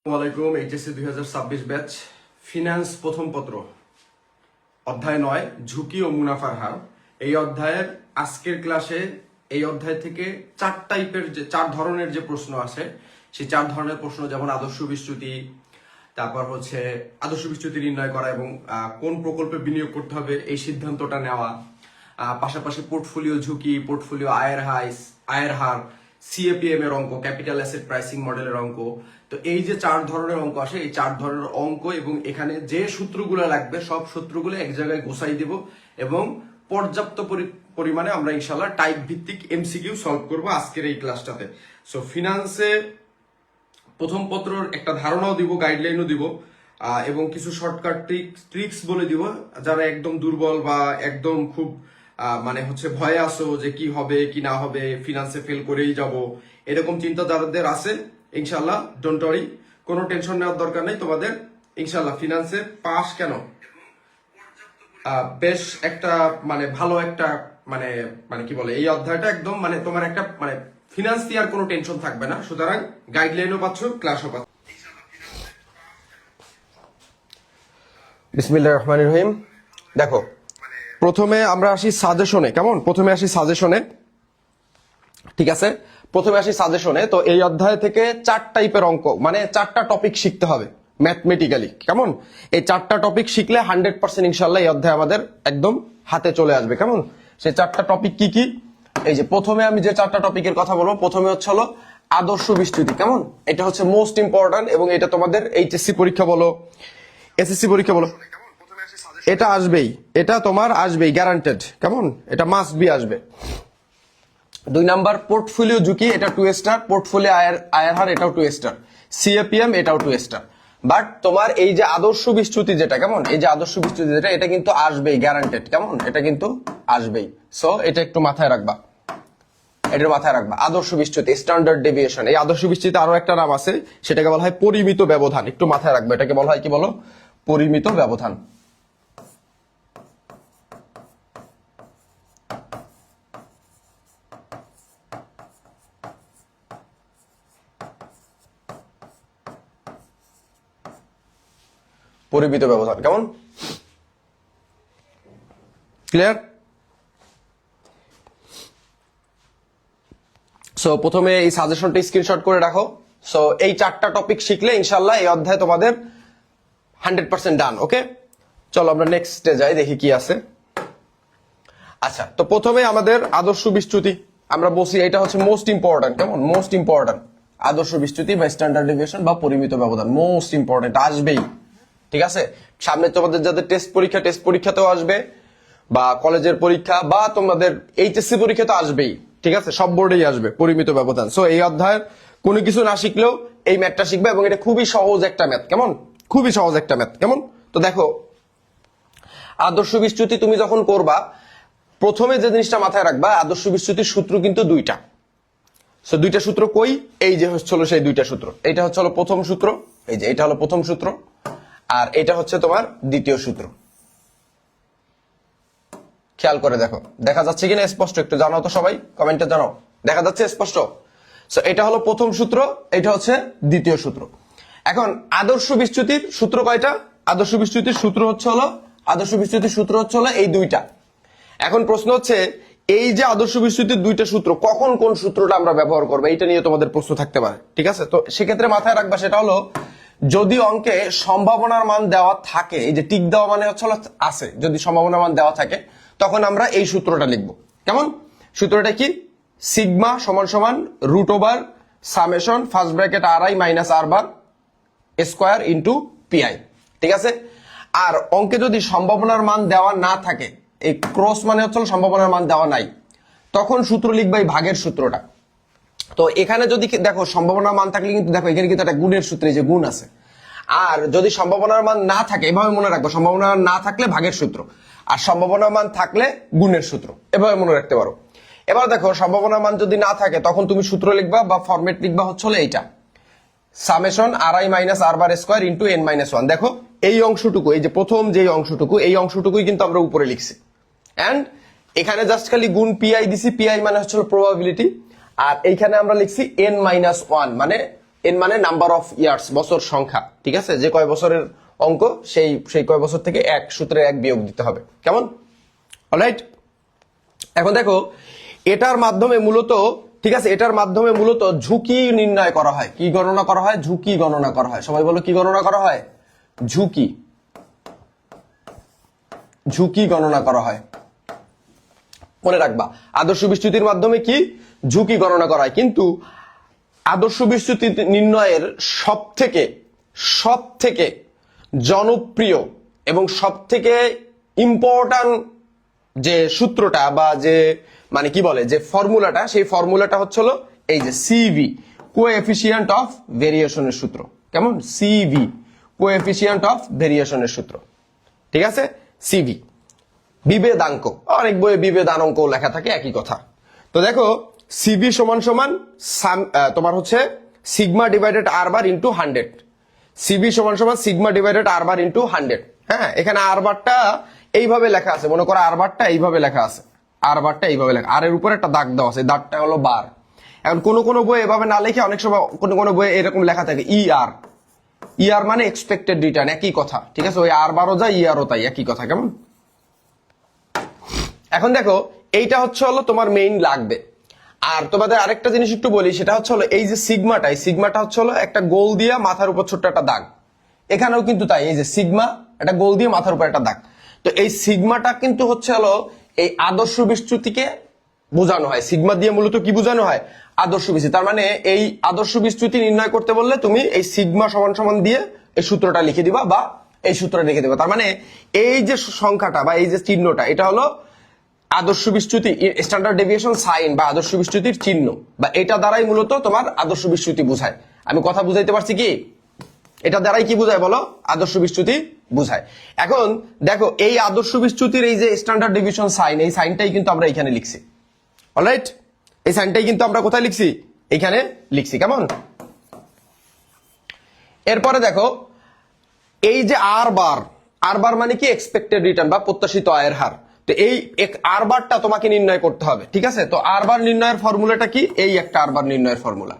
আসসালামাইকুম। HSC 2026 batch finance প্রথম পত্র অধ্যায় 9 ঝুঁকি ও মুনাফার হার। এই অধ্যায়ের আজকের ক্লাসে এই অধ্যায় থেকে চার ধরনের যে প্রশ্ন আছে সেই চার ধরনের প্রশ্ন, যেমন আদর্শ বিচ্যুতি, তারপর হচ্ছে আদর্শ বিচ্যুতি নির্ণয় করা এবং কোন প্রকল্পে বিনিয়োগ করতে হবে এই সিদ্ধান্তটা নেওয়া, পাশাপাশি পোর্টফোলিও ঝুঁকি, পোর্টফোলিও আয়ের হার, সিএপিএম এর অঙ্ক, ক্যাপিটাল অ্যাসেট প্রাইসিং মডেলের অঙ্ক। তো এই যে চার ধরনের অঙ্ক আসে, এই চার ধরনের অঙ্ক এবং এখানে যে সূত্রগুলো লাগবে সব সূত্রগুলো এক জায়গায় গোছাই দেব এবং পর্যাপ্ত পরিমাণে আমরা ইনশাল্লাহ টাইপ ভিত্তিক এমসিকিউ সলভ করব আজকের এই ক্লাসটাতে। সো ফিনান্সে প্রথম পত্রর একটা ধারণাও দিব, গাইডলাইনও দিব এবং কিছু শর্টকাট ট্রিক্স বলে দিব। যারা একদম দুর্বল বা একদম খুব ভয়ে আসো যে কি হবে কি না হবে, ফিনান্সে ফেল করেই যাব, এরকম চিন্তা যাদের আছে, ইনশাল্লাহ ডোন্ট ওয়ারি, কোনো টেনশন নেওয়ার দরকার নেই। তোমাদের ইনশাল্লাহ ফিনান্সে পাস কেন বেশ একটা ভালো একটা কি বলে, এই অধ্যায়টা একদম তোমার একটা ফিনান্স নিয়ে আর কোনো টেনশন থাকবে না। সুতরাং গাইডলাইনও পাচ্ছ, ক্লাসও পাচ্ছ। বিসমিল্লাহির রহমানির রহিম। দেখো, প্রথমে আমরা আসি সাজেশনে। কেমন? প্রথমে আসি সাজেশনে, ঠিক আছে? প্রথমে আসি সাজেশনে। তো এই অধ্যায় থেকে 4 টাইপের অঙ্ক, 4টা টপিক শিখতে হবে ম্যাথমেটিক্যালি। কেমন? এই 4টা টপিক শিখলে 100% ইনশাল্লাহ এই অধ্যায় আমাদের একদম হাতে চলে আসবে। কেমন? সেই 4টা টপিক কি কি? এই যে প্রথমে আমি যে 4টা টপিকের কথা বলবো, প্রথমে হলো আদর্শ বিচ্যুতি। কেমন? এটা হচ্ছে মোস্ট ইম্পর্টেন্ট এবং এটা তোমাদের এইচএসসি পরীক্ষা বলো, এসএসসি পরীক্ষা বলো, এটা আসবেই, এটা তোমার আসবেই, গ্যারান্টেড। কেমন? এটা মাস্ট বি আসবে। 2 নাম্বার পোর্টফোলিও ঝুঁকি, এটা 2 স্টার। পোর্টফোলিও আয়ের হার, এটাও 2 স্টার। সিএপিএম, এটাও 2 স্টার। বাট তোমার এই যে আদর্শ বিচ্যুতি যেটা, কেমন, এই যে আদর্শ বিচ্যুতি যেটা, এটা কিন্তু আসবেই, গ্যারান্টেড। কেমন? এটা কিন্তু আসবেই। সো এটা একটু মাথায় রাখবা, এটার মাথায় রাখবা। আদর্শ বিচ্যুতি, স্ট্যান্ডার্ড ডেভিয়েশন। এই আদর্শ বিচ্যুতি আরো একটা নাম আছে, সেটাকে বলা হয় পরিমিত ব্যবধান। একটু মাথায় রাখবে, এটাকে বলা হয় কি বলো? পরিমিত ব্যবধান। পরিমিত ব্যবধান। কেমন? ক্লিয়ার? সো প্রথমে এই সাজেশনটা স্ক্রিনশট করে রাখো। সো এই 4টা টপিক শিখলে ইনশাল্লাহ এই অধ্যায় তোমাদের 100% ডান। ওকে, চলো আমরা নেক্সটে যাই, দেখি কি আছে। আচ্ছা, তো প্রথমে আমাদের আদর্শ বিচ্যুতি আমরা বলছি, এটা হচ্ছে মোস্ট ইম্পর্টেন্ট। কেমন? Most important. আদর্শ বিচ্যুতি বা স্ট্যান্ডার্ড ডেভিয়েশন বা পরিমিত ব্যবধান মোস্ট ইম্পর্টেন্ট, আসবেই। ঠিক আছে? সামনে তোমাদের যাদের টেস্ট পরীক্ষাতেও আসবে, বা কলেজের পরীক্ষা বা তোমাদের এইচএসসি পরীক্ষা তো আসবেই। ঠিক আছে? সব বোর্ডেই আসবে পরিমিত ব্যবধান। সো এই অধ্যায়ের কোনো কিছু না শিখলেও এই ম্যাথটা শিখবে এবং এটা খুবই সহজ একটা ম্যাথ। কেমন? খুবই সহজ একটা ম্যাথ। কেমন? তো দেখো, আদর্শ বিচ্যুতি তুমি যখন করবা, প্রথমে যে জিনিসটা মাথায় রাখবা, আদর্শ বিচ্যুতির সূত্র কিন্তু 2টা। সো 2টা সূত্র কই? এই যে হচ্ছিল সেই 2টা সূত্র। এটা হচ্ছে প্রথম সূত্র, এই যে এটা হলো প্রথম সূত্র, আর এটা হচ্ছে তোমার দ্বিতীয় সূত্র। খেয়াল করে দেখো, দেখা যাচ্ছে কিনা স্পষ্ট? একটু জানাও তো সবাই, কমেন্টে জানাও, দেখা যাচ্ছে স্পষ্ট? সো এটা হলো প্রথম সূত্র, এটা হচ্ছে দ্বিতীয় সূত্র। এখন আদর্শ বিচ্যুতির সূত্র কয়টা? আদর্শ বিচ্যুতির সূত্র হচ্ছে এই 2টা। এখন প্রশ্ন হচ্ছে, এই যে আদর্শ বিচ্যুতির 2টা সূত্র, কখন কোন সূত্রটা আমরা ব্যবহার করবো, এইটা নিয়ে তোমাদের প্রশ্ন থাকতে পারে। ঠিক আছে? তো সেক্ষেত্রে মাথায় রাখবা, সেটা হলো যদি অঙ্কে সম্ভাবনার মান দেওয়া থাকে, এই যে টিক দেওয়া মানে হচ্ছে আছে, যদি সম্ভাবনার মান দেওয়া থাকে তখন আমরা এই সূত্রটা লিখবো। কেমন? সূত্রটা কি? সিগমা সমান সমান root over summation first bracket RI minus R bar square into PI। ঠিক আছে? আর অঙ্কে যদি সম্ভাবনার মান দেওয়া না থাকে, এই ক্রস মানে হচ্ছে সম্ভাবনার মান দেওয়া নাই, তখন সূত্র লিখবা এই ভাগের সূত্রটা। তো এখানে যদি দেখো সম্ভাবনার মান থাকলে কিন্তু দেখো এখানে কিন্তু একটা গুণের সূত্রে যে গুণ আছে। আর যদি সম্ভাবনার মান না থাকে, এভাবে মনে রাখবো, সম্ভাবনার মান না থাকলে ভাগের সূত্র, আর সম্ভাবনার মান থাকলে গুণের সূত্র, এভাবে মনে রাখতে পারো। এবার দেখো, সম্ভাবনার মান যদি না থাকে তখন তুমি সূত্র লিখবা বা ফরম্যাট লিখবা হচ্ছে এইটা, summation RI minus R bar square into n-1। দেখো এই অংশটুকু, এই যে প্রথম যে অংশটুকু, এই অংশটুকুই কিন্তু আমরা উপরে লিখছি, এন্ড এখানে জাস্ট খালি গুণ PI দিছি। PI মানে হচ্ছে প্রবাবিলিটি, আর এইখানে আমরা লিখছি n-1 মানে এন মানে নাম্বার অফ ইয়ার্স, বছর সংখ্যা, ঠিক আছে? যে কয় বছরের অঙ্ক সেই সেই কয় বছর থেকে এক সূত্রে এক বিয়োগ দিতে হবে, কেমন? অলরাইট, এখন দেখো এটার মাধ্যমে মূলত, ঠিক আছে, এটার মাধ্যমে মূলত ঝুঁকি নির্ণয় করা হয়। কি গণনা করা হয়? ঝুঁকি গণনা করা হয়। সবাই বলো কি গণনা করা হয়? ঝুঁকি, ঝুঁকি গণনা করা হয়। মনে রাখবা আদর্শ বিচ্যুতির মাধ্যমে কি ঝুঁকি গণনা করা হয়। কিন্তু আদর্শ বিচ্যুতি নির্ণয়ের সব থেকে জনপ্রিয় এবং সব থেকে ইম্পর্টেন্ট যে সূত্রটা বা যে মানে কি বলে যে ফর্মুলাটা, সেই ফর্মুলাটা হচ্ছে হলো এই যে সিভি, কোএফিসিয়েন্ট অফ ভেরিয়েশনের সূত্র, কেমন? সিভি, কোএফিসিয়েন্ট অফ ভেরিয়েশনের সূত্র, ঠিক আছে? সিভি, বিভেদাঙ্ক, অনেক বইয়ে বিভেদাঙ্ক লেখা থাকে, একই কথা। তো দেখো সিভি সমান সমান তোমার হচ্ছে sigma divided R bar into 100। CV সমান সমান sigma divided R bar into 100। হ্যাঁ, এখানে আর বারটা এইভাবে লেখা আছে, মনে করো আর বারটা এইভাবে লেখা আছে, আর বারটা এইভাবে লেখা, আর এর উপরে একটা দাগ দেওয়া আছে, দাগটা হলো বার। এখন কোনো বই এভাবে না লিখে অনেক সময় কোনো বই এরকম লেখা থাকে ইআর, ইআর মানে এক্সপেক্টেড রিটার্ন, একই কথা, ঠিক আছে? ওই আর বারও যায় ইআরও তাই, একই কথা, কেমন? এখন দেখো এইটা হচ্ছে হলো তোমার মেইন লাগবে। আর তোমাদের আরেকটা জিনিস একটু বলি, সেটা হচ্ছে হলো এই যে সিগমাটা, এই সিগমাটা হচ্ছে হলো একটা গোল দিয়ে মাথার উপর ছোট্ট একটা দাগ। এখানেও কিন্তু তাই, এই যে সিগমা, একটা গোল দিয়ে মাথার উপর একটা দাগ। তো এই সিগমাটা কিন্তু হচ্ছে হলো এই আদর্শ বিচ্যুতিকে বোঝানো হয়। সিগমা দিয়ে মূলত কি বোঝানো হয়? আদর্শ বিচ্যুতি। তার মানে এই আদর্শ বিচ্যুতি নির্ণয় করতে বললে তুমি এই সিগমা সমান সমান দিয়ে এই সূত্রটা লিখে দিবা বা এই সূত্রটা লিখে দিবা। তার মানে এই যে সংখ্যাটা বা এই যে চিহ্নটা, এটা হলো আদর্শ বিচ্যুতি, স্ট্যান্ডার্ড ডেভিয়েশন সাইন বা আদর্শ বিচ্যুতির চিহ্ন, বা এটা দ্বারাই মূলত তোমার আদর্শ বিচ্যুতি বোঝায়। আমি কথা বুঝাইতে পারছি কি? এটা দ্বারাই কি বোঝায় বলো? আদর্শ বিচ্যুতি বোঝায়। এখন দেখো এই আদর্শ বিচ্যুতির এই যে স্ট্যান্ডার্ড ডেভিয়েশন সাইন, এই সাইনটাই কিন্তু আমরা এখানে লিখছি। অলরাইট, এই সাইনটাই কিন্তু আমরা কোথায় লিখছি? এখানে লিখছি, কেমন? এরপরে দেখো এই যে আর বার মানে কি? এক্সপেক্টেড রিটার্ন বা প্রত্যাশিত আয়ের হার। তো এই আর বারটা তোমাকে নির্ণয় করতে হবে, ঠিক আছে? তো আর বার নির্ণয়ের ফর্মুলাটা কি? এই একটা আর বার নির্ণয়ের ফর্মুলা।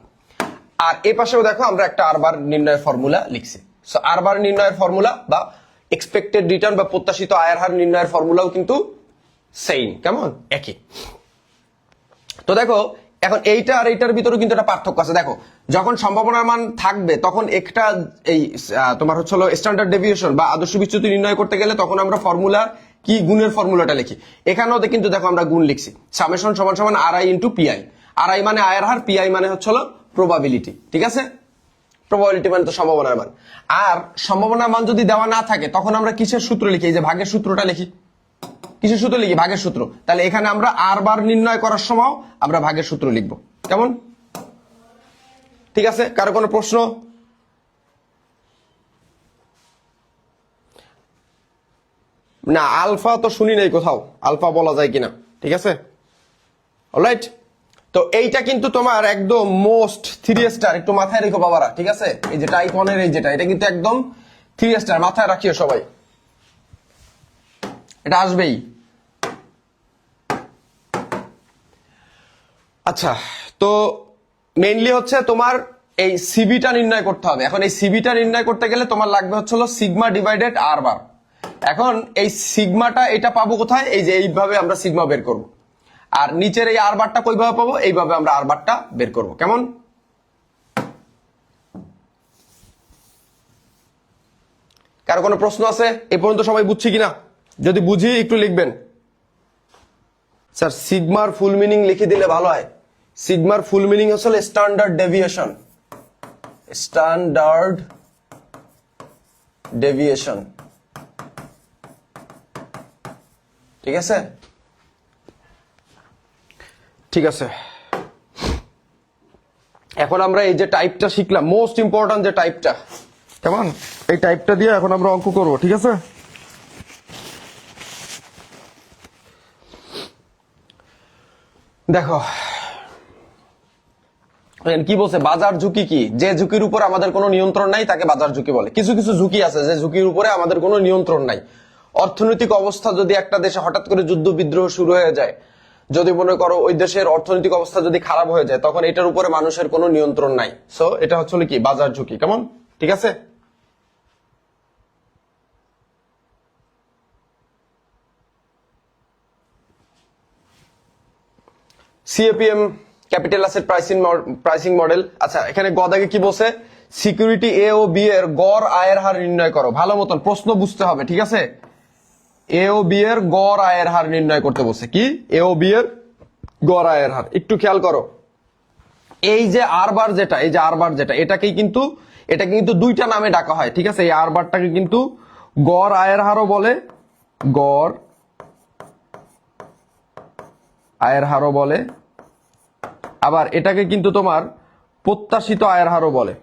আর এই পাশেও দেখো আমরা একটা আর বার নির্ণয়ের ফর্মুলা লিখছি। সো আর বার নির্ণয়ের ফর্মুলা বা এক্সপেক্টেড রিটার্ন বা প্রত্যাশিত আয়ের হার নির্ণয়ের ফর্মুলাও কিন্তু সেম, কেমন? একই। তো দেখো এখন এইটা আর এইটার ভিতরে কিন্তু একটা পার্থক্য আছে। দেখো যখন সম্ভাবনার মান থাকবে তখন একটা এই তোমার হচ্ছে হলো স্ট্যান্ডার্ড ডেভিয়েশন বা আদর্শ বিচ্যুতি নির্ণয় করতে গেলে তখন আমরা ফর্মুলা কি গুণের ফর্মুলাটা লিখি। এখানেও কিন্তু দেখো আমরা গুণ লিখছি, সামেশন সমান সমান R I into pi. R I মানে আয়ের হার, পিআই মানে হচ্ছে হলো প্রবাবিলিটি, ঠিক আছে? প্রবাবিলিটি মানে তো সম্ভাবনার মান। আর সম্ভাবনার মান যদি দেওয়া না থাকে তখন আমরা কিসের সূত্র লিখি? এই যে ভাগের সূত্রটা লিখি। কিসের সূত্র লিখি? ভাগের সূত্র। তাহলে এখানে আমরা আর বার নির্ণয় করার সময় আমরা ভাগের সূত্র লিখবো, কেমন? ঠিক আছে, কারো কোনো প্রশ্ন? না, আলফা তো শুনি নাই কোথাও, আলফা বলা যায় কিনা, ঠিক আছে? অলরাইট, তো এইটা কিন্তু তোমার একদম মোস্ট 3 স্টার, একটু মাথায় রেখো বাবারা, ঠিক আছে? এই যে টাইপ 1 এর এই যেটা, এটা কিন্তু একদম 3 স্টার, মাথায় রাখিও সবাই, এটা আসবেই। আচ্ছা, তো মেইনলি হচ্ছে তোমার এই সিবিটা নির্ণয় করতে হবে। এখন এই সিবিটা নির্ণয় করতে গেলে তোমার লাগবে হচ্ছে হলো সিগমা ডিভাইডেড আর বার। এখন এই সিগমাটা এটা পাবো কোথায়? এই যে এইভাবে আমরা সিগমা বের করব। আর নিচের এই আর বারটা কইভাবে পাবো? এইভাবে আমরা আর বারটা বের করব, কেমন? কারো কোনো প্রশ্ন আছে? এ পর্যন্ত সবাই বুঝছি কিনা? যদি বুঝি একটু লিখবেন। স্যার সিগমার ফুল মিনিং লিখে দিলে ভালো হয়। সিগমার ফুল মিনিং হচ্ছে স্ট্যান্ডার্ড ডেভিয়েশন, স্ট্যান্ডার্ড ডেভিয়েশন, ঠিক আছে? ঠিক আছে, এখন আমরা এই যে টাইপটা শিখলাম, মোস্ট ইম্পর্টেন্ট যে টাইপটা, কেমন? এই টাইপটা দিয়ে এখন আমরা অঙ্ক করবো, ঠিক আছে? দেখো কি বলছে, বাজার ঝুঁকি কি? যে ঝুঁকির উপর আমাদের কোনো নিয়ন্ত্রণ নাই তাকে বাজার ঝুঁকি বলে। কিছু কিছু ঝুঁকি আছে যে ঝুঁকির উপরে আমাদের কোনো নিয়ন্ত্রণ নাই। অর্থনৈতিক অবস্থা যদি একটা দেশে হঠাৎ করে যুদ্ধ বিদ্রোহ শুরু হয়ে যায়, যদি মনে করো ওই দেশের অর্থনৈতিক অবস্থা যদি খারাপ হয়ে যায়, তখন এটার উপরে মানুষের কোনো নিয়ন্ত্রণ নাই। সো এটা হচ্ছে কি বাজার ঝুঁকি। কেমন? ঠিক আছে। CAPM capital asset pricing model. আচ্ছা, এখানে গদাগে কি বলছে? সিকিউরিটি এ ও বি এর গড় আয়ের হার নির্ণয় করো। ভালো মতন প্রশ্ন বুঝতে হবে, ঠিক আছে? এ ও বি এর গড় আয়ের হার নির্ণয় করতে বলছে। কি? এ ও বি এর গড় আয়ের হার। একটু খেয়াল করো, এই যে আর বার যেটা, এই যে আর বার যেটা, এটাকে কিন্তু দুইটা নামে ডাকা হয়, ঠিক আছে? এই আর বারটাকে কিন্তু গড় আয়ের হারও বলে, গড় আয়ের হারও বলে, আবার এটাকে কিন্তু তোমার প্রত্যাশিত আয়ের হারও বলে।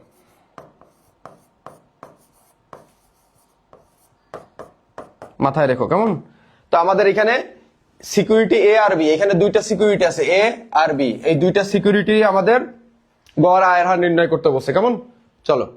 মাথায় রেখো, কেমন? তো আমাদের এখানে সিকিউরিটি এ আর বি, এখানে দুইটা সিকিউরিটি আছে, এ আর বি, এই দুইটা সিকিউরিটি আমাদের গড় আয়ের হার নির্ণয় করতে বলছে। কেমন? চলো।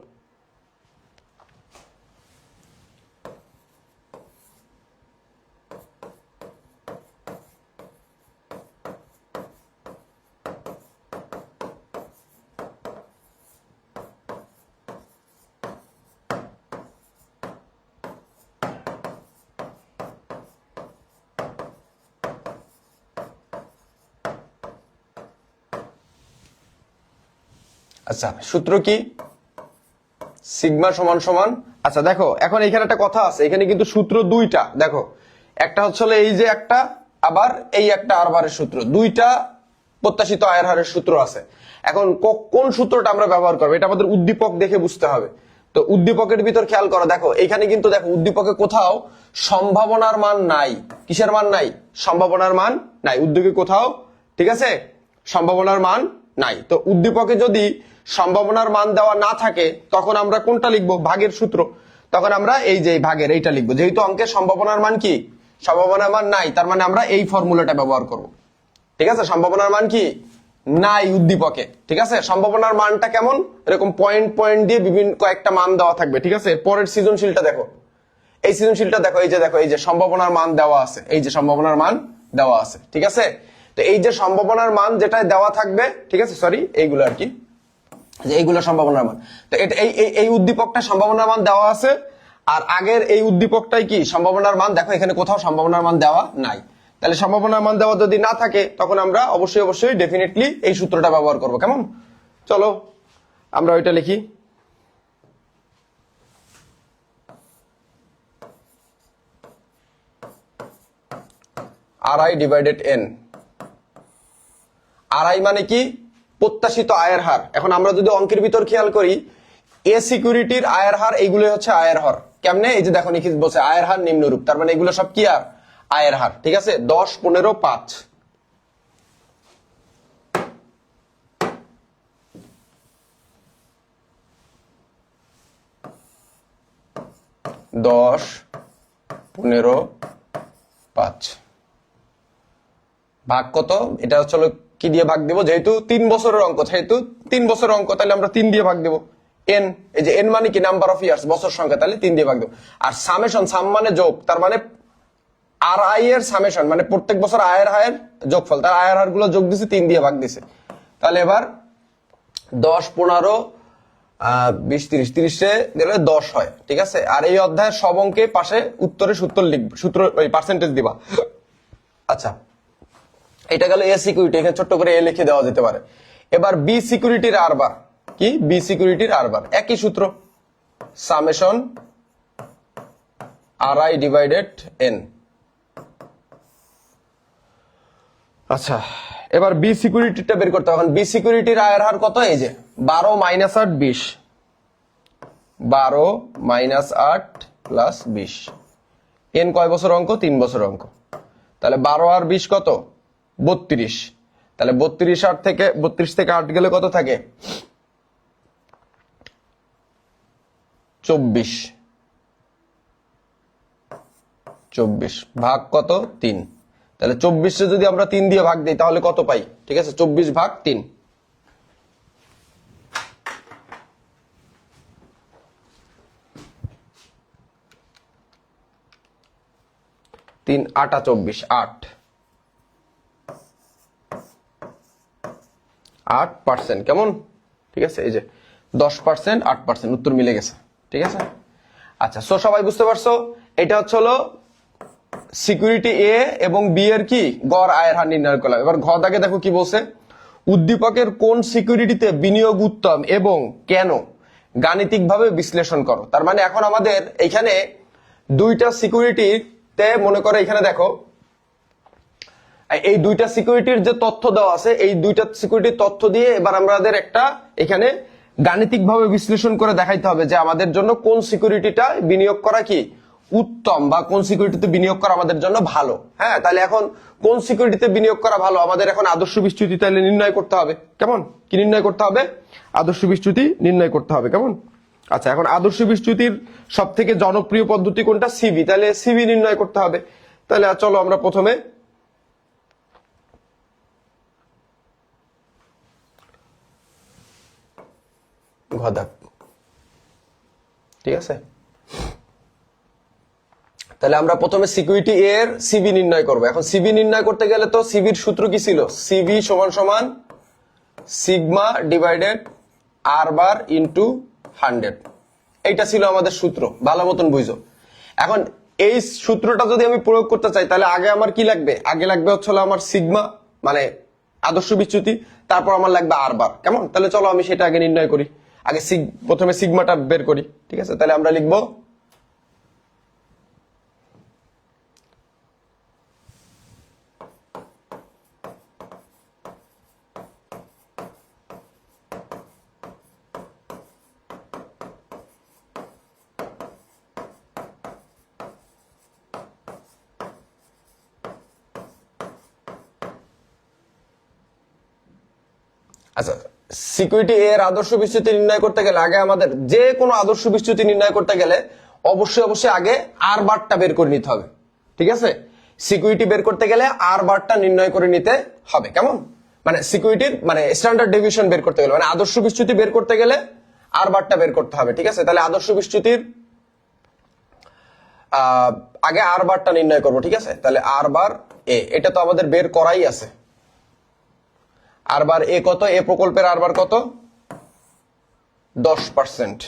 আচ্ছা, সূত্র কি? সিগমা সমান সমান, আচ্ছা দেখো, এখন এখানে একটা কথা আছে, এখানে কিন্তু সূত্র দুইটা। দেখো, একটা হচ্ছে এই যে একটা, আবার এই একটা আর বারের সূত্র, দুইটা প্রত্যাশিত আয়ের হারের সূত্র আছে। এখন কোন সূত্রটা আমরা ব্যবহার করবো, এটা আমাদের উদ্দীপক দেখে বুঝতে হবে। তো উদ্দীপকের ভিতর খেয়াল করো, দেখো এখানে কিন্তু দেখো উদ্দীপকে কোথাও সম্ভাবনার মান নাই। কিসের মান নাই? সম্ভাবনার মান নাই উদ্দীপকে কোথাও, ঠিক আছে? সম্ভাবনার মান নাই। তো উদ্দীপকে যদি সম্ভাবনার মান দেওয়া না থাকে, তখন আমরা কোনটা লিখবো? ভাগের সূত্র। তখন আমরা এই যে ভাগের এইটা লিখবো। যেহেতু অঙ্কের সম্ভাবনার মান কি? সম্ভাবনার মান নাই, তার মানে আমরা এই ফর্মুলাটা ব্যবহার করব। ঠিক আছে? সম্ভাবনার মান কি? নাই উদ্দীপকে। ঠিক আছে? সম্ভাবনার মানটা কেমন? এরকম পয়েন্ট পয়েন্ট দিয়ে বিভিন্ন কয়েকটা মান দেওয়া থাকবে। ঠিক আছে? পরের সৃজনশীলটা দেখো, এই সৃজনশীলটা দেখো, এই যে দেখো, এই যে সম্ভাবনার মান দেওয়া আছে, এই যে সম্ভাবনার মান দেওয়া আছে। ঠিক আছে? তো এই যে সম্ভাবনার মান যেটা দেওয়া থাকবে, ঠিক আছে, সরি, এইগুলো আর কি, যে এইগুলো সম্ভাবনার মান। তো এটা এই উদ্দীপকটা সম্ভাবনার মান দেওয়া আছে, আর আগের এই উদ্দীপকটাই কি সম্ভাবনার মান। দেখো এখানে কোথাও সম্ভাবনার মান দেওয়া নাই। তাহলে সম্ভাবনার মান দেওয়া যদি না থাকে, তখন আমরা অবশ্যই ডেফিনেটলি এই সূত্রটা ব্যবহার করব। কেমন? চলো আমরা ওইটা লিখি। R I divided N. R I মানে কি? প্রত্যাশিত আয়ের হার। এখন আমরা যদি অঙ্কের ভিতর খেয়াল করি, এ সিকিউরিটির আয়ের হার, এইগুলো হচ্ছে আয়ের হার। কেমনে? এই যে দেখো নিখিত বলছে আয়ের হার নিম্নরূপ, তার মানে এগুলো সব কি আর আয়ের হার। ঠিক আছে? 10, 15, 5, 10, 15, 5 ভাগ কত? এটা হচ্ছে কি দিয়ে ভাগ দেবো? যেহেতু 3 বছরের অঙ্ক, যেহেতু 3 বছরের অঙ্ক, তাহলে আমরা 3 দিয়ে ভাগ দেবো। এন, এই যে এন মানে কি? নাম্বার অফ ইয়ার্স, বছর সংখ্যা, তাহলে 3 দিয়ে ভাগ দেবো। আর সামেশন, সাম মানে যোগ, তার মানে আর আই এর সামেশন মানে প্রত্যেক বছর আয়ের হারের যোগফল, তার আয়ের হার গুলো যোগ দিছে, 3 দিয়ে ভাগ দিছে। তাহলে এবার 10, 15, 20, 30, 30 দিলে 10 হয়। ঠিক আছে? আর এই অধ্যায়ের সব অঙ্কে পাশে উত্তরে সূত্র লিখবে, সূত্র ওই পার্সেন্টেজ দিবা। আচ্ছা, এটা গেল এ সিকিউরিটি, এখানে ছোট্ট করে এ লিখে দেওয়া যেতে পারে। এবার বি সিকিউরিটির আর বার কি? বি সিকিউরিটির আর বার একই সূত্র, summation R I divided N. আচ্ছা, এবার বি সিকিউরিটিটা বের করতে হবে। বি সিকিউরিটির আয়ের হার কত? এই যে 12 - 8, 20, 12 - 8 প্লাস 20। এন কয় বছর অঙ্ক? 3 বছর অঙ্ক। তাহলে 12 আর 20 কত? 32। তাহলে 32 থেকে 8 গেলে কত থাকে? 24। 24 ভাগ কত? 3। তাহলে 24 যদি আমরা 3 দিয়ে ভাগ দিই, তাহলে কত পাই? ঠিক আছে? 24 ভাগ 3। 3 × 8 = 24, 8। 8%। কেমন? ঠিক আছে, এই যে 10%, 8%, উত্তর মিলে গেছে। ঠিক আছে, আচ্ছা, সো সবাই বুঝতে পারছো এটা হচ্ছে হলো সিকিউরিটি এ এবং বি এর কি গড় আয়ের হার নির্ণয় করলাম। এবার ঘ দাগে দেখো কি বলছে, উদ্দীপকের কোন সিকিউরিটিতে বিনিয়োগ উত্তম এবং কেন গাণিতিকভাবে বিশ্লেষণ করো। তার মানে এখন আমাদের এখানে দুইটা সিকিউরিটিতে মনে করো এখানে দেখো এই দুইটা সিকিউরিটির যে তথ্য দেওয়া আছে, এই দুইটা সিকিউরিটির তথ্য দিয়ে এবার আমাদের একটা এখানে গাণিতিকভাবে বিশ্লেষণ করে দেখাইতে হবে যে আমাদের জন্য কোন সিকিউরিটিটা বিনিয়োগ করা কি উত্তম বা কোন সিকিউরিটিতে বিনিয়োগ করা আমাদের জন্য ভালো। হ্যাঁ, তাহলে এখন কোন সিকিউরিটিতে বিনিয়োগ করা ভালো আমাদের এখন আদর্শ বিচ্যুতি তাহলে নির্ণয় করতে হবে। কেমন? কি নির্ণয় করতে হবে? আদর্শ বিচ্যুতি নির্ণয় করতে হবে। কেমন? আচ্ছা, এখন আদর্শ বিচ্যুতির সব থেকে জনপ্রিয় পদ্ধতি কোনটা? সিবি। তাহলে সিবি নির্ণয় করতে হবে। তাহলে চলো আমরা প্রথমে ঘদাক, ঠিক আছে, তাহলে আমরা প্রথমে সিকিউরিটি এর সিবি নির্ণয় করব। এখন সিবি নির্ণয় করতে গেলে তো সিবির সূত্র কি ছিল? সিবি সমান সমান sigma divided R bar into 100। এইটা ছিল আমাদের সূত্র, ভালো মতন বুঝো। এখন এই সূত্রটা যদি আমি প্রয়োগ করতে চাই তাহলে আগে আমার কি লাগবে? আগে লাগবে হচ্ছে আমার সিগমা মানে আদর্শ বিচ্যুতি, তারপর আমার লাগবে আর বার। কেমন? তাহলে চলো আমি সেটা আগে নির্ণয় করি। আগে প্রথমে সিগমাটা বের করি। ঠিক আছে, তাহলে আমরা লিখবো আচ্ছা, সিকিউরিটি এর আদর্শ বিচ্যুতি নির্ণয় করতে গেলে আগে আমাদের যে কোনো আদর্শ বিচ্যুতি নির্ণয় করতে গেলে অবশ্যই আগে আর বারটা বের করে নিতে হবে। ঠিক আছে, সিকিউরিটি বের করতে গেলে আর বারটা নির্ণয় করে নিতে হবে। কেমন? মানে সিকিউরিটির মানে স্ট্যান্ডার্ড ডেভিয়েশন বের করতে গেলে মানে আদর্শ বিচ্যুতি বের করতে গেলে আর বারটা বের করতে হবে। ঠিক আছে, তাহলে আদর্শ বিচ্যুতির আগে আর বারটা নির্ণয় করব। ঠিক আছে, তাহলে আর বার এ, এটা তো আমাদের বের করাই আছে। আর বার এ কত? এ প্রকল্পের আর বার কত? 10%।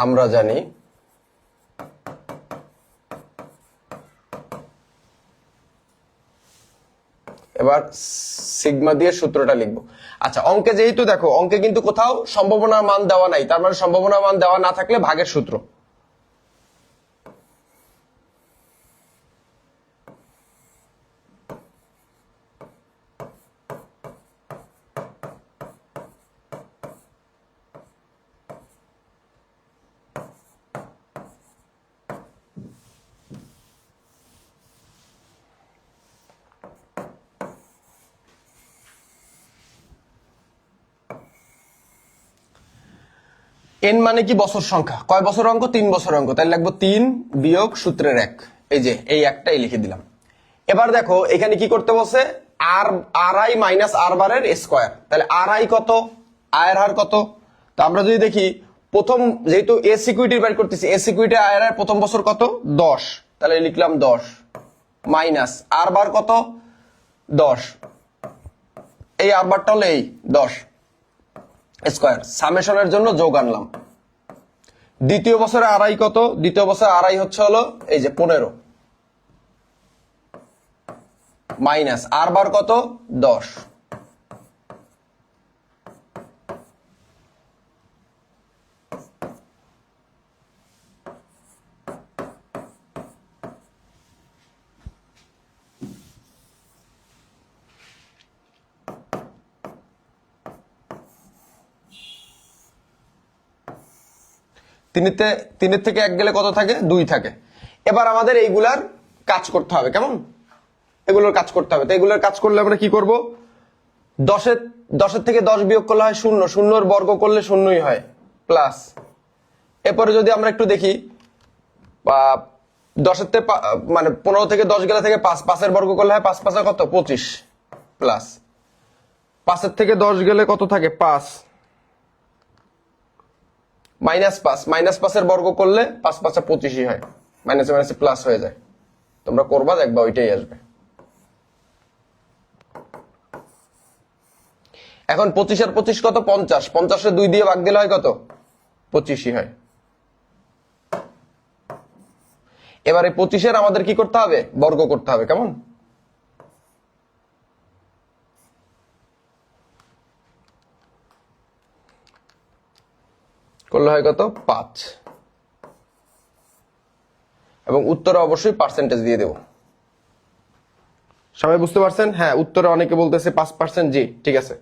আমরা জানি এবার সিগমা দিয়ে সূত্রটা লিখবো। আচ্ছা, অঙ্কে যেহেতু দেখো অঙ্কে কিন্তু কোথাও সম্ভাবনার মান দেওয়া নাই, তার মানে সম্ভাবনার মান দেওয়া না থাকলে ভাগের সূত্র। এন মানে কি? বছর সংখ্যা। কয় বছর অঙ্ক? 3 বছর অঙ্ক। তাহলে লাগবো 3 বিয়োগ সূত্রের 1। এই যে এই একটাই লিখে দিলাম। এবার দেখো এখানে কি করতে বলছে? আর আই মাইনাস আর বারের স্কোয়ার। তাহলে আর আই কত? আয়ের হার কত? তো আমরা যদি দেখি প্রথম যেহেতু এ সিকিউরিটি বের করতেছি, এ সিকিউরিটি আয়ের হার প্রথম বছর কত? 10। তাহলে লিখলাম 10 মাইনাস আর বার কত? 10। এই আর বারটা হলো এই 10 স্কোয়ার, সামেশনের জন্য যোগ আনলাম। দ্বিতীয় বছরে আড়াই কত? দ্বিতীয় বছরে আড়াই হচ্ছে হলো এই যে 15 মাইনাস আর বার কত? 10। তিনের থেকে 1 গেলে কত থাকে? 2 থাকে। এবার আমাদের এইগুলার কাজ করতে হবে। কেমন? এগুলোর কাজ করতে হবে। তো এগুলোর কাজ করলে আমরা কি করব? 10 থেকে 10 বিয়োগ করলে হয় 0, 0 বর্গ করলে 0ই হয়, প্লাস। এরপরে যদি আমরা একটু দেখি 10 থেকে মানে 15 থেকে 10 গেলে থেকে 5, 5 এর বর্গ করলে হয় 5 5 কত? 25, প্লাস 5 থেকে 10 গেলে কত থাকে? 5 মাইনাস 5, মাইনাস 5 এর বর্গ করলে 5 5 25ই হয়, মাইনাসে মাইনাসে প্লাস হয়ে যায়, তোমরা করবা দেখবা ওইটাই আসবে। এখন 25 আর 25 কত? 50, 50 2 দিয়ে ভাগ দিলে হয় কত? 25ই হয়। এবারে 25 আমাদের কি করতে হবে? বর্গ করতে হবে, কেমন? করলে হয় কত? 5। এবং উত্তরে অবশ্যই পার্সেন্টেজ দিয়ে দেব। সবাই বুঝতে পারছেন? হ্যাঁ, উত্তরে অনেকে বলতেছে 5%, জি ঠিক আছে।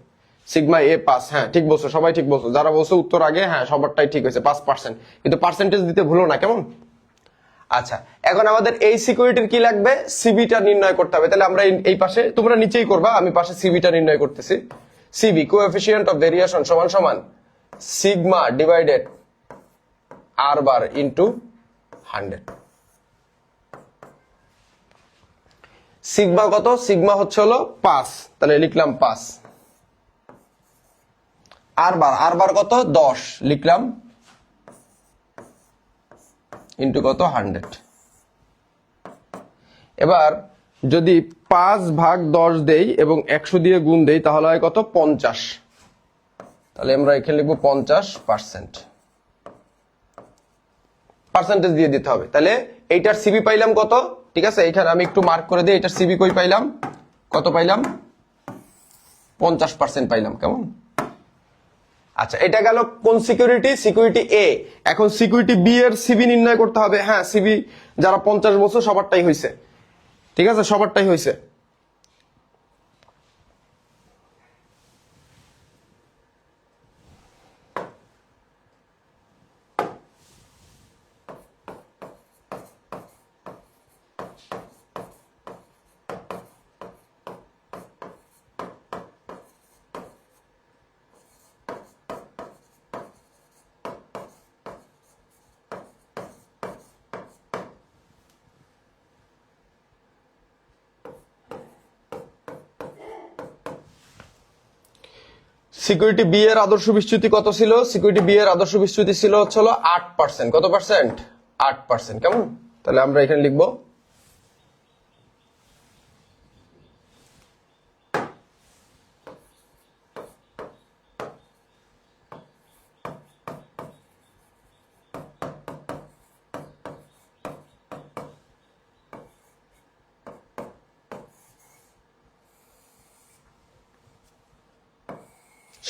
সিগমা এ 5, হ্যাঁ ঠিক বলছো, সবাই ঠিক বলছো। যারা বলছো উত্তর আগে, হ্যাঁ সবারটাই ঠিক হয়েছে, 5%। কিন্তু পার্সেন্টেজ দিতে ভুলো না, কেমন? আচ্ছা, এখন আমাদের এই সিকিউরিটির কি লাগবে? সিবিটা নির্ণয় করতে হবে। তাহলে আমরা এই পাশে, তোমরা নিচেই করবা, আমি পাশে সিবিটা নির্ণয় করতেছি। সিবি কোএফিসিয়েন্ট অফ ভেরিয়েশন সমান সমান sigma divided R bar into 100। Sigma কত? সিগমা হচ্ছে হলো 5, তাহলে লিখলাম 5। আর বার কত? 10, লিখলাম ইন্টু কত? 100। এবার যদি 5/10 দেই এবং 100 দিয়ে গুণ দেই তাহলে হয় কত? 50। তাহলে আমরা এখানে লিখবো 50%। পার্সেন্টেজ দিয়ে দিতে হবে। তাহলে এইটার সিবি পাইলাম কত? ঠিক আছে, এইখানে আমি একটু মার্ক করে দিই। এটার সিবি কই পাইলাম? কত পাইলাম? 50% পাইলাম, কেমন? আচ্ছা, এটা গেল কোন সিকিউরিটি? সিকিউরিটি এ। এখন সিকিউরিটি বি এর সিবি নির্ণয় করতে হবে। হ্যাঁ, সিবি যারা 50 বছর সবারটাই হয়েছে, ঠিক আছে, সবারটাই হয়েছে। সিকিউরিটি বি এর আদর্শ বিচ্যুতি কত ছিল? সিকিউরিটি বি এর আদর্শ বিচ্যুতি ছিল হচ্ছে 8%। কত পার্সেন্ট? 8%, কেমন? তাহলে আমরা এখানে লিখবো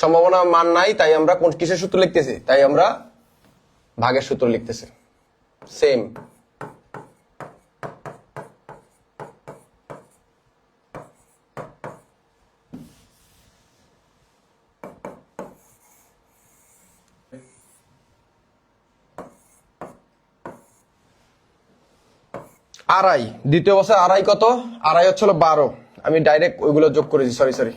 সম্ভাবনা মান নাই, তাই আমরা কোন কিসের সূত্র লিখতেছি? তাই আমরা ভাগের সূত্র লিখতেছি। সেম। আড়াই, দ্বিতীয় বছর আড়াই কত? আড়াই হচ্ছে 12। আমি ডাইরেক্ট ওইগুলো যোগ করেছি, সরি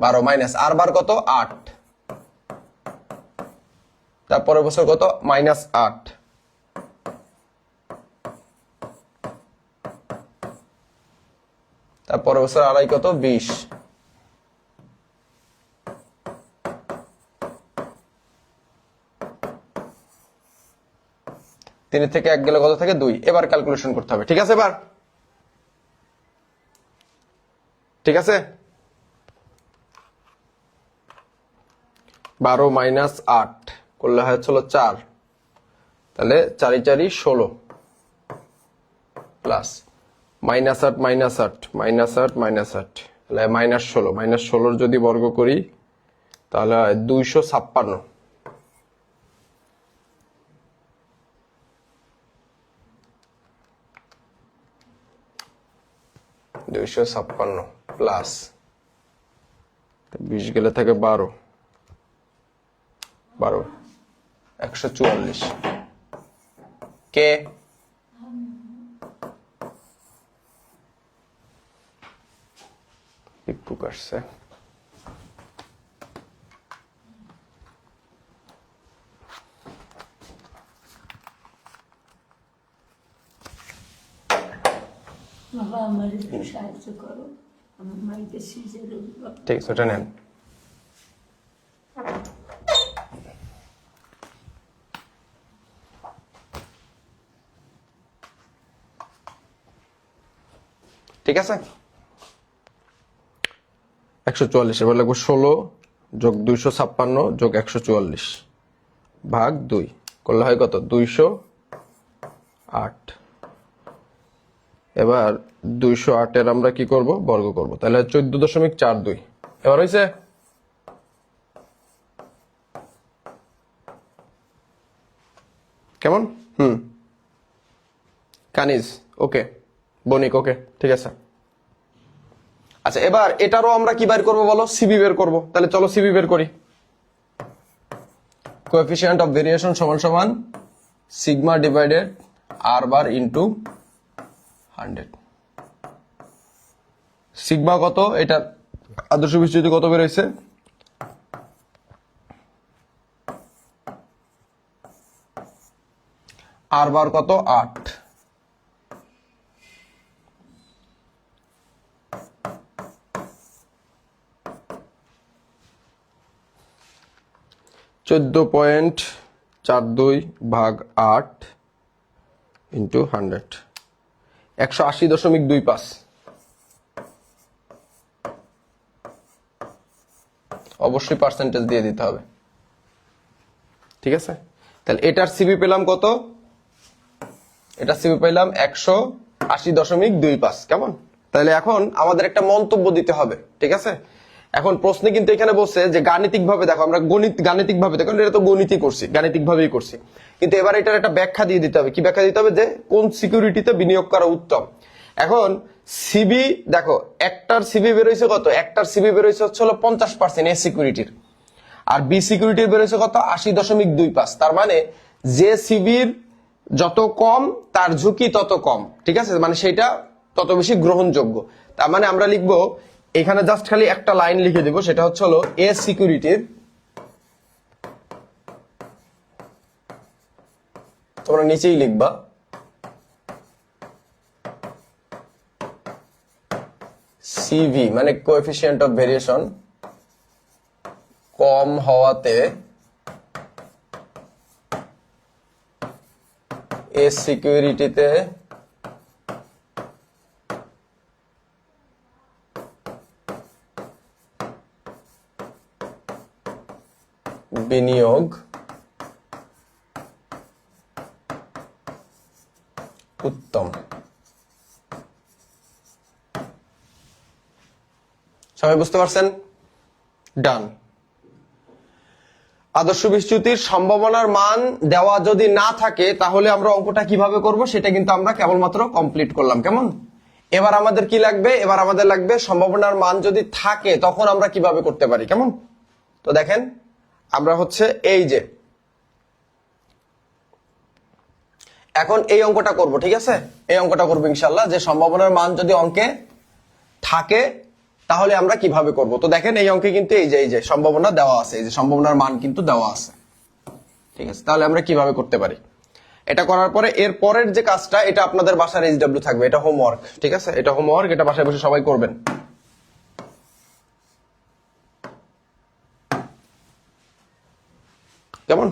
12 মাইনাস আর বার কত? 8। তারপরের বছর কত? -8। তারপরের বছর আড়াই কত? 20। তিনের থেকে 1 গেলে কত থাকে? 2। এবার ক্যালকুলেশন করতে হবে, ঠিক আছে? এবার ঠিক আছে, 12 মাইনাস 8 করলে হয় 4। তাহলে 4 4 16 প্লাস -8 -8 -8 -8, তাহলে -16। -16 যদি বর্গ করি তাহলে হয় 256। 256 প্লাস 20 গেলে থাকে 12 144। কে? একটু কাটছে। বাবা আমার একটু সাহায্য করো, আমার মাইকে সিজারে। ঠিক আছে, ওটা নেন। ঠিক আছে, 144, এবার লাগবে 16 যোগ 256 যোগ 144 ভাগ 2 করলে হয় কত, 208। এবার 208 এর আমরা কি করব, বর্গ করব, তাহলে 14.42। এবার হইছে, কেমন? কানিজ ওকে, বণিক ওকে, ঠিক আছে। আচ্ছা, এবার এটারও আমরা কি বের করবো বলো, সিবি বের করব। তাহলে চলো সিবি বের করি। কোএফিসিয়েন্ট অফ ভেরিয়েশন সমান সমান sigma divided R bar into 100। Sigma কত, এটা আদর্শ বিচ্যুতি কত বের হয়েছে, আর বার কত, 8। (14.42 ভাগ 8 ইন্টু 100) 180.25। অবশ্যই পার্সেন্টেজ দিয়ে দিতে হবে, ঠিক আছে। তাহলে এটার সিবি পেলাম কত, এটা সিবি পেলাম 180.25। কেমন? তাহলে এখন আমাদের একটা মন্তব্য দিতে হবে, ঠিক আছে। এখন প্রশ্নে কিন্তু এখানে বলছে যে গাণিতিক ভাবে দেখো, আমরা গাণিতিক ভাবে দেখো, এটা তো গণিতই করছি, গাণিতিক ভাবেই করছি, কিন্তু এবার এটার একটা ব্যাখ্যা দিয়ে দিতে হবে। কি ব্যাখ্যা দিতে হবে, যে কোন সিকিউরিটিতে বিনিয়োগ করা উত্তম। এখন সিবি দেখো, একটার সিবি বেরোইছে কত, একটার সিবি বেরোইছে হলো 50% এ সিকিউরিটির, আর বি সিকিউরিটির বেরোইছে কত, 80.25। তার মানে যে সিবির যত কম তার ঝুঁকি তত কম, ঠিক আছে, মানে সেটা তত বেশি গ্রহণযোগ্য। তার মানে আমরা লিখবো এখানে জাস্ট খালি একটা লাইন লিখে দিব, সেটা হলো এ সিকিউরিটির, তোমরা নিচেই লিখবা সিভি মানে কোএফিসিয়েন্ট অফ ভেরিয়েশন কম হওয়াতে এ সিকিউরিটিতে বিনিয়োগ উত্তম। সবাই বুঝতে পারছেন? ডান। আদর্শ বিচ্যুতির সম্ভাবনার মান দেওয়া যদি না থাকে তাহলে আমরা অঙ্কটা কিভাবে করব সেটা কিন্তু আমরা কেবলমাত্র কমপ্লিট করলাম। কেমন? এবার আমাদের কি লাগবে, এবার আমাদের লাগবে সম্ভাবনার মান যদি থাকে তখন আমরা কিভাবে করতে পারি। কেমন? তো দেখেন, আমরা এই যে এখন এই অঙ্কটা করব, ঠিক আছে, এই অঙ্কটা করবো ইনশাল্লাহ, যে সম্ভাবনার মান যদি অঙ্কে থাকে তাহলে আমরা কিভাবে করব। তো দেখেন এই অঙ্কে কিন্তু এই যে সম্ভাবনা দেওয়া আছে, এই যে সম্ভাবনার মান কিন্তু দেওয়া আছে, ঠিক আছে। তাহলে আমরা কিভাবে করতে পারি, এটা করার পরে এর পরের যে কাজটা, এটা আপনাদের বাসার এইচডব্লিউ থাকবে, এটা হোমওয়ার্ক, ঠিক আছে, এটা হোমওয়ার্ক, এটা বাসায় বসে সবাই করবেন। কেমন?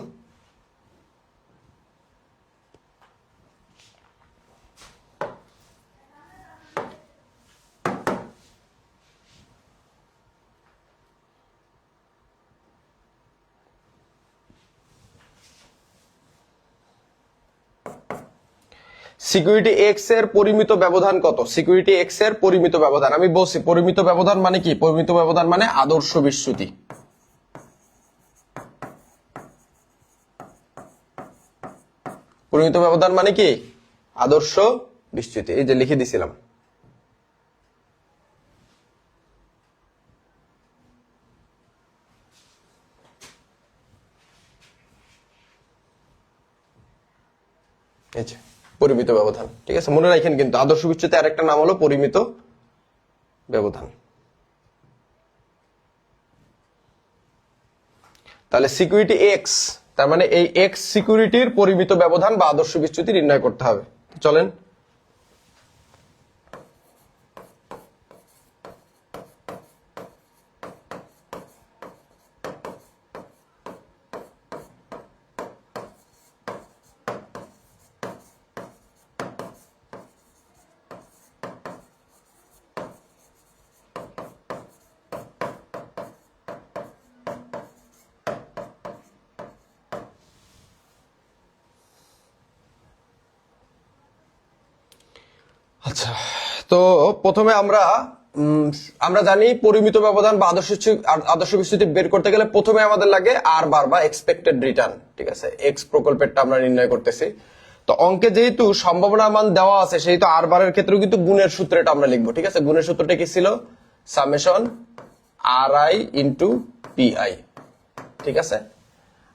সিকিউরিটি এক্স এর পরিমিত ব্যবধান কত? সিকিউরিটি এক্স এর পরিমিত ব্যবধান আমি বলছি, পরিমিত ব্যবধান মানে কি, পরিমিত ব্যবধান মানে আদর্শ বিচ্যুতি। পরিমিত ব্যবধান মানে কি, আদর্শ বিচ্যুতি। এই যে লিখে দিছিলাম, এই যে পরিমিত ব্যবধান, ঠিক আছে, মনে রাখেন কিন্তু আদর্শ বিচ্যুতি আর একটা নাম হলো পরিমিত ব্যবধান। তাহলে সিকিউরিটি এক্স, তার মানে এই এক্স সিকিউরিটির পরিমিত ব্যবধান বা আদর্শ বিচ্যুতি নির্ণয় করতে হবে। চলেন, আচ্ছা, তো প্রথমে আমরা জানি পরিমিত ব্যবধান বা আদর্শ বিস্তৃতি বের করতে গেলে প্রথমে আমাদের লাগে আর বার বা এক্সপেক্টেড রিটার্ন। ঠিক আছে, এক্স প্রকল্পেরটা আমরা নির্ণয় করতেছি। তো অঙ্কে যেহেতু সম্ভাবনা মান দেওয়া আছে, সেহেতু আর বারের ক্ষেত্রেও কিন্তু গুণের সূত্রটা আমরা লিখবো। ঠিক আছে, গুণের সূত্রটা কি ছিল? Summation R I into P I. ঠিক আছে,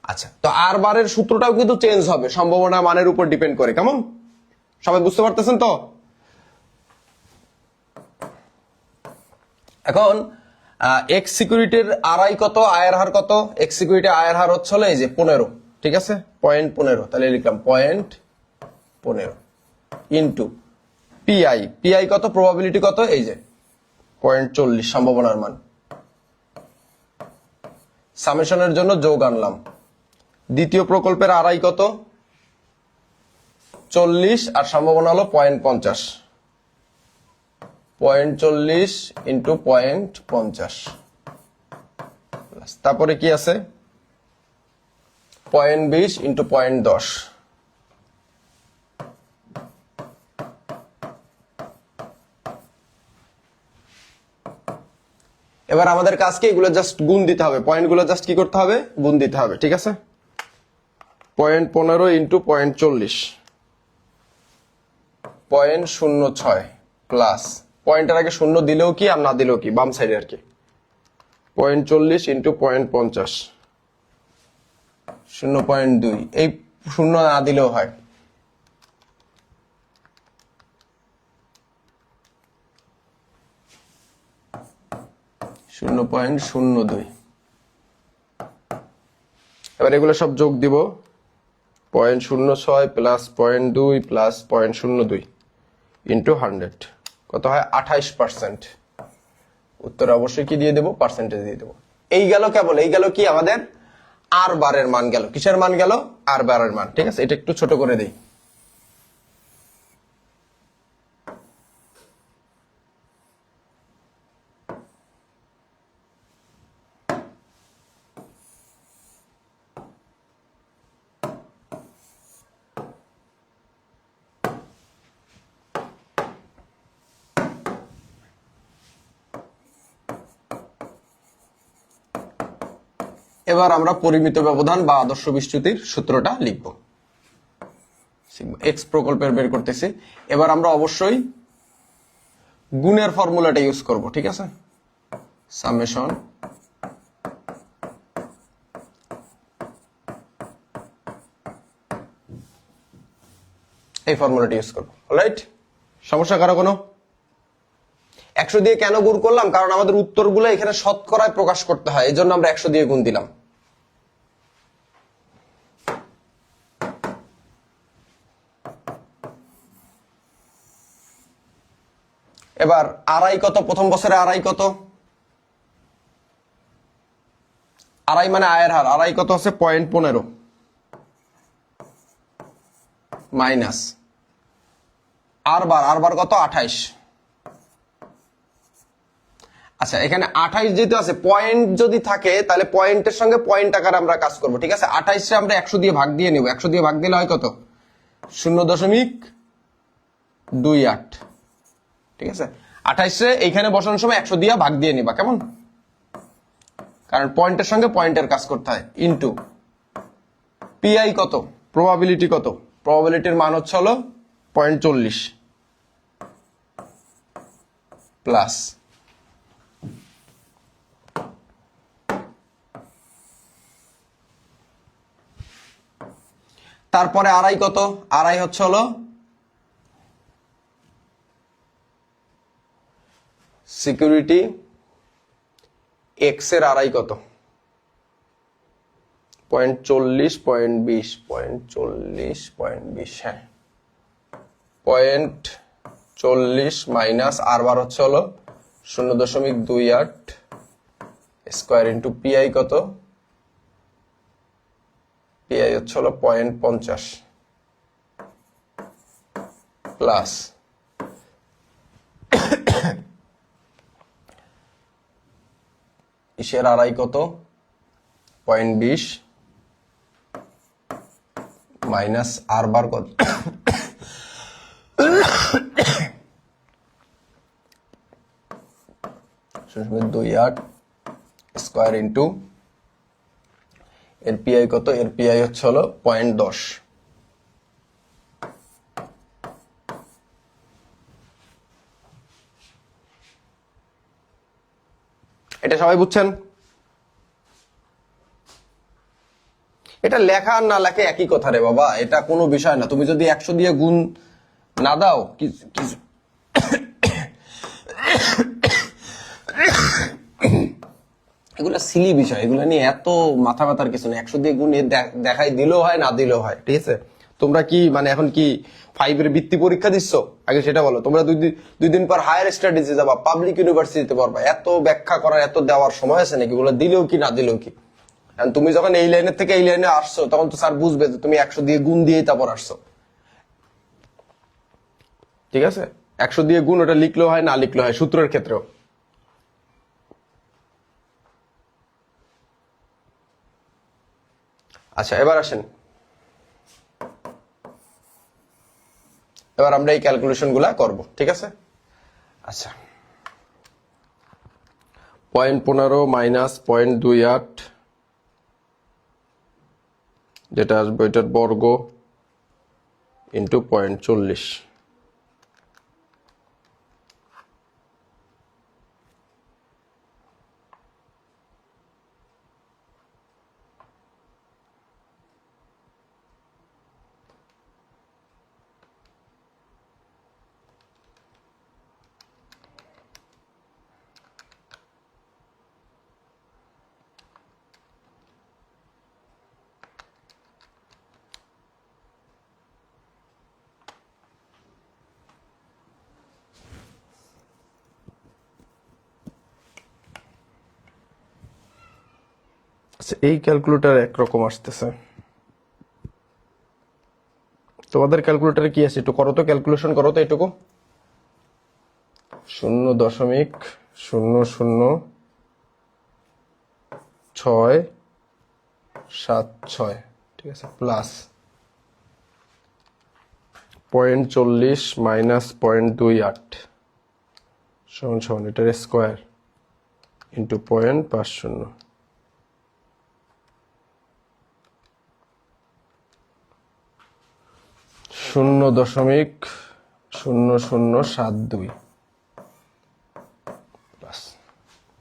আচ্ছা, তো আর বারের সূত্রটাও কিন্তু চেঞ্জ হবে সম্ভাবনা মানের উপর ডিপেন্ড করে। কেমন, সবাই বুঝতে পারতেছেন তো? এখন এক্স সিকিউরিটির আড়াই কত, আয়ের হার কত? এক্স সিকিউরিটি আয়ের হার হচ্ছে এই যে 15। ঠিক আছে, 0.15, তাহলে লিখলাম 0.15 ইন্টু পিআই। পিআই কত, প্রবাবিলিটি কত? এই যে 0.40 সম্ভাবনার মান। সামেশনের জন্য যোগ আনলাম। দ্বিতীয় প্রকল্পের আড়াই কত? 40, আর সম্ভাবনা হলো 0.50। 0.40 ইন্টু 0.50, তারপরে কি আছে? 0.20 ইন্টু 0.10। এবার আমাদের কাজকে এগুলো জাস্ট গুণ দিতে হবে, পয়েন্টগুলো জাস্ট কি করতে হবে? গুণ দিতে হবে। ঠিক আছে, 0.15 ইন্টু 0.40, 0.06 প্লাস পয়েন্টের আগে শূন্য দিলেও কি আর না দিলেও কি, বাম সাইডে আর কি, 0.40 ইন্টু 0.50, 0.2। এই শূন্য না দিলেও হয়। (0.02) এবার এগুলো সব যোগ দিব। 0.06 প্লাস 0.2 প্লাস 0.02 ইন্টু 100 কত হয়? 28%। উত্তরে অবশ্যই কি দিয়ে দেবো? পার্সেন্টেজ দিয়ে দেবো। এই গেল কেবল, এই গেল কি আমাদের আর বারের মান গেল। কিসের মান গেল? আর বারের মান। ঠিক আছে, এটা একটু ছোট করে দেই। এবার আমরা পরিমিত ব্যবধান বা আদর্শ বিচ্যুতির সূত্রটা লিখব। এক্স প্রকল্পের বের করতেছি। এবার আমরা অবশ্যই গুণের ফর্মুলাটা ইউজ করব। ঠিক আছে, সামেশন এই ফর্মুলাটা ইউজ করব। অলরাইট, সমস্যা কারো কোনো? 100 দিয়ে কেন গুণ করলাম? কারণ আমাদের উত্তরগুলো এখানে শতকরায় প্রকাশ করতে হয়, এই জন্য আমরা 100 দিয়ে গুণ দিলাম। এবার আড়াই কত? প্রথম বছরে আড়াই কত? আড়াই মানে আয়ের হার। আড়াই কত আছে? 0.15 মাইনাস আর বার কত? 28। আচ্ছা, এখানে 28 যেহেতু আছে, পয়েন্ট যদি থাকে তাহলে পয়েন্টের সঙ্গে পয়েন্ট আকারে আমরা কাজ করব। ঠিক আছে, 28 আমরা 100 দিয়ে ভাগ দিয়ে নেব। 100 দিয়ে ভাগ দিলে হয় কত? 0.28। ঠিক আছে, 28 এইখানে বসানোর সময় 100 দিয়ে ভাগ দিয়ে নিবা। কেমন? কারণ পয়েন্টের সঙ্গে পয়েন্টের কাজ করতে হয়। ইন্টু পিআই কত? প্রবাবিলিটি কত? প্রবাবিলিটির মান হচ্ছে হলো 0.40 প্লাস তারপরে আড়াই কত? আড়াই হচ্ছে হলো সিকিউরিটি এক্স এর আড়াই কত? 0.40, 0.20, 0.40, হ্যাঁ, 0.40 মাইনাস আর বার হচ্ছে হলো 0.28 স্কোয়ার ইন্টু পিআই কত? পিআই হচ্ছে হলো 0.50 প্লাস ইসের আড়াই কত? 0.20 মাইনাস আর বার কত? 0.28 স্কয়ার ইন্টু এর পিআই কত, এর পিআই হচ্ছে হলো 0.10। এটা সবাই বুঝছেন? এটা লেখা আর না লেখা একই কথা রে বাবা, এটা কোনো বিষয় না। তুমি যদি 100 দিয়ে গুণ না দাও এগুলো সিলি বিষয়, এগুলো নিয়ে এত মাথা ব্যথার কিছু নেই। 100 দিয়ে গুণ দেখাই দিলেও হয়, না দিলেও হয়, ঠিক আছে? তোমরা কি মানে এখন কি 5 এর বৃত্তি পরীক্ষা দিচ্ছ? আগে সেটা বলো। তোমরা দুই দিন পর হায়ার স্টাডিজে যাবা, পাবলিক ইউনিভার্সিটিতে পড়বা। এত ব্যাখ্যা করার, এত দেওয়ার সময় আছে নাকি? এগুলো দিলেও কি না দিলেও কি? তুমি যখন এই লাইনের থেকে এই লাইনে আসছো, তখন তো স্যার বুঝবে যে তুমি 100 দিয়ে গুণ দিয়েই তারপর আসছো, ঠিক আছে? 100 দিয়ে গুণ ওটা লিখলেও হয়, না লিখলেও হয়, সূত্রের ক্ষেত্রেও। আচ্ছা, এবার আসেন, এবার আমরা এই ক্যালকুলেশন গুলা করবো, ঠিক আছে? আচ্ছা, 0.15 মাইনাস 0.28 যেটা আসবে এটার বর্গ ইন্টু 0.40। আচ্ছা, এই ক্যালকুলেটর একরকম আসতেছে, তোমাদের ক্যালকুলেটরে কি আছে একটু করো তো, ক্যালকুলেশন করো তো এটুকু। 0.00676, ঠিক আছে, প্লাস 0.40 মাইনাস 0.28 সমান এটার স্কোয়ার ইন্টু 0.50। শূন্য দশমিক 0072,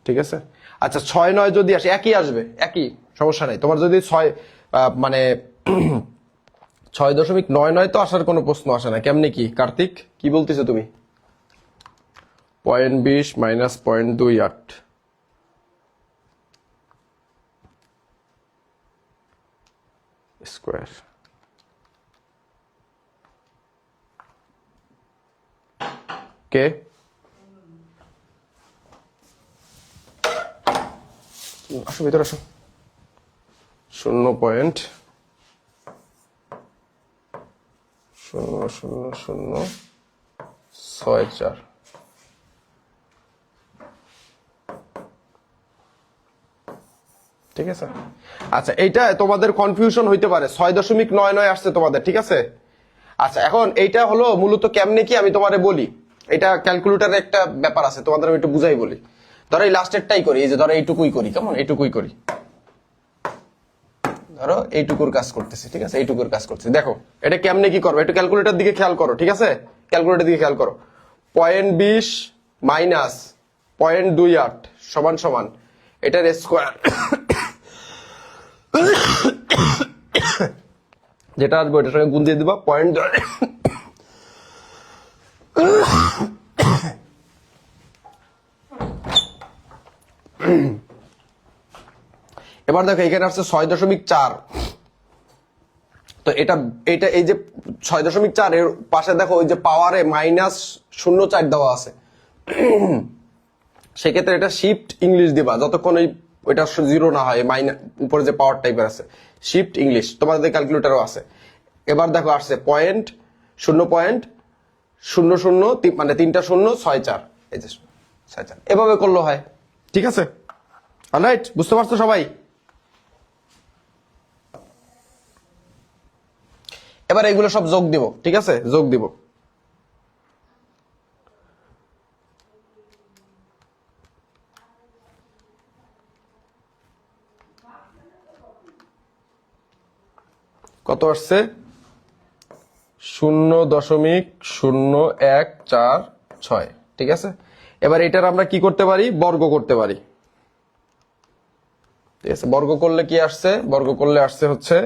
ঠিক আছে? আচ্ছা, 6-9 যদি আসে একই আসবে, একই, সমস্যা নাই। তোমার যদি 6 মানে 6.99 তো আসার কোনো প্রশ্ন আসে না। কেমনে কি কার্তিক, কি বলতেছো তুমি? 0.20 মাইনাস 0.28 স্কোয়ার। কে আসো, ভিতরে আসো। 0.000064, ঠিক আছে? আচ্ছা, এইটা তোমাদের কনফিউশন হইতে পারে, 6.99 আসছে তোমাদের, ঠিক আছে? আচ্ছা, এখন এইটা হলো মূলত কেমনে কি আমি তোমারে বলি। এটা ক্যালকুলেটরের একটা ব্যাপার আছে, তোমাদের আমি একটু বুঝাই বলি। ধরো এই লাস্টেরটাই করি, এই যে ধরো এইটুকুই করি, কেমন? এইটুকুই করি, ধরো এইটুকুর কাজ করতেছি, ঠিক আছে? এইটুকুর কাজ করছি। দেখো এটা কেমনে কি করবো, একটু ক্যালকুলেটর দিকে খেয়াল করো, ঠিক আছে? ক্যালকুলেটর দিকে খেয়াল করো। 0.20 মাইনাস 0.28 সমান সমান এটার স্কোয়ার, যেটা আসবে ওটার সঙ্গে গুণ দিয়ে দিবা 0. এবার দেখো এখানে আসছে 6.4, তো এটা এটা এই যে 6.4 এর পাশে দেখো ওই যে পাওয়ারে মাইনাস 0.4 দেওয়া আছে। সেক্ষেত্রে এটা শিফট ইংলিশ দিবা যতক্ষণ ওইটা 0 না হয়, উপরে যে পাওয়ার টাইপের আছে শিফট ইংলিশ, তোমাদের ক্যালকুলেটরও আছে। এবার দেখো আসছে 0.0000 মানে 3টা 0 6-4, এই যে 6-4, এভাবে করলে হয়, ঠিক আছে? অলরাইট, বুঝতে পারছো সবাই? এবার এগুলো সব যোগ দিব, ঠিক আছে? যোগ দিব। কত আসছে? 0.0146। ঠিক আছে, এবার এটার আমরা কি করতে পারি? বর্গ করতে পারি। ঠিক আছে, বর্গ করলে কি আসছে? বর্গ করলে আসছে হচ্ছে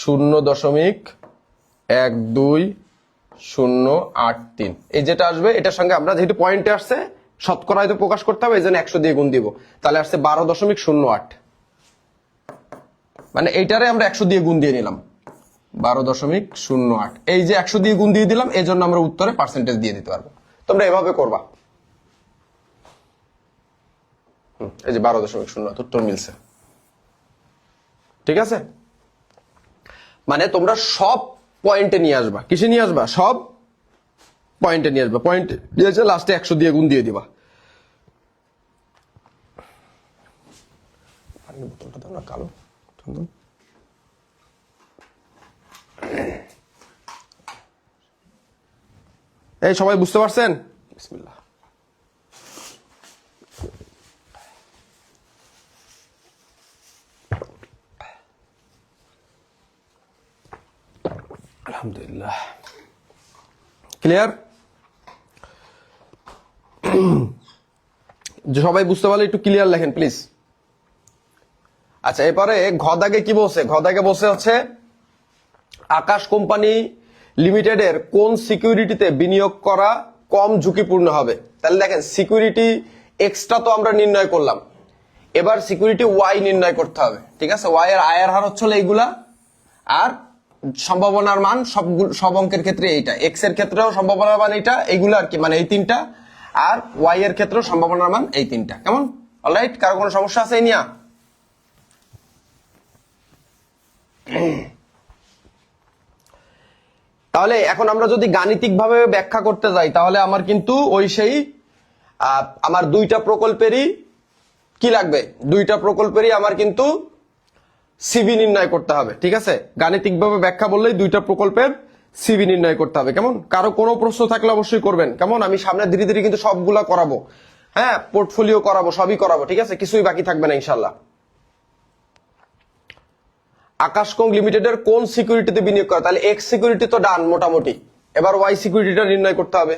0.12083। এই যেটা আসবে এটার সঙ্গে আমরা যেহেতু পয়েন্টে আসছে শতকরায় তো প্রকাশ করতে হবে, এই জন্য 100 দিয়ে গুণ দিব। তাহলে আসছে 12.08। মানে এইটারে আমরা 100 দিয়ে গুণ দিয়ে নিলাম, 12.08। এই যে 100 দিয়ে গুণ দিয়ে দিলাম, এই জন্য আমরা উত্তরে পার্সেন্টেজ দিয়ে দিতে পারবো। তোমরা এভাবে করবা। এই যে 12.08 উত্তর মিলছে। ঠিক আছে, মানে তোমরা সব পয়েন্টে নিয়ে আসবা। কিসে নিয়ে আসবা? সব পয়েন্টে নিয়ে আসবা। পয়েন্ট দিয়েছে লাস্টে 100 দিয়ে গুণ দিয়ে দিবা। বোতলটা দাও না, কালো। এই সবাই বুঝতে পারছেন? বিসমিল্লাহ। আলহামদুলিল্লাহ, ক্লিয়ার? যে সবাই বুঝতে পারলে একটু ক্লিয়ার লেখেন প্লিজ। আচ্ছা, এরপরে ঘদাগে কি বলছে? ঘদাগে বলছে হচ্ছে আকাশ কোম্পানি লিমিটেডের কোন সিকিউরিটিতে বিনিয়োগ করা কম ঝুঁকিপূর্ণ হবে? তাহলে দেখেন, সিকিউরিটি এক্সট্রা তো আমরা নির্ণয় করলাম, এবার সিকিউরিটি ওয়াই নির্ণয় করতে হবে। ঠিক আছে, ওয়াই এর আয়ের হার হচ্ছে এইগুলা, আর সম্ভাবনার মান সব অঙ্কের ক্ষেত্রে এইটা, এক্স এর ক্ষেত্রেও সম্ভাবনার মান এইটা, এইগুলো আর কি, মানে এই তিনটা, আর ওয়াই এর ক্ষেত্রেও সম্ভাবনার মান এই তিনটা। কেমন? অলরাইট, কারো কোনো সমস্যা আছে এই নিয়া? তাহলে এখন আমরা যদি গাণিতিক ভাবে ব্যাখ্যা করতে যাই, তাহলে আমার কিন্তু ওই সেই আমার দুইটা প্রকল্পেরই কি লাগবে? দুইটা প্রকল্পেরই আমার কিন্তু সিবি নির্ণয় করতে হবে। ঠিক আছে, গাণিতিক ভাবে ব্যাখ্যা বললেই দুইটা প্রকল্পের সিবি নির্ণয় করতে হবে। কেমন? কারো কোনো প্রশ্ন থাকলে অবশ্যই করবেন। কেমন? আমি সামনে ধীরে ধীরে কিন্তু সবগুলা করাবো। হ্যাঁ, পোর্টফোলিও করাবো, সবই করাবো। ঠিক আছে, কিছুই বাকি থাকবে না ইনশাল্লাহ। আকাশ কোং লিমিটেডের কোন সিকিউরিটিতে বিনিয়োগ করা? তাহলে এক্স সিকিউরিটি তো ডান মোটামুটি, এবার ওয়াই সিকিউরিটিটা নির্ণয় করতে হবে।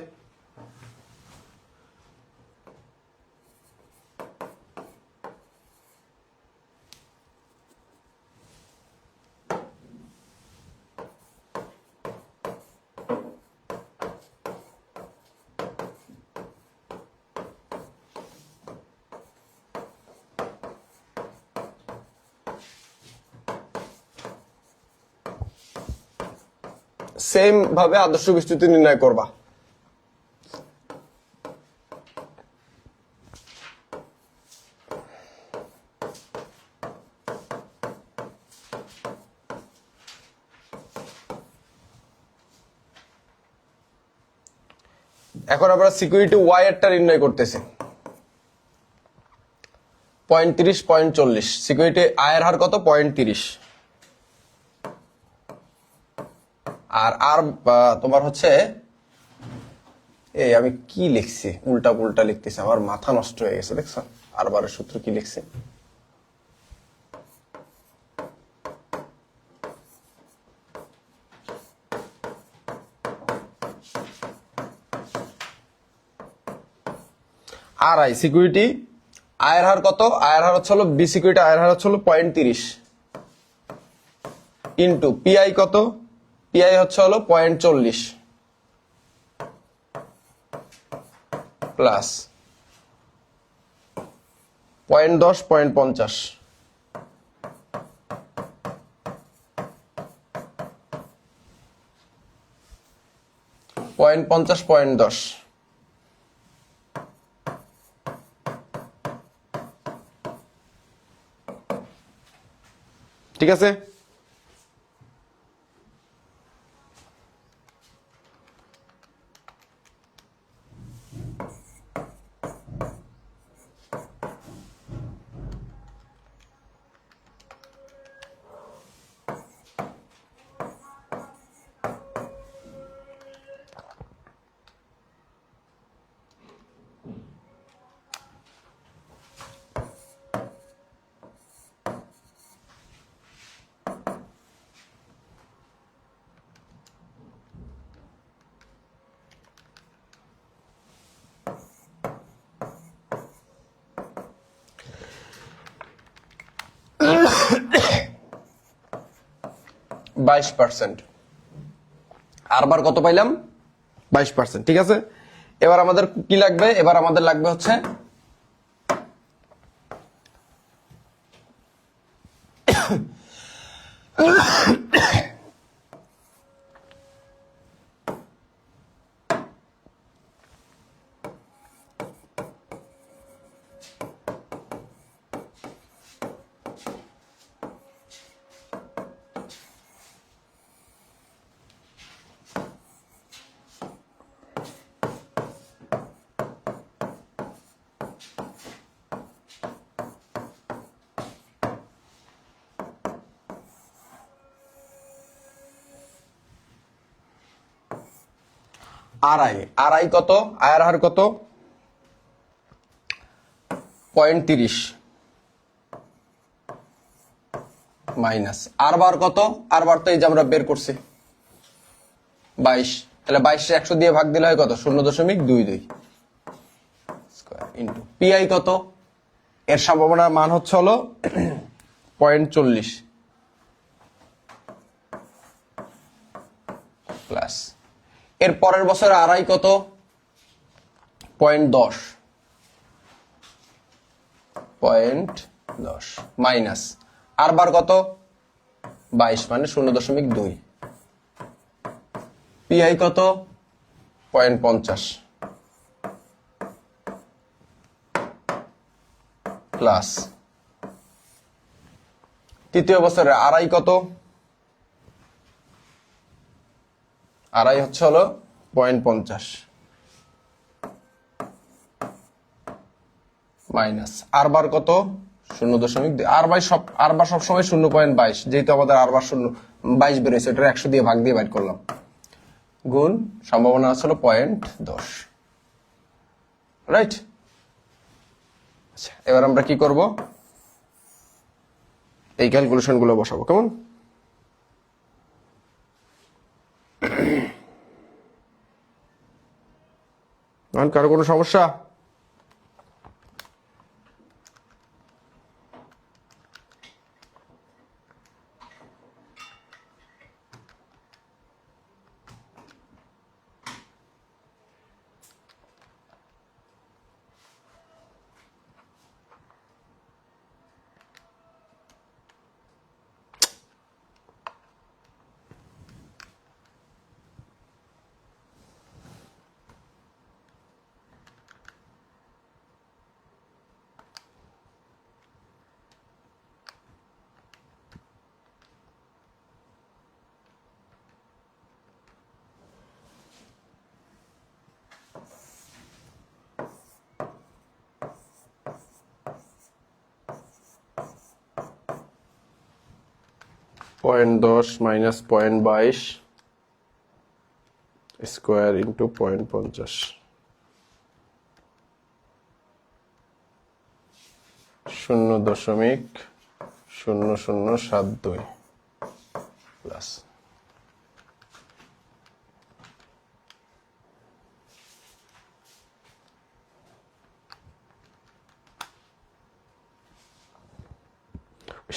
সেম ভাবে আদর্শ বিস্তৃতি নির্ণয় করবা। এখন আমরা সিকিউরিটি ওয়াই এরটা নির্ণয় করতেছি। 35.40। সিকিউরিটি আয়ের হার কত? 0.30। আর তোমার হচ্ছে, এই আমি কি লিখছি, উল্টা পুল্টা লিখতেছি, আমার মাথা নষ্ট হয়ে গেছে। দেখছো আর বারের সূত্র কি লিখছি? আর আই সিকিউরিটি আয়ের হার কত? আয়ের হার হচ্ছে বি সিকিউরিটি আয়ের হার হচ্ছে 0.30 ইন্টু পিআই কত? পিআই হচ্ছে 0.40 প্লাস 0.10 0.50। 0.50 0.10। ঠিক আছে, 22%। আর বার কত পাইলাম? 22%। ঠিক আছে, এবার আমাদের কি লাগবে? এবার আমাদের লাগবে হচ্ছে আড়াই। আড়াই কত? আয়ের হার কত? 0.30 মাইনাস আর বার কত? আর বার তো এই যে আমরা বের করছি 22। তাহলে 22 100 দিয়ে ভাগ দিলে হয় কত? 0.22 ইন্টু পিআই কত? এর সম্ভাবনার মান হচ্ছে হলো 0.40 প্লাস এর পরের বছরে আড়াই কত? 0.10 মাইনাস আর বার কত? 22 মানে 0.2। পিআই কত? 0.50 প্লাস তৃতীয় বছরে আড়াই কত? আড়াই হচ্ছে হলো 0.50 মাইনাস আর বার কত? 0.2। আর বার সবসময় 0.22, যেহেতু আমাদের আর বার 0.22 বেরোয়েছে, এটা 100 দিয়ে ভাগ দিয়ে বাইর করলাম, গুণ সম্ভাবনা আছে হলো 0.10। রাইট? আচ্ছা, এবার আমরা কি করব? এই ক্যালকুলেশন গুলো বসাবো, কেমন? কারো কোনো সমস্যা? Point 10 minus 0.22 square into 0.50 0.0072 plus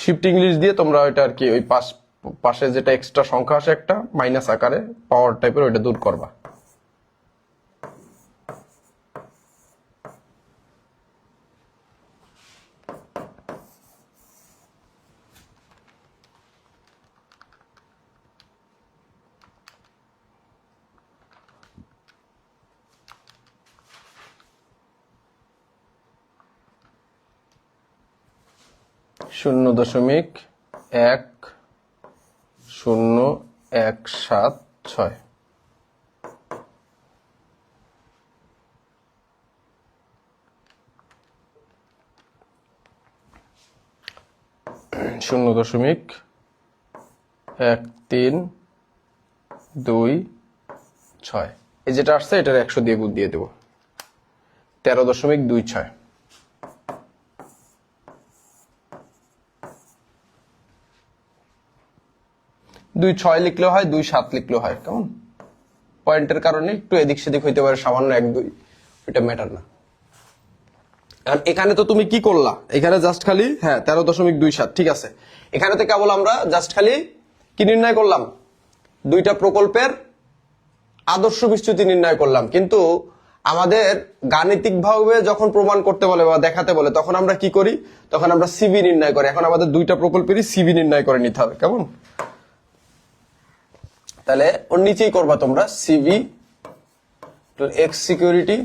shift English দিয়ে তোমরা ওইটা আর কি ওই পাশে যেটা এক্সট্রা সংখ্যা আসে একটা মাইনাস আকারে পাওয়ার টাইপের, ওইটা দূর করবা। শূন্য দশমিক 1017 0.1326 এই যেটা আসছে এটার 100 দিয়ে গুণ দিয়ে দেবো 13.26। 2.6 লিখলেও হয়, 2.7 লিখলেও হয়, কেমন? পয়েন্টের কারণে একটু এদিক সেদিক হইতে পারে, সামান্য 1-2, এটা ম্যাটার না। কারণ এখানে তো তুমি কি করলা? এখানে জাস্ট খালি 13.27, ঠিক আছে। এখানে তো কেবল আমরা জাস্ট খালি কি নির্ণয় করলাম? দুইটা প্রকল্পের আদর্শ বিচ্যুতি নির্ণয় করলাম, কিন্তু আমাদের গাণিতিকভাবে যখন প্রমাণ করতে বলে বা দেখাতে বলে তখন আমরা কি করি? তখন আমরা সিবি নির্ণয় করি। এখন আমাদের দুইটা প্রকল্পেরই সিবি নির্ণয় করে নিতে হবে। কেমন? তাহলে ওর নিচেই করবা তোমরা সিবি এক্স সিকিউরিটি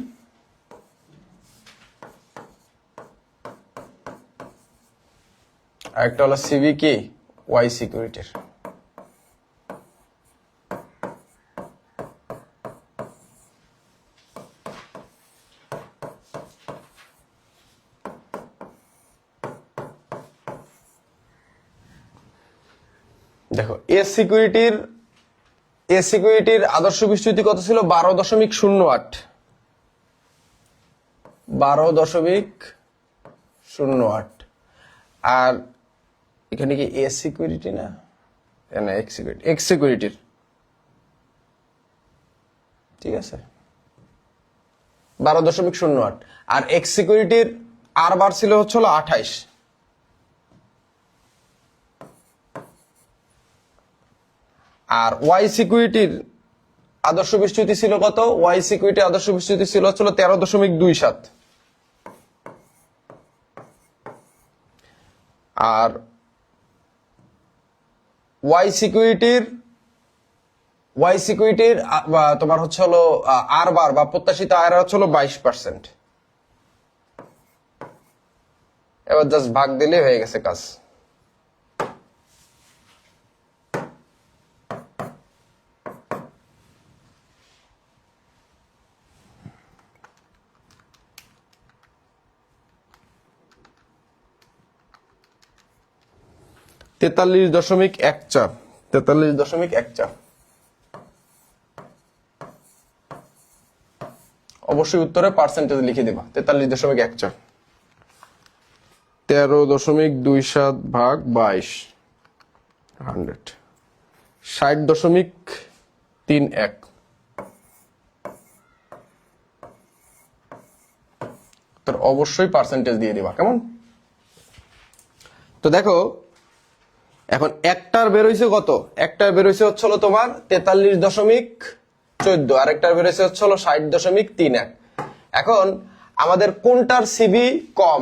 আর একটা হলো সিবি কি ওয়াই সিকিউরিটির। দেখো এ সিকিউরিটির আদর্শ বিচ্যুতি কত ছিল? 12.08। 12.08। আর এখানে কি এ সিকিউরিটি না এক্স সিকিউরিটির, ঠিক আছে, 12.08। আর এক্স সিকিউরিটির আর বার ছিল হচ্ছে 28। আর ওয়াই সিকিউরিটির আদর্শ বিচ্যুতি ছিল কত? ওয়াই সিকিউরিটি আদর্শ বিচ্যুতি ছিল 13.27। আর ওয়াই সিকিউরিটির তোমার হচ্ছে হলো আর বার বা প্রত্যাশিত আয়ের হচ্ছে 22%। এবার জাস্ট ভাগ দিলে হয়ে গেছে কাজ। তেতাল্লিশ দশমিক 43.14। অবশ্যই উত্তরে পার্সেন্টেজ লিখে দিবা। 43.14 13.27 ভাগ 22 100 60.31। তোর অবশ্যই পার্সেন্টেজ দিয়ে দিবা। কেমন? তো দেখো এখন একটার বেরোইছে কত? একটার বেরোইছে হচ্ছিল তোমার 43.14 আর একটার বেরোইছে হচ্ছিল 60.31। এখন আমাদের কোনটার সিবি কম?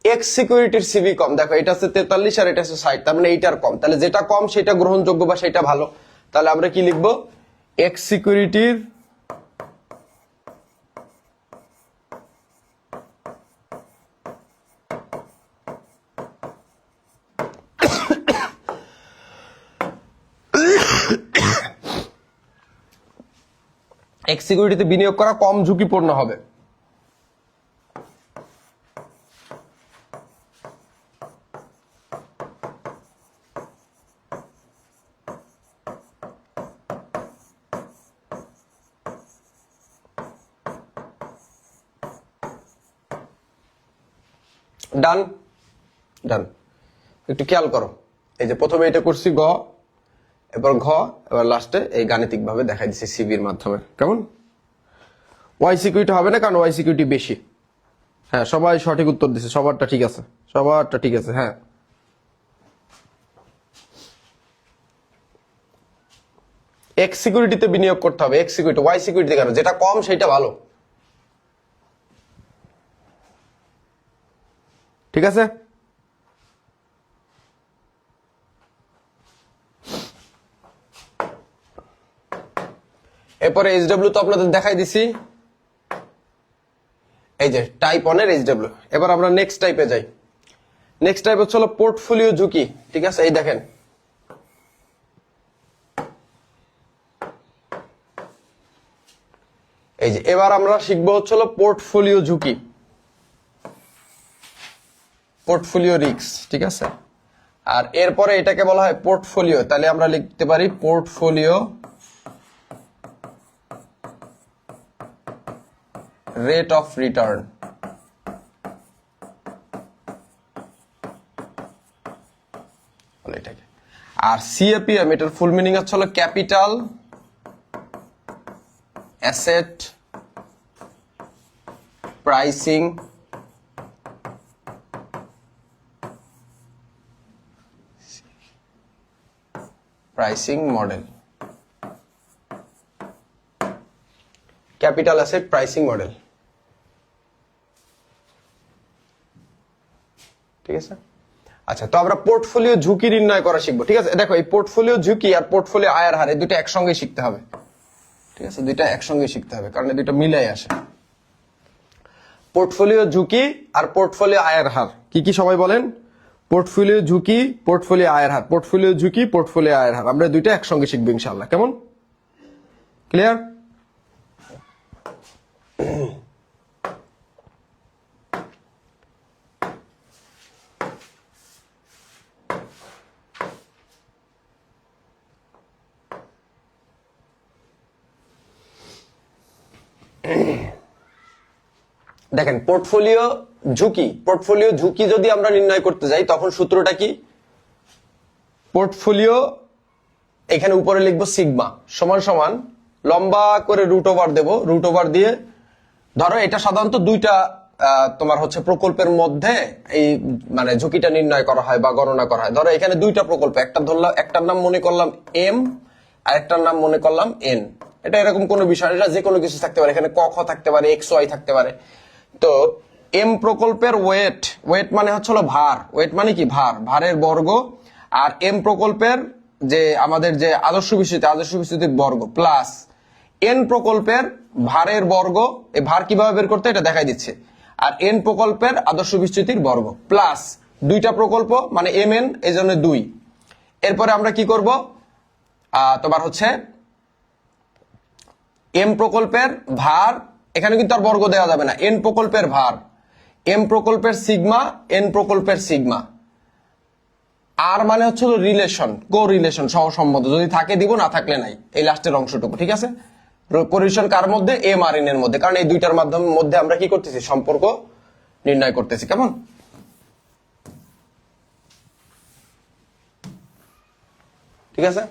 এক্স সিকিউরিটির সিবি কম। দেখো এটা হচ্ছে 43 আর এটা হচ্ছে 60, তার মানে এইটার কম। তাহলে যেটা কম সেটা গ্রহণযোগ্য বা সেটা ভালো। তাহলে আমরা কি লিখবো? এক্স সিকিউরিটির এক্স সিকিউরিটিতে বিনিয়োগ করা কম ঝুঁকিপূর্ণ হবে। ডান ডান। একটু খেয়াল করো, এই যে প্রথমে এটা করছি গ, এবার ঘ, এবার লাস্টে এই গাণিতিক ভাবে দেখাই দিচ্ছি সিবির মাধ্যমে। কেমন? ওয়াই সিকিউরিটি হবে না, কারণ ওয়াই সিকিউরিটি বেশি। হ্যাঁ, সবাই সঠিক উত্তর দিছে, সবারটা ঠিক আছে, সবারটা ঠিক আছে। হ্যাঁ, এক্স সিকিউরিটিতে বিনিয়োগ করতে হবে। এক্স সিকিউরিটি, ওয়াই সিকিউরিটি কেন? যেটা কম সেটা ভালো। ঠিক আছে? এরপরে এইচডব্লিউ তো আপনাদের দেখাই দিছি, এই যে টাইপ 1 এর এইচডব্লিউ। এবার আমরা নেক্সট টাইপে যাই। নেক্সট টাইপ হচ্ছে পোর্টফোলিও ঝুঁকি। ঠিক আছে, এই দেখেন এই যে এবার আমরা শিখবো হচ্ছে পোর্টফোলিও ঝুঁকি, পোর্টফোলিও রিস্ক। ঠিক আছে, আর এরপরে এটাকে বলা হয় পোর্টফোলিও। তাহলে আমরা লিখতে পারি পোর্টফোলিও রেট অফ রিটার্ন। এটাকে আর সিএপিএম, এটার ফুল মিনিং হচ্ছে capital asset pricing pricing model, capital asset pricing model. ঠিক আছে, আচ্ছা তো আমরা পোর্টফোলিও ঝুঁকি নির্ণয় করা শিখবো। ঠিক আছে, দেখো এই পোর্টফোলিও ঝুঁকি আর পোর্টফোলিও আয়ের হার এই দুটো একসঙ্গে শিখতে হবে। ঠিক আছে, দুইটা একসঙ্গে শিখতে হবে কারণ এই দুটো মিলাই আসে। পোর্টফোলিও ঝুঁকি আর পোর্টফোলিও আয়ের হার কি কি সবাই বলেন? পোর্টফোলিও ঝুঁকি, পোর্টফোলিও আয়ের হার, পোর্টফোলিও ঝুঁকি, পোর্টফোলিও আয়ের হার, আমরা দুইটা একসঙ্গে শিখবো ইনশাআল্লাহ। কেমন? ক্লিয়ার? দেখেন পোর্টফোলিও ঝুঁকি যদি আমরা নির্ণয় করতে যাই তখন সূত্রটা কি? পোর্টফোলিও এখানে উপরে লিখবো সিগমা সমান সমান লম্বা করে রুট ওভার দেবো, রুট ওভার দিয়ে ধরো এটা সাধারণত দুইটা তোমার হচ্ছে প্রকল্পের মধ্যে এই মানে ঝুঁকিটা নির্ণয় করা হয় বা গণনা করা হয়। ধরো এখানে দুইটা প্রকল্প, একটা ধরলাম, একটার নাম মনে করলাম এম আর একটার নাম মনে করলাম এন। এটা এরকম কোনো বিষয়, এটা যে কোনো কিছু থাকতে পারে, এখানে ক খ থাকতে পারে, এক্স ওয়াই থাকতে পারে। তো এম প্রকল্পের ওয়েট মানে হচ্ছে হলো ভার, ওয়েট মানে কি ভার, ভারের বর্গ, আর এম প্রকল্পের যে আমাদের যে আদর্শ বিস্তৃতির বর্গ প্লাস এন প্রকল্পের ভারের বর্গ, এই ভার কিভাবে বের করতে এটা দেখাই দিচ্ছে, আর এন প্রকল্পের আদর্শ বিস্তৃতির বর্গ প্লাস দুইটা প্রকল্প মানে এম এন এই জন্য 2। এরপরে আমরা কি করব, তোমার হচ্ছে এম প্রকল্পের ভার, এখানে কিন্তু আর বর্গ দেওয়া যাবে না, এন প্রকল্পের ভার, এম প্রকল্পের সিগমা, এন প্রকল্পের সিগমা, আর মানে হচ্ছে রিলেশন, কো রিলেশন, সহসম্বন্ধ, যদি থাকে দিব, না থাকলে নাই, এই লাস্টের অংশটুকু। ঠিক আছে, কোরিলেশন কার মধ্যে? এম আর এন এর মধ্যে, কারণ এই দুইটার মধ্যে আমরা কি করতেছি? সম্পর্ক নির্ণয় করতেছি। কেমন? ঠিক আছে,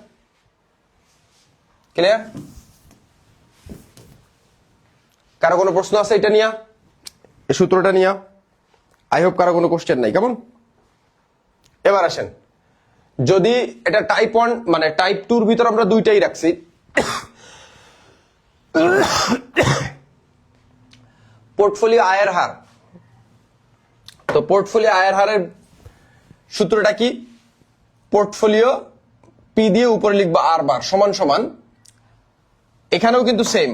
ক্লিয়ার? কারো কোনো প্রশ্ন আছে এটা নিয়ে, এই সূত্রটা নিয়ে? আই হোপ কারো কোনো কোশ্চেন নাই। কেমন? এবার আসেন, যদি এটা টাইপ 1 মানে টাইপ 2 এর ভিতর আমরা দুইটাই রাখছি, পোর্টফোলিও আয়ের হার। তো পোর্টফোলিও আয়ের হারের সূত্রটা কি? পোর্টফোলিও পি দিয়ে উপরে লিখবো আর বার সমান সমান, এখানেও কিন্তু সেম,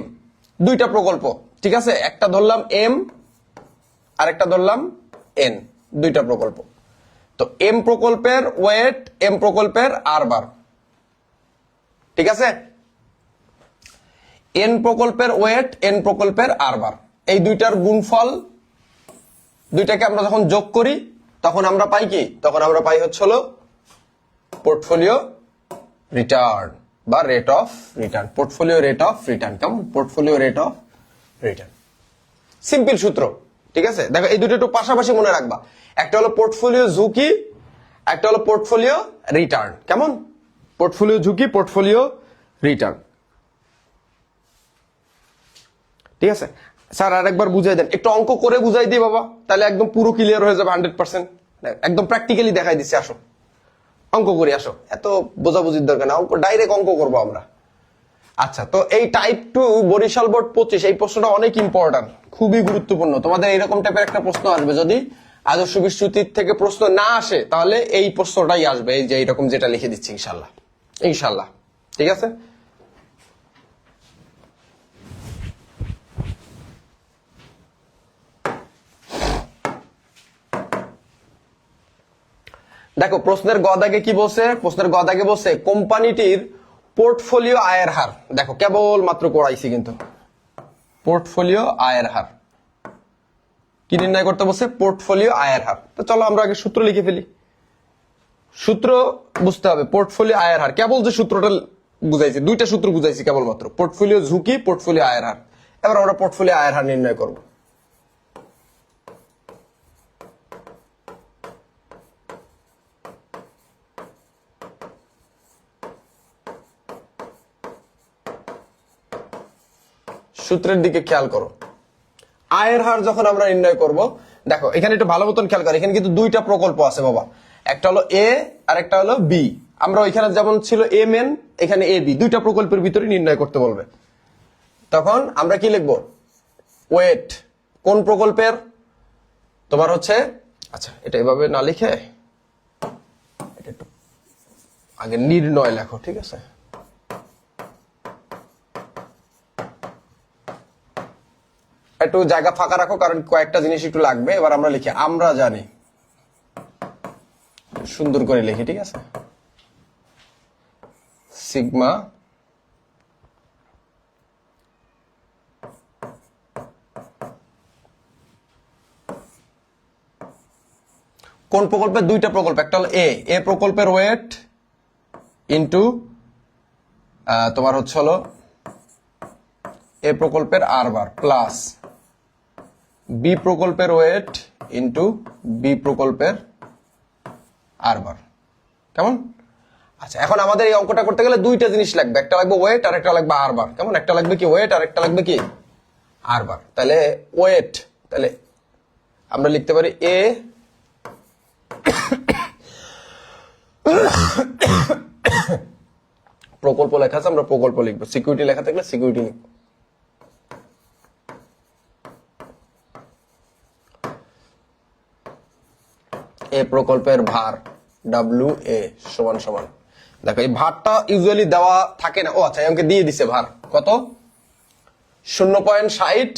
দুইটা প্রকল্প। ঠিক আছে, একটা ধরলাম এম আর একটা ধরলাম এন, দুইটা প্রকল্প। তো এম প্রকল্পের ওয়েট, এম প্রকল্পের আর বার। ঠিক আছে, এন প্রকল্পের ওয়েট, এন প্রকল্পের আর বার, এই দুইটার গুণফল, দুইটাকে আমরা যখন যোগ করি তখন আমরা পাই কি? তখন আমরা পাই হচ্ছে হলো পোর্টফোলিও রিটার্ন বা rate of return, portfolio rate of return. কেমন? Portfolio rate of return, simple সূত্র। ঠিক আছে, দেখো এই দুটো একটু পাশাপাশি মনে রাখবা, একটা হলো পোর্টফোলিও ঝুঁকি, একটা হলো পোর্টফোলিও রিটার্ন। কেমন? পোর্টফোলিও ঝুঁকি, পোর্টফোলিও রিটার্ন। ঠিক আছে স্যার, আরেকবার বুঝাই দেন, একটু অঙ্ক করে বুঝাই দিই বাবা, তাহলে একদম পুরো ক্লিয়ার হয়ে যাবে 100%। একদম প্র্যাকটিক্যালি দেখাই দিচ্ছি, আসো অঙ্ক করি, আসো, এত বোঝাবুঝির দরকার না, অঙ্ক ডাইরেক্ট অঙ্ক করবো আমরা। আচ্ছা, তো এই টাইপ 2 বরিশাল বোর্ড 25, এই প্রশ্নটা অনেক ইম্পর্টেন্ট, খুবই গুরুত্বপূর্ণ। তোমাদের এরকম টাইপের একটা প্রশ্ন আসবে, যদি আদর্শ বিস্তৃতির থেকে প্রশ্ন না আসে তাহলে এই প্রশ্নটাই আসবে, এই যে এইরকম যেটা লিখে দিচ্ছি ইনশাল্লাহ, ইনশাল্লাহ। ঠিক আছে, দেখো প্রশ্নের গ দাগে কি বলছে? প্রশ্নের গ দাগে বলছে কোম্পানিটির পোর্টফোলিও আয়ের হার। দেখো কেবল মাত্র করাইছি, কিন্তু পোর্টফোলিও আয়ের হার কি নির্ণয় করতে বলছে? পোর্টফোলিও আয়ের হার। তো চলো আমরা আগে সূত্র লিখে ফেলি, সূত্র বুঝতে হবে। পোর্টফোলিও আয়ের হার, কেবল যে সূত্রটা বুঝাইছি, দুইটা সূত্র বুঝাইছি কেবল মাত্র, পোর্টফোলিও ঝুঁকি, পোর্টফোলিও আয়ের হার। এবার আমরা পোর্টফোলিও আয়ের হার নির্ণয় করবো। সূত্রের দিকে খেয়াল করো, আয়ের হার যখন আমরা নির্ণয় করব, দেখো এখানে একটু ভালো মতন খেয়াল করো, এখানে কিন্তু দুইটা প্রকল্প আছে বাবা, একটা হলো এ আর একটা হলো বি, আমরা ওইখানে যেমন ছিল এ মেন, এখানে এ বি, দুইটা প্রকল্পের ভিতরে নির্ণয় করতে বলবে। তখন আমরা কি লিখবো? ওয়েট কোন প্রকল্পের, তোমার হচ্ছে, আচ্ছা এটা এভাবে না লিখে এটা একটু আগে নির্ণয় লেখো, ঠিক আছে? একটু জায়গা ফাঁকা রাখো, কারণ কয়েকটা জিনিস একটু লাগবে। এবার আমরা লিখি, আমরা জানি, সুন্দর করে লিখি, ঠিক আছে? সিগমা কোন প্রকল্পের, দুইটা প্রকল্প, একটা হলো এ প্রকল্পের ওয়েট ইন্টু তোমার হচ্ছে হলো এ প্রকল্পের আর বার প্লাস বি প্রকল্পের ওয়েট ইন্টু বি প্রকল্পের আর বার। কেমন? আচ্ছা, এখন আমাদের এই অঙ্কটা করতে গেলে দুইটা জিনিস লাগবে, একটা লাগবে ওয়েট আর একটা লাগবে আর বার। কেমন? একটা লাগবে কি ওয়েট আর একটা লাগবে কি আর বার। তাহলে ওয়েট, তাহলে আমরা লিখতে পারি এ প্রকল্প লেখা আছে, আমরা প্রকল্প লিখবো। সিকিউরিটি লেখা থাকলে সিকিউরিটি লিখবো। এ প্রকল্পের ভার ডাব্লিউ এ সমান সমান, দেখো এই ভারটা ইউজুয়ালি দেওয়া থাকে না। ও আচ্ছা, আমাকে দিয়ে দিছে ভার কত, 0.60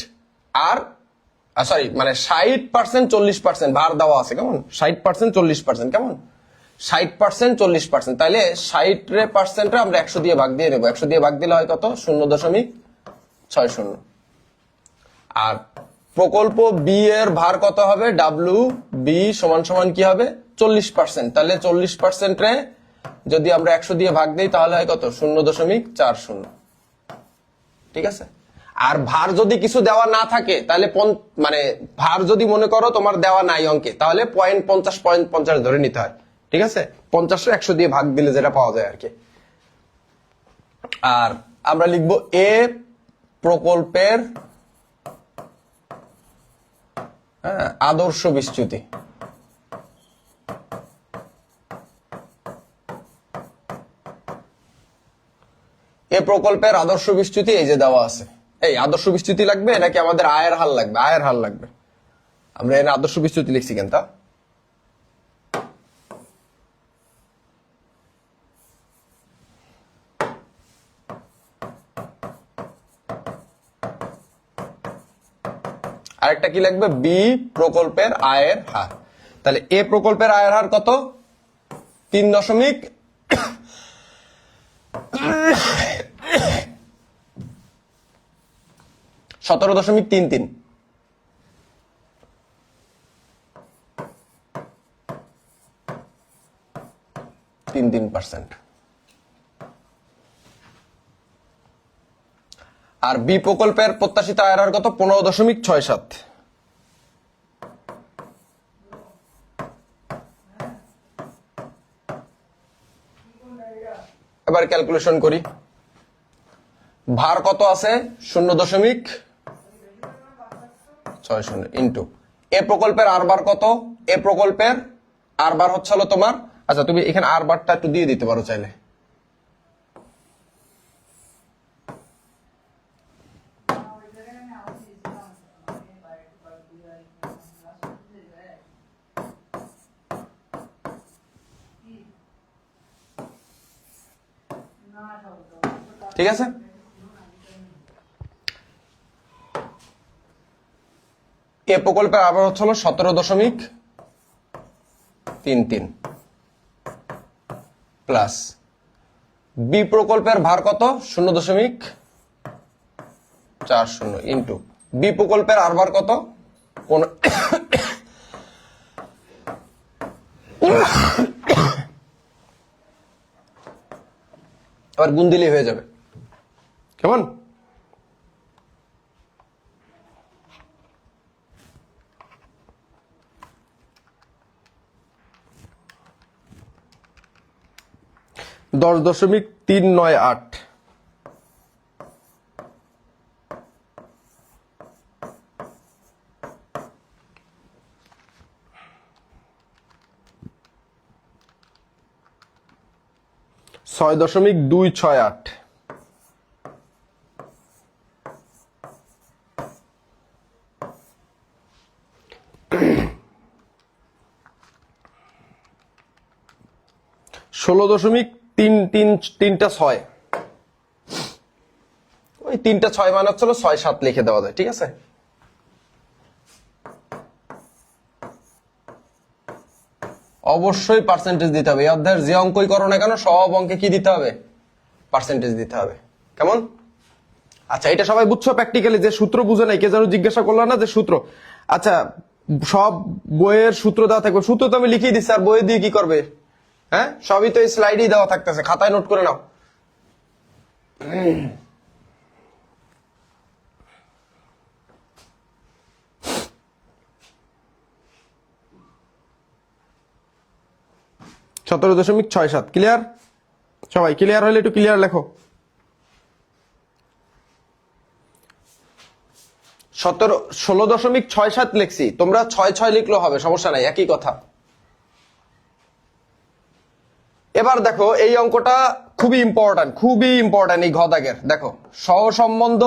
আর সরি মানে 60% 40% ভার দেওয়া আছে। কেমন? 60% 40%, কেমন? 60% 40%, তাইলে 60% আমরা 100 দিয়ে ভাগ দিয়ে দেবো। 100 দিয়ে ভাগ দিলে হয় কত? 0.60। আর প্রকল্প বি এর ভার কত হবে? ডাব্লিউ বি সমান সমান কি হবে? 40%। তাহলে 40% রে যদি আমরা 100 দিয়ে ভাগ দিই তাহলে হয় কত? 0.40। ঠিক আছে? আর ভার যদি কিছু দেওয়া না থাকে তাহলে মানে ভার যদি মনে করো তোমার দেওয়া নাই অঙ্কে, তাহলে 0.50 ধরে নিতে হয়। ঠিক আছে? 50 100 দিয়ে ভাগ দিলে যেটা পাওয়া যায় আর কি। আর আমরা লিখবো এ প্রকল্পের আদর্শ বিচ্যুতি। এ প্রকল্পের আদর্শ বিচ্যুতি এই যে দেওয়া আছে। এই আদর্শ বিচ্যুতি লাগবে নাকি আমাদের আয়ের হার লাগবে? আয়ের হার লাগবে। আমরা এর আদর্শ বিচ্যুতি লিখছি কেন তা? আরেকটা কি লাগবে? বি প্রকল্পের আয়ের হার। তাহলে এ প্রকল্পের আয়ের হার কত? 3.17.33। আর বি প্রকল্পের প্রত্যাশিত আয়ের হার কত? 15.67। এবার ক্যালকুলেশন করি। ভার কত আছে? 0.60 ইন্টু এ প্রকল্পের আর বার কত? এ প্রকল্পের আর বার হচ্ছে হলো তোমার, আচ্ছা তুমি এখানে আর বারটা একটু দিয়ে দিতে পারো চাইলে। ঠিক আছে? এ প্রকল্পের আবার হচ্ছে হলো 17.33 প্লাস বি প্রকল্পের ভার কত? 0.40 ইন্টু বি প্রকল্পের আর বার কত? আবার গুণ দিলেই হয়ে যাবে। কেমন? $10.398। 6.268। ষোলো দশমিক তিন তিন তিনটা ছয়, ওই 3টা 6 মানে হচ্ছিল 6-7 লিখে দেওয়া যায়, ঠিক আছে। অবশ্যই পার্সেন্টেজ দিতে হবে, এই অধ্যায়ের যে অঙ্কই করো না কেন সব অঙ্কে কি দিতে হবে, পার্সেন্টেজ দিতে হবে, কেমন? আচ্ছা, এটা সবাই বুঝছো প্র্যাকটিক্যালি, যে সূত্র বুঝে নাই কে যেন জিজ্ঞাসা করলো না যে সূত্র। আচ্ছা, সব বইয়ের সূত্র দেওয়া থাকবে, সূত্র তো আমি লিখিয়ে দিচ্ছি, আর বইয়ে দিয়ে কি করবে? হ্যাঁ, সবই তো এই স্লাইডেই দেওয়া থাকতেছে, খাতায় নোট করে নাও। (17.67) ক্লিয়ার? সবাই ক্লিয়ার হলে একটু ক্লিয়ার লেখো। 16.67 লিখছি, তোমরা 6-6 লিখলেও হবে, সমস্যা নাই, একই কথা। এবার দেখো এই অঙ্কটা খুবই ইম্পর্টেন্ট এই ঘ দাগের। দেখো, সহসম্বন্ধ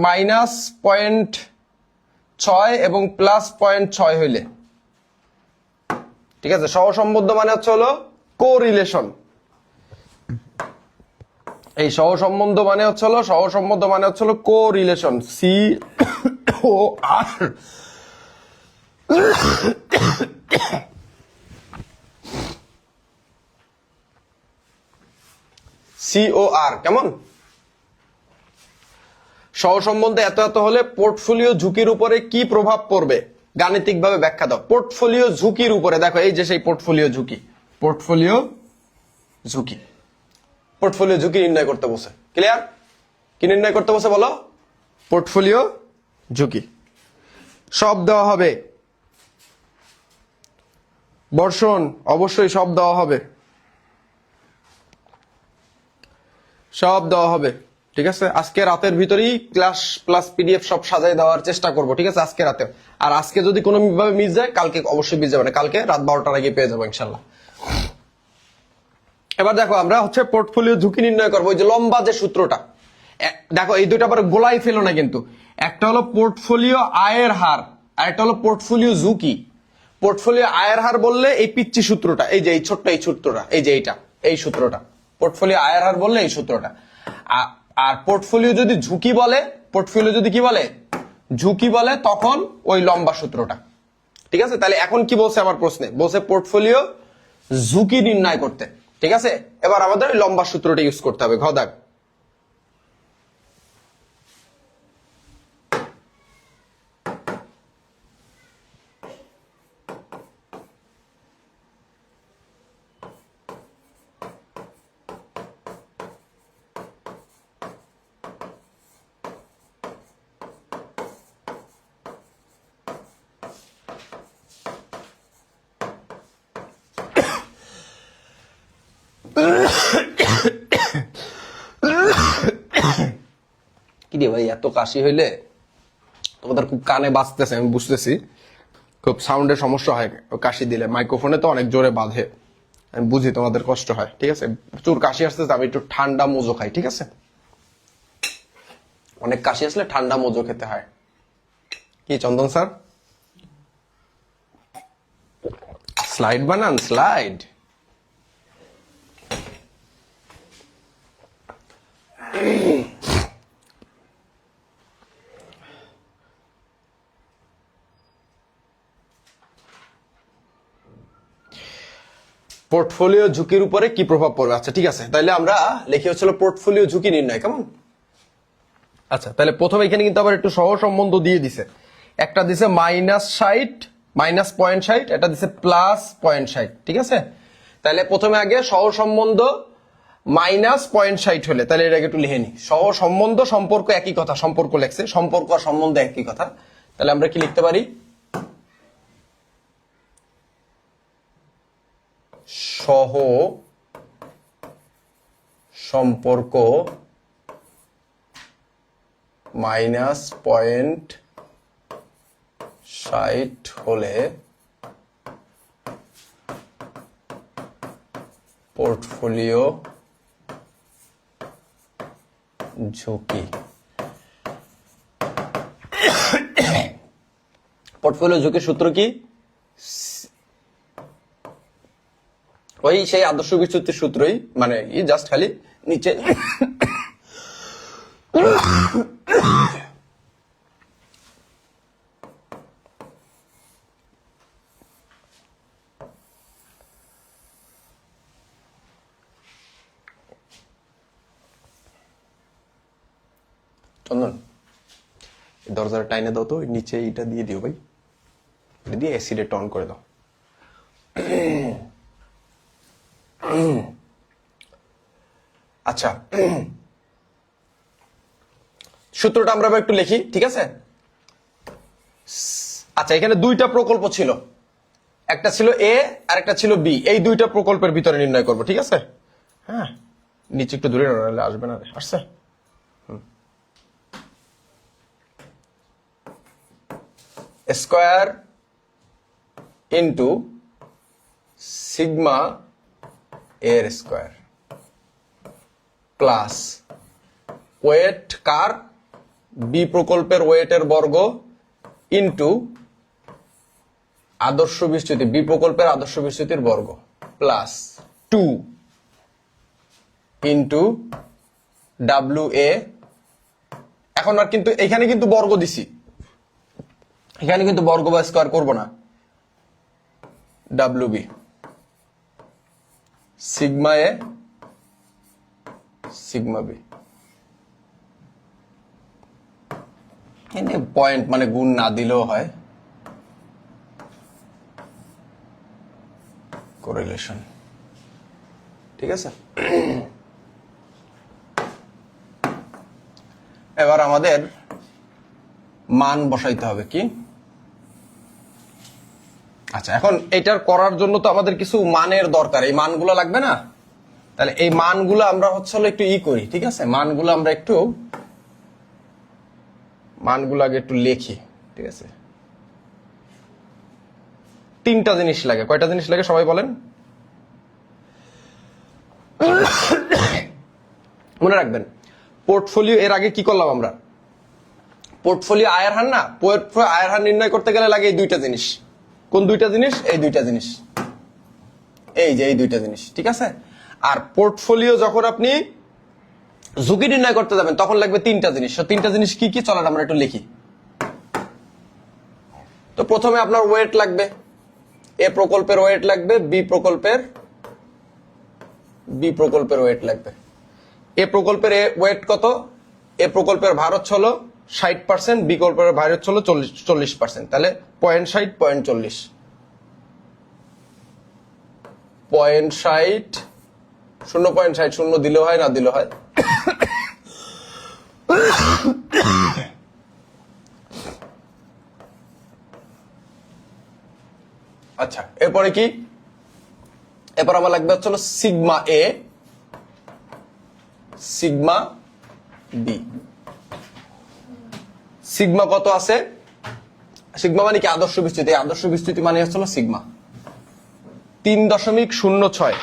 -0.6 এবং +0.6 হইলে, ঠিক আছে, সহসম্বন্ধ মানে হচ্ছে হলো কোরিলেশন। এই সহসম্বন্ধ মানে হচ্ছে হলো কোরিলেশন, COR। কেমন? সহসম্বন্ধে এত এত হলে পোর্টফোলিও ঝুঁকির উপরে কি প্রভাব পড়বে, গাণিতিকভাবে ব্যাখ্যা দাও। পোর্টফোলিও ঝুঁকির উপরে, দেখো এই যে সেই পোর্টফোলিও ঝুঁকি নির্ণয় করতে বসে। ক্লিয়ার? কি নির্ণয় করতে বসে বলো? পোর্টফোলিও ঝুঁকি। সব দেওয়া হবে, বর্ষণ অবশ্যই সব দেওয়া হবে, ঠিক আছে। আজকে রাতের ভিতরেই ক্লাস প্লাস পিডিএফ সব সাজাই দেওয়ার চেষ্টা করব, ঠিক আছে, আজকে রাতে। আর আজকে যদি কোনো ভাবে মিস যায়, কালকে অবশ্যই মিস যাবে না, কালকে রাত 12টার আগে পেয়ে যাবো ইনশাল্লাহ। এবার দেখো, আমরা হচ্ছে পোর্টফোলিও ঝুঁকি নির্ণয় করবো, ওই যে লম্বা যে সূত্রটা। দেখো, এই দুটো আবার গোলাই ফেলো না কিন্তু। একটা হলো পোর্টফোলিও আয়ের হার, আর একটা হলো পোর্টফোলিও ঝুঁকি। পোর্টফোলিও আয়ের হার বললে এই পিচ্চি সূত্রটা, এই যে এই ছোট্ট এই সূত্রটা, এই যে এই সূত্রটা। পোর্টফোলিও আয়ের হার বললে এই সূত্রটা। আর পোর্টফোলিও যদি ঝুঁকি বলে, ঝুঁকি বলে তখন ওই লম্বা সূত্রটা, ঠিক আছে। তাহলে এখন কি বলছে আমার প্রশ্নে? বলছে পোর্টফোলিও ঝুঁকি নির্ণয় করতে, ঠিক আছে। এবার আমাদের ওই লম্বা সূত্রটা ইউজ করতে হবে, ঘ দাগ। কি রে ভাই, এত কাশি হইলে তোমাদের খুব কানে বাজতেছে, আমি বুঝতেছি, খুব সাউন্ডের সমস্যা হয় কাশি দিলে, মাইক্রোফোনে তো অনেক জোরে বাঁধে, আমি বুঝি তোমাদের কষ্ট হয়, ঠিক আছে। প্রচুর কাশি আসতেছে, আমি একটু ঠান্ডা মোজো খাই, ঠিক আছে। অনেক কাশি আসলে ঠান্ডা মোজো খেতে হয়। কি চন্দন স্যার, স্লাইড বানান, স্লাইড। পোর্টফোলিও ঝুঁকির উপরে কি প্রভাব পড়বে? আচ্ছা, ঠিক আছে, তাহলে আমরা লিখি হচ্ছিল পোর্টফোলিও ঝুঁকি নির্ণয়, কেমন? আচ্ছা, তাহলে প্রথমে এখানে কিন্তু আবার একটু সহসম্বন্ধ দিয়ে দিছে। একটা দিছে -0.60, এটা দিছে +0.60, ঠিক আছে। তাহলে প্রথমে আগে সহসম্বন্ধ -0.60 হলে, তাহলে এটাকে একটু লিখে নি। সহসম্বন্ধ সম্পর্ক একই কথা, সম্পর্ক লেখছে, সম্পর্ক আর সম্বন্ধ একই কথা। তাহলে আমরা কি লিখতে পারি? সহ সম্পর্ক -0.60 হলে পোর্টফোলিও ঝুঁকি। পোর্টফোলিও ঝুঁকির সূত্র কি? ওই সেই আদর্শ বিচ্যুতির সূত্রই, মানে জাস্ট খালি নিচে চন্দন দরজার টাইনে দাও তো, নিচে এটা দিয়ে দিও ভাই, এটা দিয়ে অ্যাসিডে টন করে দাও। আচ্ছা, সূত্রটা আমরা একটু লিখি, ঠিক আছে? আচ্ছা, এখানে দুইটা প্রকল্প ছিল, একটা ছিল এ আর একটা ছিল বি। এই দুইটা প্রকল্পের ভিতরে নির্ণয় করব, ঠিক আছে? হ্যাঁ, নিচে একটু দূরে নাহলে আসবে না। আসছে? স্কোয়ার ইন্টু সিগমা এর স্কোয়ার প্লাস ওয়েট কার? বি প্রকল্পের ওয়েটের বর্গ ইন্টু আদর্শ বিচ্যুতি, বি প্রকল্পের আদর্শ বিচ্যুতির বর্গ প্লাস 2 ইন্টু ডাব্লিউ এ। এখন আর কিন্তু এখানে কিন্তু বর্গ দিছি, এখানে কিন্তু বর্গ বা স্কোয়ার করবো না। W B sigma A sigma B. Point মানে গুণ না দিলেও হয়, কোরিলেশন, ঠিক আছে? এবার আমাদের মান বসাইতে হবে কি? আচ্ছা, এখন এটার করার জন্য তো আমাদের কিছু মানের দরকার, এই মানগুলো লাগবে না? তাহলে এই মানগুলো আমরা হচ্ছে একটু করি, ঠিক আছে? মানগুলো আমরা একটু আগে একটু লিখি, ঠিক আছে? তিনটা জিনিস লাগে। কয়টা জিনিস লাগে সবাই বলেন? মনে রাখবেন, পোর্টফোলিও এর আগে কি করলাম আমরা? পোর্টফোলিও আয়ের হার না, পোর্টফোলিও আয়ের হার নির্ণয় করতে গেলে লাগে এই দুইটা জিনিস। কোন দুইটা জিনিস? এই দুইটা জিনিস, এই যে এই দুইটা জিনিস, ঠিক আছে? আর পোর্টফোলিও যখন আপনি ঝুঁকি নির্ণয় করতে যাবেন তখন লাগবে তিনটা জিনিস। তিনটা জিনিস কি কি চলেন আমরা একটু লিখি। তো প্রথমে আপনার ওয়েট লাগবে, এ প্রকল্পের ওয়েট লাগবে, বি প্রকল্পের ওয়েট লাগবে। এ প্রকল্পের ওয়েট কত? এ প্রকল্পের ভার হলো 60%, বি প্রকল্পের ভার হলো 40%। তাহলে 0.60 0.40 0.60 0.60 শূন্য দিলেও হয়, না দিলেও হয়। আচ্ছা, এরপরে কি? এরপর আমার লাগবে হচ্ছে sigma A sigma B. Sigma কত আছে? সিগমা মানে কি? আদর্শ বিস্তৃতি। আদর্শ বিস্তৃতি মানে হচ্ছে সিগমা 3.06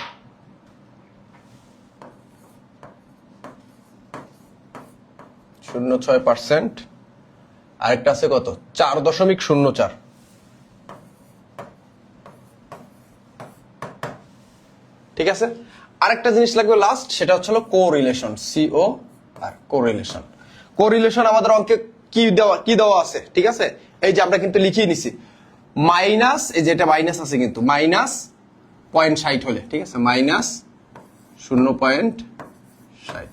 0.06%। আরেকটা আছে কত? 4.04। ঠিক আছে? আরেকটা জিনিস লাগবে লাস্ট, সেটা হচ্ছে কোরিলেশন, সিও আর কোরিলেশন। কোরিলেশন আমাদের অঙ্কে কি দেওয়া আছে, ঠিক আছে? এই যে আমরা কিন্তু লিখিয়ে নিছি মাইনাস, এই যে এটা মাইনাস আছে কিন্তু মাইনাস 0.60 হলে, ঠিক আছে? মাইনাস 0.60।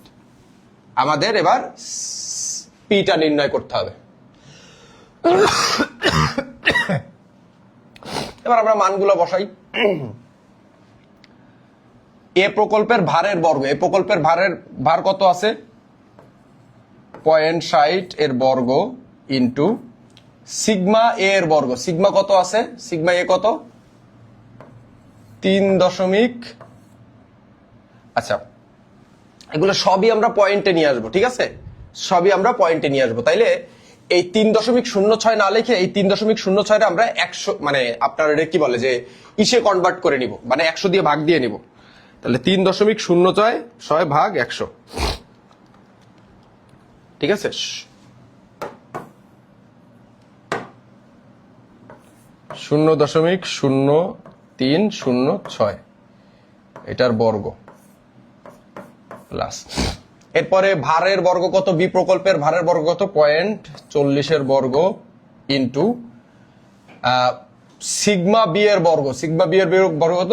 আমাদের এবার পিটা নির্ণয় করতে হবে। এবার আমরা মানগুলো বসাই। এ প্রকল্পের ভারের বর্গ, এ প্রকল্পের ভার কত আছে? 0.60 এর বর্গ ইন্টু সিগমা এ এর বর্গ। সিগমা কত আছে? সিগমা এ কত? 3. আচ্ছা, এগুলো সবই আমরা পয়েন্টে নিয়ে আসবো, ঠিক আছে? সবই আমরা পয়েন্টে নিয়ে আসবো। তাইলে এই 3.06 না লিখে এই 3.06 আমরা 100, মানে আপনার এটা কি বলে যে ইসে কনভার্ট করে নিব, মানে 100 দিয়ে ভাগ দিয়ে নিব। তাহলে 3.06 ভাগ 100। ঠিক আছে? 0.0306 এটার বর্গ প্লাস, এরপরে ভারের বর্গ কত, বি প্রকল্পের ভারের বর্গ কত, 0.40 বর্গ ইন্টু সিগমা বি এর বর্গ, সিগমা বি এর বর্গ কত,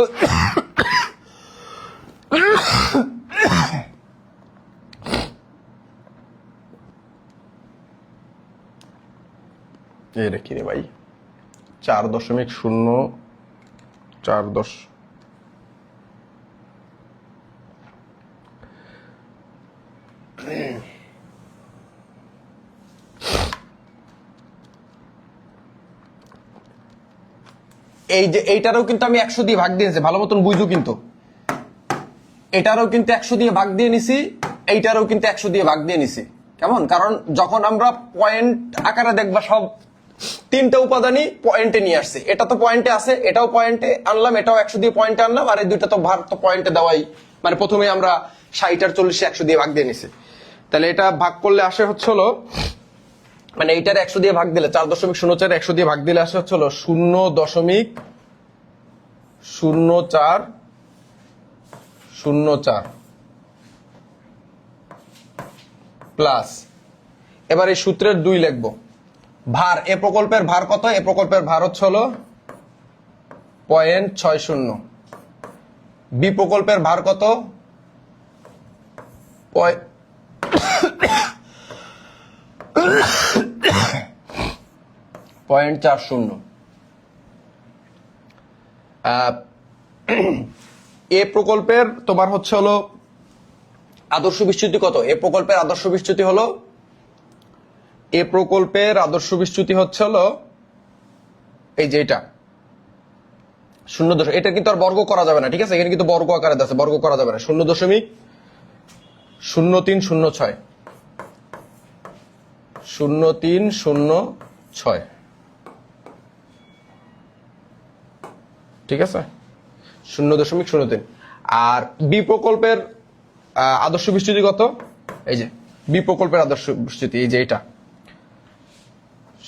এই রেখি রে ভাই, 4.040 এই যে এইটারও কিন্তু আমি 100 দিয়ে ভাগ দিয়েছি, ভালো মতন বুঝো কিন্তু, এটারও কিন্তু 100 দিয়ে ভাগ দিয়ে নিছি, এইটারও কিন্তু 100 দিয়ে ভাগ দিয়ে নিছি। কেমন? কারণ যখন আমরা পয়েন্ট আকারে দেখবা সব তিনটা উপাদানই পয়েন্টে নিয়ে আসছে, এটা তো পয়েন্টে আছে, এটাও পয়েন্টে আনলাম, এটাও 100 দিয়ে পয়েন্টে আনলাম, আর এই দুইটা তো ভার তো পয়েন্টে দেওয়াই, মানে প্রথমে আমরা 60 আর 40 100 দিয়ে ভাগ দিয়ে নিছি। তাহলে এটা ভাগ করলে আসে হচ্ছে হলো, মানে এইটার 100 দিয়ে ভাগ দিলে 4.04 100 দিয়ে ভাগ দিলে আসে হচ্ছে হলো 0.0404 প্লাস, এবার এই সূত্রের 2 লিখবো। ভার, এ প্রকল্পের ভার কত, এ প্রকল্পের ভার হচ্ছে হলো 0.60, বি প্রকল্পের ভার কত, 0.40। এ প্রকল্পের তোমার হচ্ছে হলো আদর্শ বিচ্যুতি কত, এ প্রকল্পের আদর্শ বিচ্যুতি হলো, এ প্রকল্পের আদর্শ বিচ্যুতি হচ্ছে হলো এই যে এটা 0, এটা কিন্তু আর বর্গ করা যাবে না, ঠিক আছে? এখানে কিন্তু বর্গ আকারে আছে, বর্গ করা যাবে না। 0.0306 0.0306, ঠিক আছে? 0.03। আর বি প্রকল্পের আদর্শ বিচ্যুতি কত, এই যে বি প্রকল্পের আদর্শ বিচ্যুতি এই যে এটা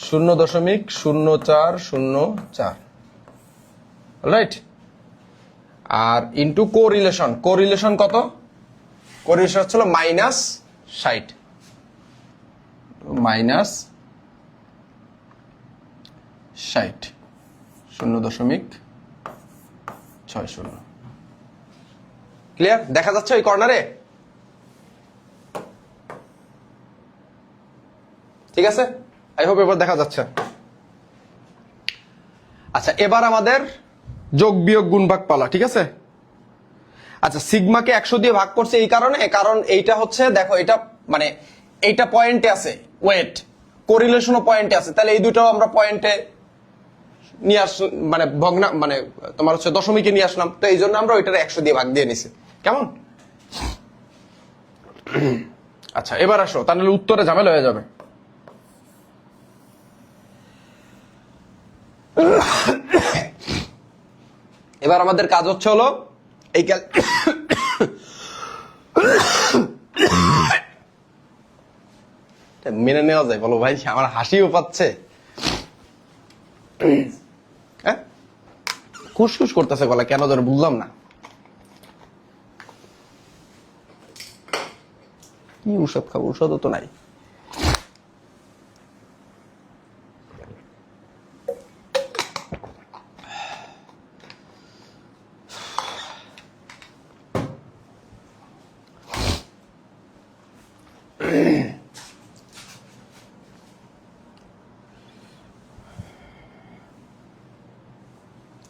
0.0404, রাইট? আর ইন্টু কোরিলেশন, কোরিলেশন কত, কোরিলেশন হচ্ছিল -60, -60 0.60। ক্লিয়ার? দেখা যাচ্ছে ওই কর্নারে? ঠিক আছে, আই হোপ এবার দেখা যাচ্ছে। আচ্ছা, এবার আমাদের যোগ বিয়োগ গুণ ভাগ পালা, ঠিক আছে? আচ্ছা, সিগমাকে 100 দিয়ে ভাগ করছে এই কারণে, কারণ এইটা হচ্ছে দেখো, এটা মানে এইটা পয়েন্টে আছে, ওয়েট কোরিলেশনও পয়েন্টে আছে, তাহলে এই দুটাও আমরা পয়েন্টে নিয়ে আসলাম, মানে ভগ্না, মানে তোমার হচ্ছে দশমিকে নিয়ে আসলাম, তো এই জন্য আমরা ওইটার 100 দিয়ে ভাগ দিয়ে নিছি। কেমন? আচ্ছা, এবার আসো, তাহলে উত্তরে ঝামেলা হয়ে যাবে। এবার আমাদের কাজ হচ্ছে হলো এই মেনে নেওয়া যায় বলো ভাই, আমার হাসিও পাচ্ছে, হ্যাঁ খুশখুশ করতেছে গলা, কেন ধরে বুঝলাম না। কি ঔষধ খাবো, ঔষধও তো নাই।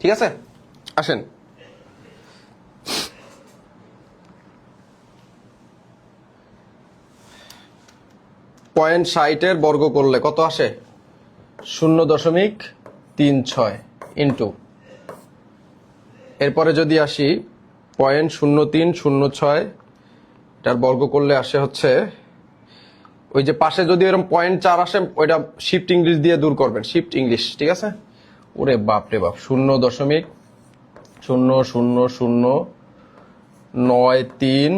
ঠিক আছে, আসেন। পয়েন্ট 60 বর্গ করলে কত আসে? 0.36 ইন্টু, এরপরে যদি আসি 0.0306 এটার বর্গ করলে আসে হচ্ছে, ওই যে পাশে যদি এরকম 0.4 আসে ওইটা শিফট ইংলিশ দিয়ে দূর করবেন, শিফট ইংলিশ, ঠিক আছে? ওরে বাপ রে বাপ, 0.00093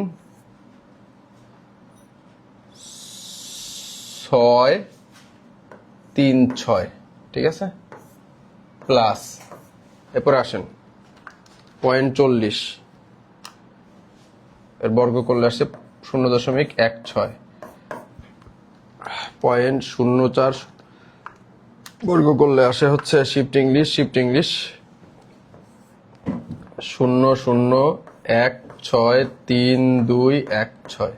636, ঠিক আছে, প্লাস এরপরে আসেন 0.40 এর বর্গ করলে আসে 0.16, 0.04 বর্গ করলে আসে হচ্ছে শিফট ইংলিশ 0016326,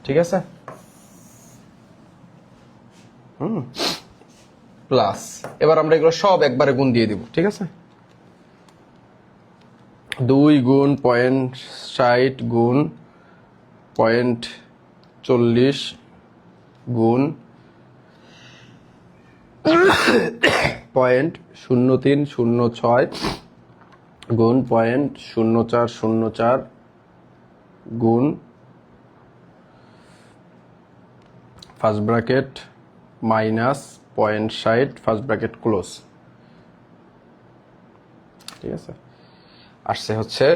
ঠিক আছে, প্লাস এবার আমরা এগুলো সব একবারে গুণ দিয়ে দিব, ঠিক আছে, 2 গুণ 0.60 গুণ 0.40 গুণ 0.0306 গুণ 0.0404 গুণ first bracket minus 0.60 first bracket close, ঠিক আছে, আসছে হচ্ছে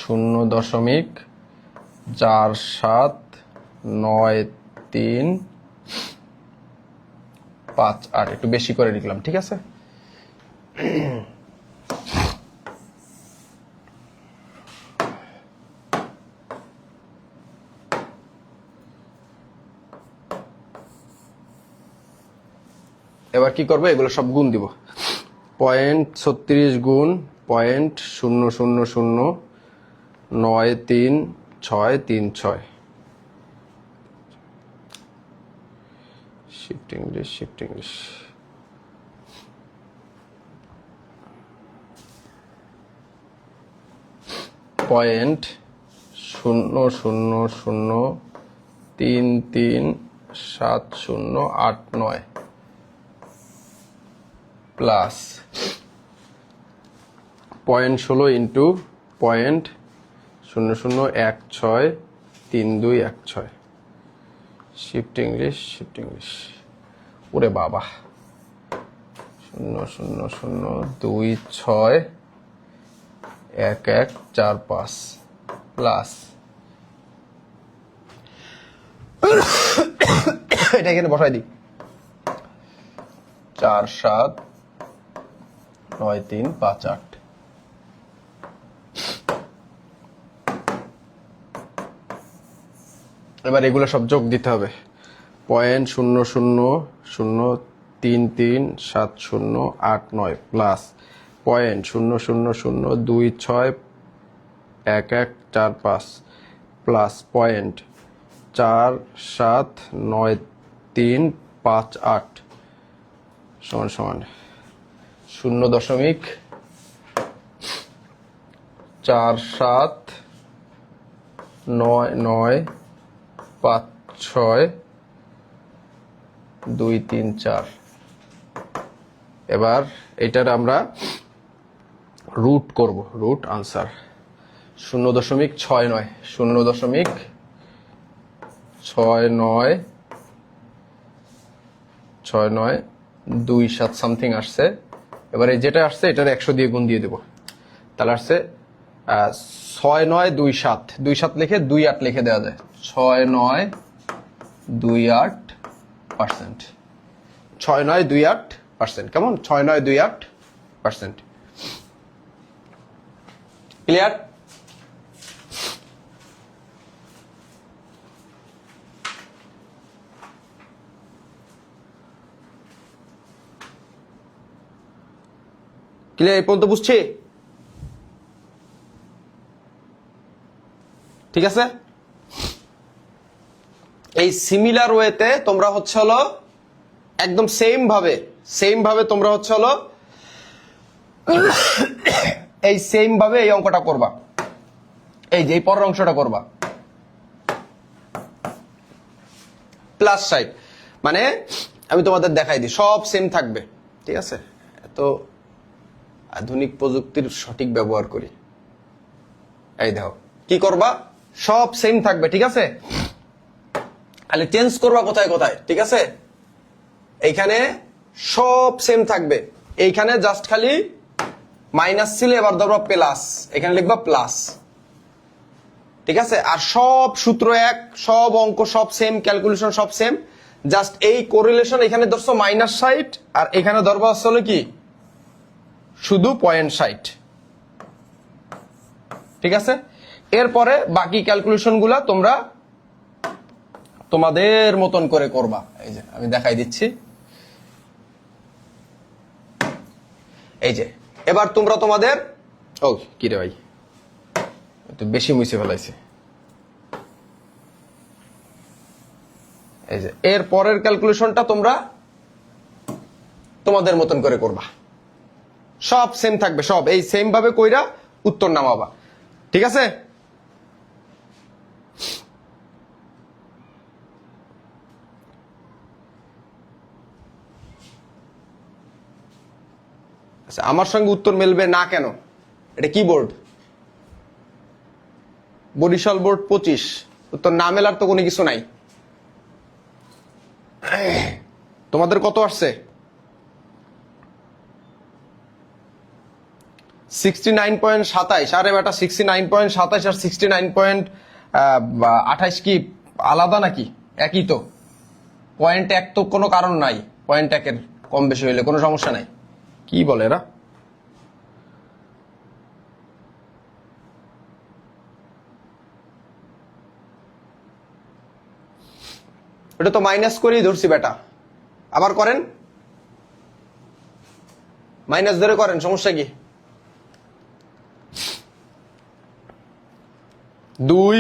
0.479358, একটু বেশি করে লিখলাম, ঠিক আছে। এবার কি করবো, এগুলো সব গুণ দিব, 0.36 গুণ 0.00093636, shift English 0.00033708 plus 0.16 into 0.00163216, shift English ওরে বাবা 000261145 প্লাস এটা এখানে বসাই দিই 479358, এবার এগুলো সব যোগ দিতে হবে, 0.00033708 প্লাস 0.0002611145 প্লাস 0.479358 সমান সমান 0.479956 এবার এটার আমরা রুট করব, রুট আনসার 0.69 0.6927 সামথিং আসছে। এবার এই যেটা আসছে এটার 100 দিয়ে গুণ দিয়ে দেব, তাহলে আসছে 6927 লিখে 28 লিখে দেওয়া যায়, 6928%, 6928%, কেমন 6928%, ক্লিয়ার? ক্লিয়ার এই পর্যন্ত বুঝছি? ঠিক আছে, এই সিমিলার ওয়েতে তোমরা হচ্ছে হলো একদম সেম ভাবে তোমরা হচ্ছে হলো এই সেম ভাবে এই অঙ্কটা করবা, এই যে এই পরের অংশটা করবা, প্লাস সাইড মানে আমি তোমাদের দেখাই দিই, সব সেম থাকবে, ঠিক আছে, এত আধুনিক প্রযুক্তির সঠিক ব্যবহার করি। এই দেখো কি করবা, সব সেম থাকবে, ঠিক আছে, খালি চেঞ্জ করবা কোথায় কোথায়, ঠিক আছে, এইখানে সব সেম থাকবে, এইখানে জাস্ট খালি মাইনাস ছিল, এবার ধরবা প্লাস, এখানে লিখবা প্লাস, ঠিক আছে, আর সব সূত্র এক, সব অঙ্ক সব সেম, ক্যালকুলেশন সব সেম, জাস্ট এই কোরিলেশন এখানে ধরছো -60 আর এখানে ধরবা হচ্ছে হলো কি শুধু 0.60, ঠিক আছে। এরপরে বাকি ক্যালকুলেশন গুলা তোমরা তোমাদের মতন করে করবা। এই যে আমি দেখাই দিচ্ছি, এই যে এবার তোমরা তোমাদের ও কি রে ভাই একটু বেশি মুছে ফেলাইছে। এই যে এর পরের ক্যালকুলেশনটা তোমরা তোমাদের মতন করে করবা, সব সেম থাকবে, সব এই সেম ভাবে কইরা উত্তর নামাবা, ঠিক আছে। আচ্ছা, আমার সঙ্গে উত্তর মেলবে না কেন? এটা কি বোর্ড? বরিশাল বোর্ড 25। উত্তর না মেলার তো কোনো কিছু নাই। তোমাদের কত আসছে? 69.27। আরে বেটা 69.27 আর 69.28 কি আলাদা নাকি? একই তো। পয়েন্ট এক তো কোনো কারণ নাই, পয়েন্ট একের কম বেশি হইলে কোনো সমস্যা নাই। কি বলে এরা? এটা তো মাইনাস করেই ধরছি বেটা, আবার করেন, মাইনাস ধরে করেন, সমস্যা কি? 2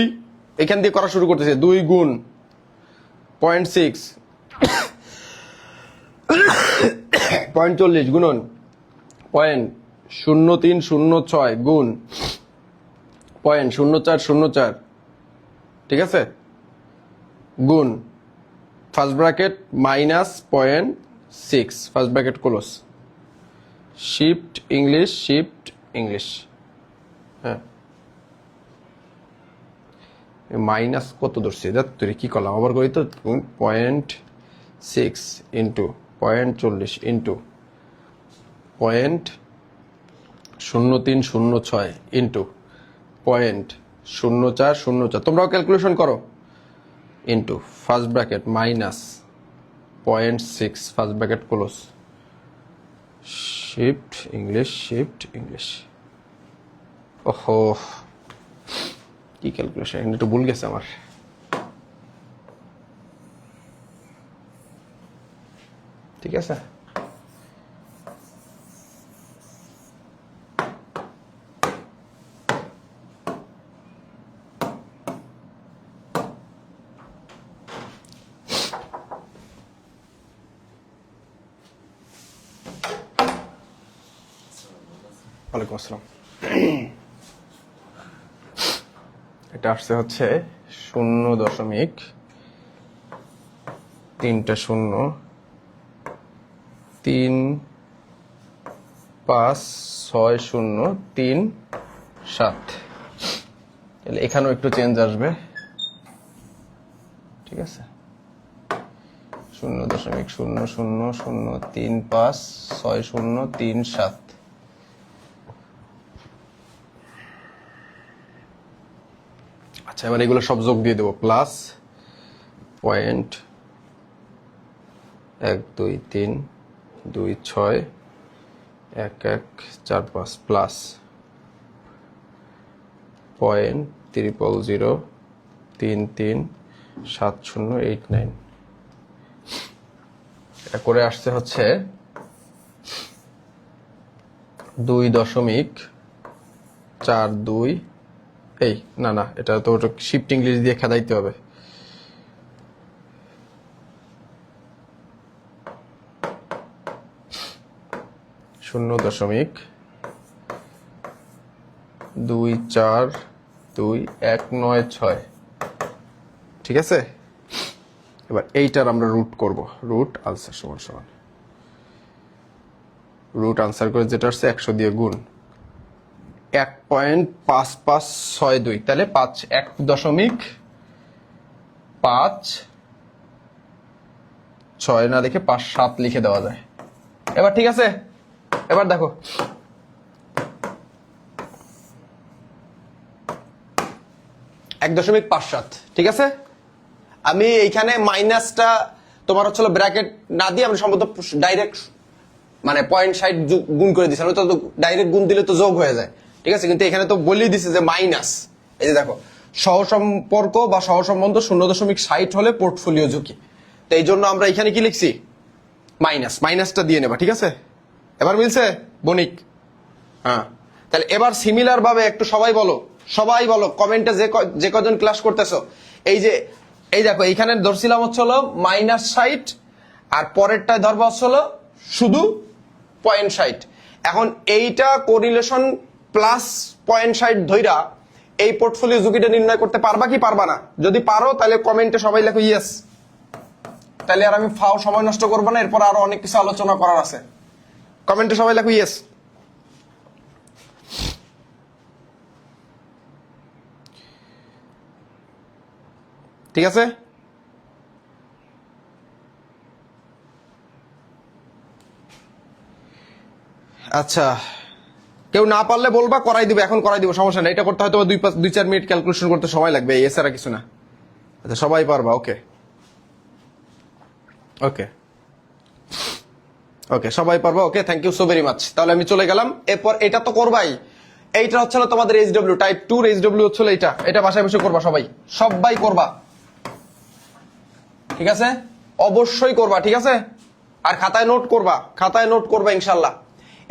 এখান দিয়ে করা শুরু করতেছে, 2 গুণ 0.6 0.40 গুণন 0.0306 গুণ 0.0404, ঠিক আছে, গুণ first bracket -0.6 first bracket close, shift English, হ্যাঁ মাইনাস কত ধরছি তুই কি করলাম, আবার করি তো। 0.6 ইন্টু 0.40 ইন্টু 0.0306 ইন্টু 0.0404, তোমরাও ক্যালকুলেশন করো, into first bracket -0.6 first bracket close, shift English. ওহো কি ক্যালকুলেশন, একটু ভুল গেছে আমার। ঠিক আছে, ওয়ালাইকুম আসসালাম। এটা আসছে হচ্ছে 0.356037, তাহলে এখানেও একটু চেঞ্জ আসবে, ঠিক আছে। 0.0003566037। আচ্ছা, এবার এগুলো সব যোগ দিয়ে দেবো, প্লাস 0.123261145 প্লাস 0.00337089, এটা করে আসছে হচ্ছে 2.42। এই না এটা তো শিফট ইংলিশ দিয়ে খেদাইতে হবে। শূন্য দশমিক 2422196, ঠিক আছে। এবার এইটার আমরা রুট করব, রুট আনসার সমান রুট আনসার করে যেটা আসছে 100 দিয়ে গুণ 1.5562, তাহলে 1.56 না লিখে 57 লিখে দেওয়া যায়। এবার ঠিক আছে, এবার দেখো 1.57, ঠিক আছে। আমি এইখানে মাইনাসটা তোমার হচ্ছে ব্র্যাকেট না দিয়ে আমরা সম্ভবত ডাইরেক্ট মানে 0.60 গুণ করে দিছি, তো ডাইরেক্ট গুণ দিলে তো যোগ হয়ে যায়, ঠিক আছে, কিন্তু এখানে তো বলেই দিছে যে মাইনাস। এই যে দেখো, সহসম্পর্ক বা সহসম্বন্ধ 0.60 হলে পোর্টফোলিও ঝুঁকি, তো এই জন্য আমরা এখানে কি লিখছি মাইনাসটা দিয়ে নেবা, ঠিক আছে। এবার মিলছে বণিক? হ্যাঁ, তাহলে এবার সিমিলার ভাবে একটু সবাই বলো কমেন্টে যে কজন ক্লাস করতেছো, এই দেখো এইখানে ধরছিলাম হচ্ছে -60 আর পরেরটায় ধরবা হচ্ছে শুধু 0.60। এখন এইটা কোরিলেশন প্লাস 0.60 ধইরা এই পোর্টফোলিও ঝুঁকিটা নির্ণয় করতে পারবা কি পারবা না? যদি পারো তাহলে কমেন্টে সবাই লেখো ইয়েস, তাহলে আর আমি ফাও সময় নষ্ট করবো না, এরপর আরো অনেক কিছু আলোচনা করার আছে। কমেন্টে সবাই লেখো ইয়েস। ঠিক আছে, আচ্ছা, কেউ না পারলে বলবা, করাই দিবে, এখন করাই দিব, সমস্যা নেই। এটা করতে হয়তো 2-4 মিনিট ক্যালকুলেশন করতে সময় লাগবে, এছাড়া কিছু না। আচ্ছা, সবাই পারবা? ওকে ওকে ওকে, সবাই পারবা। Okay, thank you so very much. তাহলে আমি চলে গেলাম। এরপর এটা তো করবাই, এইটা হচ্ছে তোমাদের এইচডব্লিউ টাইপ 2 এইচডব্লিউ হচ্ছে এটা বাসায় বসে করবা, সবাই করবা, ঠিক আছে, অবশ্যই করবা, ঠিক আছে। আর খাতায় নোট করবা ইনশাল্লাহ।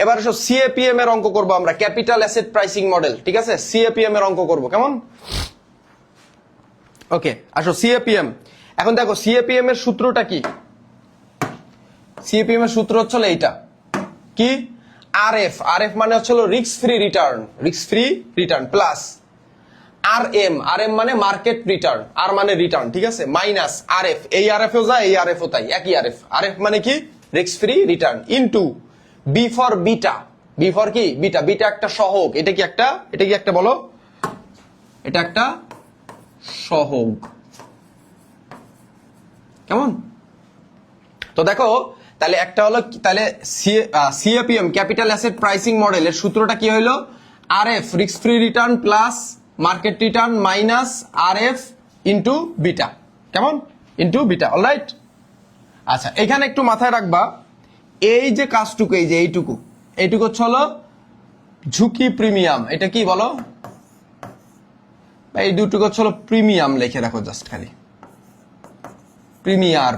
এবার এসো সিএপিএম এর অঙ্ক করবো আমরা, ক্যাপিটাল অ্যাসেট প্রাইসিং মডেল, ঠিক আছে, সিএপিএম এর অঙ্ক করবো, কেমন? ওকে, আসো সিএপিএম। এখন দেখো সিএপিএম এর সূত্রটা কি? সিএপিএম এর সূত্র হচ্ছে এইটা কি, আরএফ মানে হচ্ছে risk free return plus RM মানে মার্কেট রিটার্ন, আর মানে রিটার্ন, ঠিক আছে, মাইনাস আরএফ, এই আরএফও যায় এই আরএফও তাই, একই আরএফ মানে কি risk free return, into B for কি বিটা একটা সহগ, এটা কি একটা বলো, এটা একটা সহগ, কেমন? তো দেখো, তাহলে একটা হলো, তাহলে সিএপিএম ক্যাপিটাল অ্যাসেট প্রাইসিং মডেলের সূত্রটা কি হইলো, RF risk free return plus market return minus RF into beta, কেমন? Into beta, alright. আচ্ছা, এখানে একটু মাথায় রাখবা, এই যে কাজটুকু, এই যে এইটুকু হচ্ছে হলো ঝুঁকি প্রিমিয়াম, এটা কি বলো, এই দুটুকু হচ্ছে হলো প্রিমিয়াম, লিখে রাখো জাস্ট খালি প্রিমিয়ার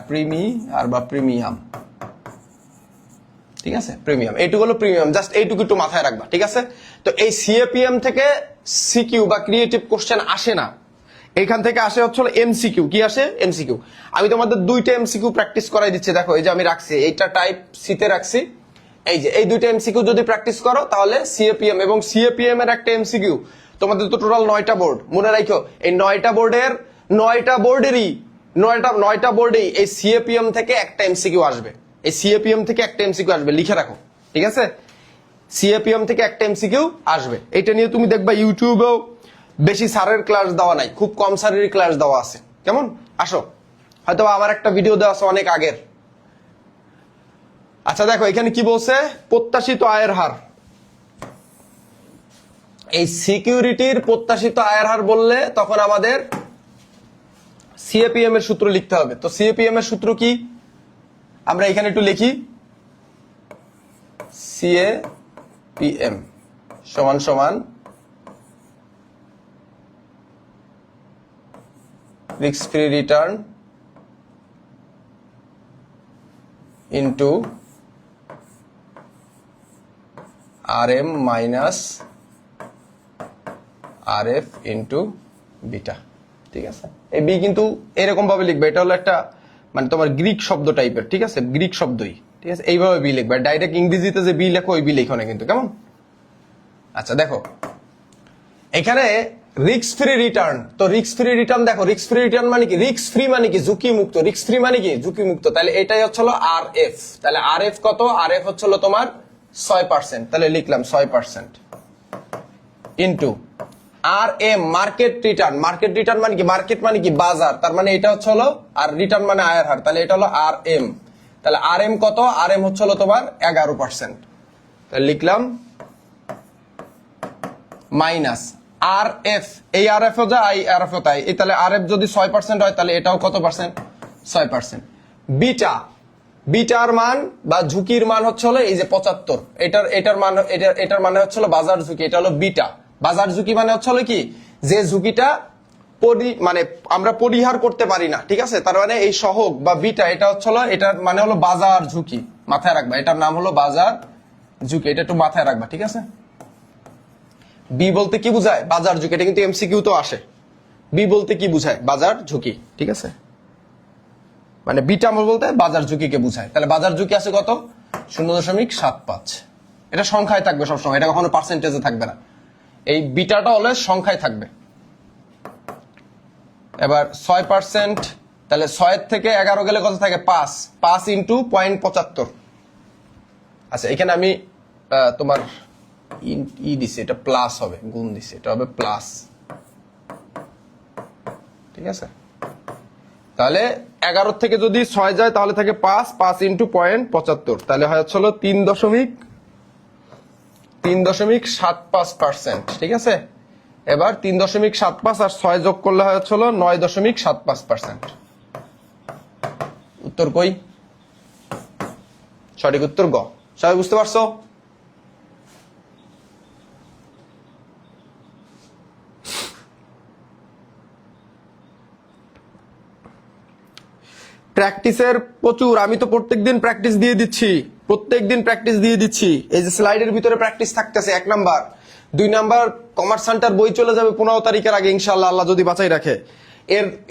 বা প্রিমিয়াম, ঠিক আছে, প্রিমিয়াম, এইটুকু হলো প্রিমিয়াম, জাস্ট এইটুকু একটু মাথায় রাখবা, ঠিক আছে। তো এই সিএপিএম থেকে সিকিউ বা ক্রিয়েটিভ কোশ্চেন আসে না, এখান থেকে আসে হচ্ছে এমসিকিউ। কি আসে? এমসিকিউ। আমি তোমাদের 2টা এমসিকিউ প্র্যাকটিস করাই দিচ্ছি, দেখো এই যে আমি রাখছি, এইটা টাইপ সিতে রাখছি, এই যে এই 2টা এমসিকিউ যদি প্র্যাকটিস করো তাহলে সিএপিএম এবং সিএপিএম এর একটা এমসিকিউ, তোমাদের তো টোটাল 9টা বোর্ড, মনে রাখো এই 9টা বোর্ডেরই এই সিএপিএম থেকে একটা এমসিকিউ আসবে, লিখে রাখো, ঠিক আছে, সিএপিএম থেকে একটা এমসিকিউ আসবে। এটা নিয়ে তুমি দেখবা ইউটিউবেও বেশি স্যারের ক্লাস দেওয়া নাই, খুব কম স্যারের ক্লাস দেওয়া আছে, কেমন? আসো, হয়তো আমার একটা ভিডিও দেওয়া আছে অনেক আগের। আচ্ছা দেখো এখানে কি বলছে, প্রত্যাশিত আয়ের হার, এই সিকিউরিটির প্রত্যাশিত আয়ের হার বললে তখন আমাদের সিএপিএম এর সূত্র লিখতে হবে। তো সিএপিএম এর সূত্র কি, আমরা এখানে একটু লিখি, সিএপিএম সমান risk free return into RM minus RF into beta, ঠিক আছে। এই বি কিন্তু এরকম ভাবে লিখবে, এটা হলো একটা মানে তোমার গ্রিক শব্দ টাইপের, ঠিক আছে, গ্রিক শব্দই, ঠিক আছে, এইভাবে বি লিখবে, ডাইরেক্ট ইংরেজিতে যে বি লেখো ওই বি লেখো না কিন্তু, কেমন? আচ্ছা দেখো এখানে রিস্ক ফ্রি রিটার্ন, তো রিস্ক ফ্রি রিটার্ন দেখো, রিস্ক ফ্রি রিটার্ন মানে কি, রিস্ক ফ্রি মানে কি ঝুঁকি মুক্ত, রিস্ক ফ্রি মানে কি ঝুঁকি মুক্ত, তাহলে এটাই হচ্ছে আরএফ, তাহলে আরএফ কত, আরএফ হচ্ছে তোমার 6%, তাহলে লিখলাম 6% into R M market return মানে কি, মার্কেট মানে কি বাজার, তার মানে এটা হচ্ছে আর রিটার্ন মানে আয়ের হার, তাহলে এটা হলো আর এম, তাহলে আর এম কত, আর এম হচ্ছে তোমার 11%, তাহলে লিখলাম মাইনাস আর এফ, এই আর এফ ও যা, এই আর এফ ও তাই, তাহলে আর এফ যদি 6% হয় তাহলে এটাও কত পার্সেন্ট, 6%, বিটার মান বা ঝুঁকির মান হচ্ছে হলো এই যে 75, এটার মানে হচ্ছে হলো বাজার ঝুঁকি, এটা হলো বিটা। বাজার ঝুঁকি মানে হচ্ছে হলো কি, যে ঝুঁকিটা মানে আমরা পরিহার করতে পারি না, ঠিক আছে, তার মানে এই সহগ বা বিটা এটা হচ্ছে হলো, এটার মানে হলো বাজার ঝুঁকি, মাথায় রাখবা, এটার নাম হলো বাজার ঝুঁকি, এটা একটু মাথায় রাখবা, ঠিক আছে। বি বলতে কি বুঝায়, বাজার ঝুঁকি, এটা কিন্তু এমসিকিউ তো আসে। বি বলতে কি বুঝায়, বাজার ঝুঁকি, ঠিক আছে, মানে বিটা বলতে বাজার ঝুঁকিকে বুঝায়। তাহলে বাজার ঝুঁকি আছে কত, 0.75। এটা সংখ্যায় থাকবে সবসময়, এটা কখনো পার্সেন্টেজে থাকবে না। এই বিটাটা হলে সংখ্যায় থাকবে। এবার 6%, তাহলে 6 থেকে 11 গেলে কত থাকে, 5 ইন্টু 0.75। আচ্ছা, এখানে আমি তোমার দিছি, এটা প্লাস হবে, গুণ দিছি, এটা হবে প্লাস, ঠিক আছে। তাহলে 11 থেকে যদি 6 যায় তাহলে থাকে 5 ইন্টু 0.75, তাহলে হয় হচ্ছে 3.75%, ঠিক আছে। এবার 3.75 আর 6 যোগ করলে হয় হচ্ছে 9.75%। উত্তর কই, সঠিক উত্তর গ। সবাই বুঝতে পারছো? প্র্যাকটিসের প্রচুর, আমি তো প্রত্যেকদিন প্র্যাকটিস দিয়ে দিচ্ছি, এই যে স্লাইডের ভিতরে প্র্যাকটিস থাকতেছে। 1 নাম্বার, 2 নাম্বার কমার্স সেন্টার বই চলে যাবে 15 তারিখের আগে ইনশাআল্লাহ, আল্লাহ যদি বাঁচাই রাখে।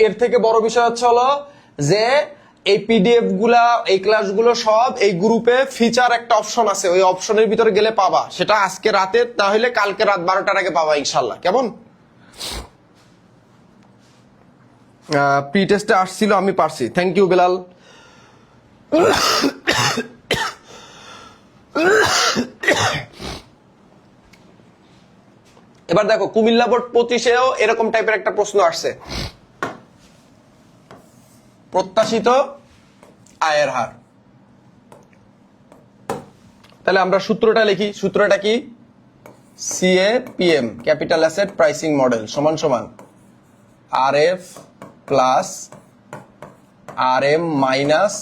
এর থেকে বড় বিষয় হচ্ছে হলো যে এই পিডিএফ গুলা, এই ক্লাসগুলো সব এই গ্রুপে ফিচার একটা অপশন আছে, ওই অপশনের ভিতরে গেলে পাবা। সেটা আজকে রাতে না হলে কালকে রাত 12টার আগে পাবা ইনশাআল্লাহ, কেমন? প্রি টেস্টে আসছিল, আমি পারছি, থ্যাংক ইউ বেলাল। এবার দেখো কুমিল্লা বোর্ড 25-এও এরকম টাইপের একটা প্রশ্ন আসছে, প্রত্যাশিত আয়ের হার। তাহলে আমরা সূত্রটা লিখি, সূত্রটা কি, CAPM, capital asset pricing model, সমান সমান RF plus RM minus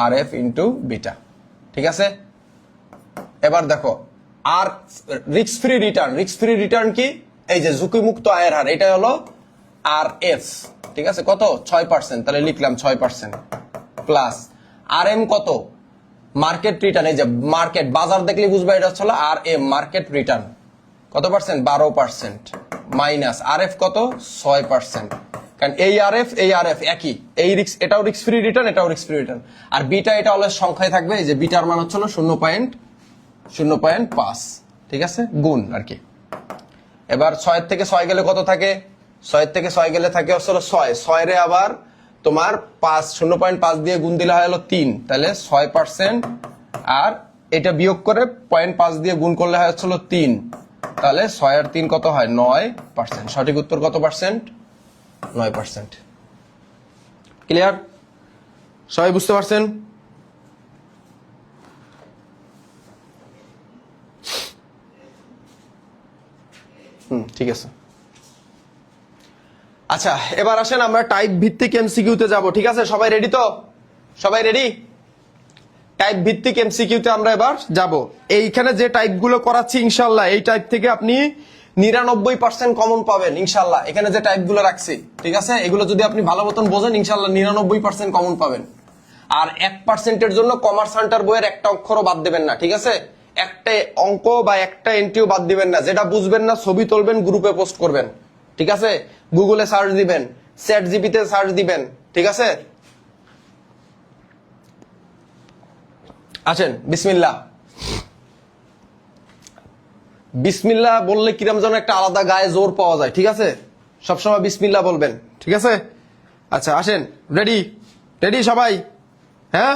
RF into beta, ঠিক আছে। এবার দেখো আর রিস্ক ফ্রি রিটার্ন কি, এই যে ঝুঁকিমুক্ত আয়ের হার, এটা হলো RF, ঠিক আছে, কত 6%, তাহলে লিখলাম 6% প্লাস RM কত, মার্কেট রিটার্ন, এই যে মার্কেট বাজার দেখলে বুঝবা এটা হচ্ছে RM মার্কেট রিটার্ন, কত পার্সেন্ট, 12%, মাইনাস RF কত, 6%, কারণ এই RF একই, এই রিস্ক, এটাও রিস্ক ফ্রি রিটার্ন, এটাও রিস্ক ফ্রি রিটার্ন। আর বিটা এটা অলওয়েজ সংখ্যায় থাকবে, এই যে বিটার মান হচ্ছে 0.5, ঠিক আছে, গুণ আর কি। এবার 6 থেকে 6 গেলে কত থাকে, 6 থেকে 6 গেলে থাকে হচ্ছে 6 রে আবার তোমার 0.5 দিয়ে গুণ দিলে হয় হলো 3, তাহলে 6%, আর এটা বিয়োগ করে 0.5 দিয়ে গুণ করলে হয় হচ্ছে 3, তাহলে 6 আর 3 কত হয়, 9%। সঠিক উত্তর কত পার্সেন্ট, 9%। ক্লিয়ার? সবাই বুঝতে পারছেন? ঠিক আছে। আচ্ছা, এবার আসেন আমরা টাইপ ভিত্তিক এমসিকিউতে যাব, ঠিক আছে। সবাই রেডি তো, সবাই রেডি? টাইপ ভিত্তিক এমসিকিউতে আমরা এবার যাব। এইখানে যে টাইপগুলো করাচ্ছি ইনশাআল্লাহ, এই টাইপ থেকে আপনি 99% কমন পাবেন ইনশাআল্লাহ। এখানে যে টাইপগুলো রাখছি, ঠিক আছে, এগুলো যদি আপনি ভালো মতন বোঝেন ইনশাআল্লাহ 99% কমন পাবেন। আর 1%-এর জন্য কমার্স সেন্টার বইয়ের একটা অক্ষরও বাদ দেবেন না, ঠিক আছে। একটা অঙ্ক বা একটা এন্ট্রিও বাদ দিবেন না। যেটা বুঝবেন না ছবি তুলবেন, গ্রুপে পোস্ট করবেন, ঠিক আছে। গুগলে সার্চ দিবেন, চ্যাট জিপিতে সার্চ দিবেন, ঠিক আছে। আছেন, বিসমিল্লাহ। বিসমিল্লাহ বললে কিরম যেন একটা আলাদা গায়ে জোর পাওয়া যায়, ঠিক আছে। সবসময় বিসমিল্লাহ বলবেন, ঠিক আছে। আচ্ছা, আসেন, রেডি? রেডি সবাই? হ্যাঁ,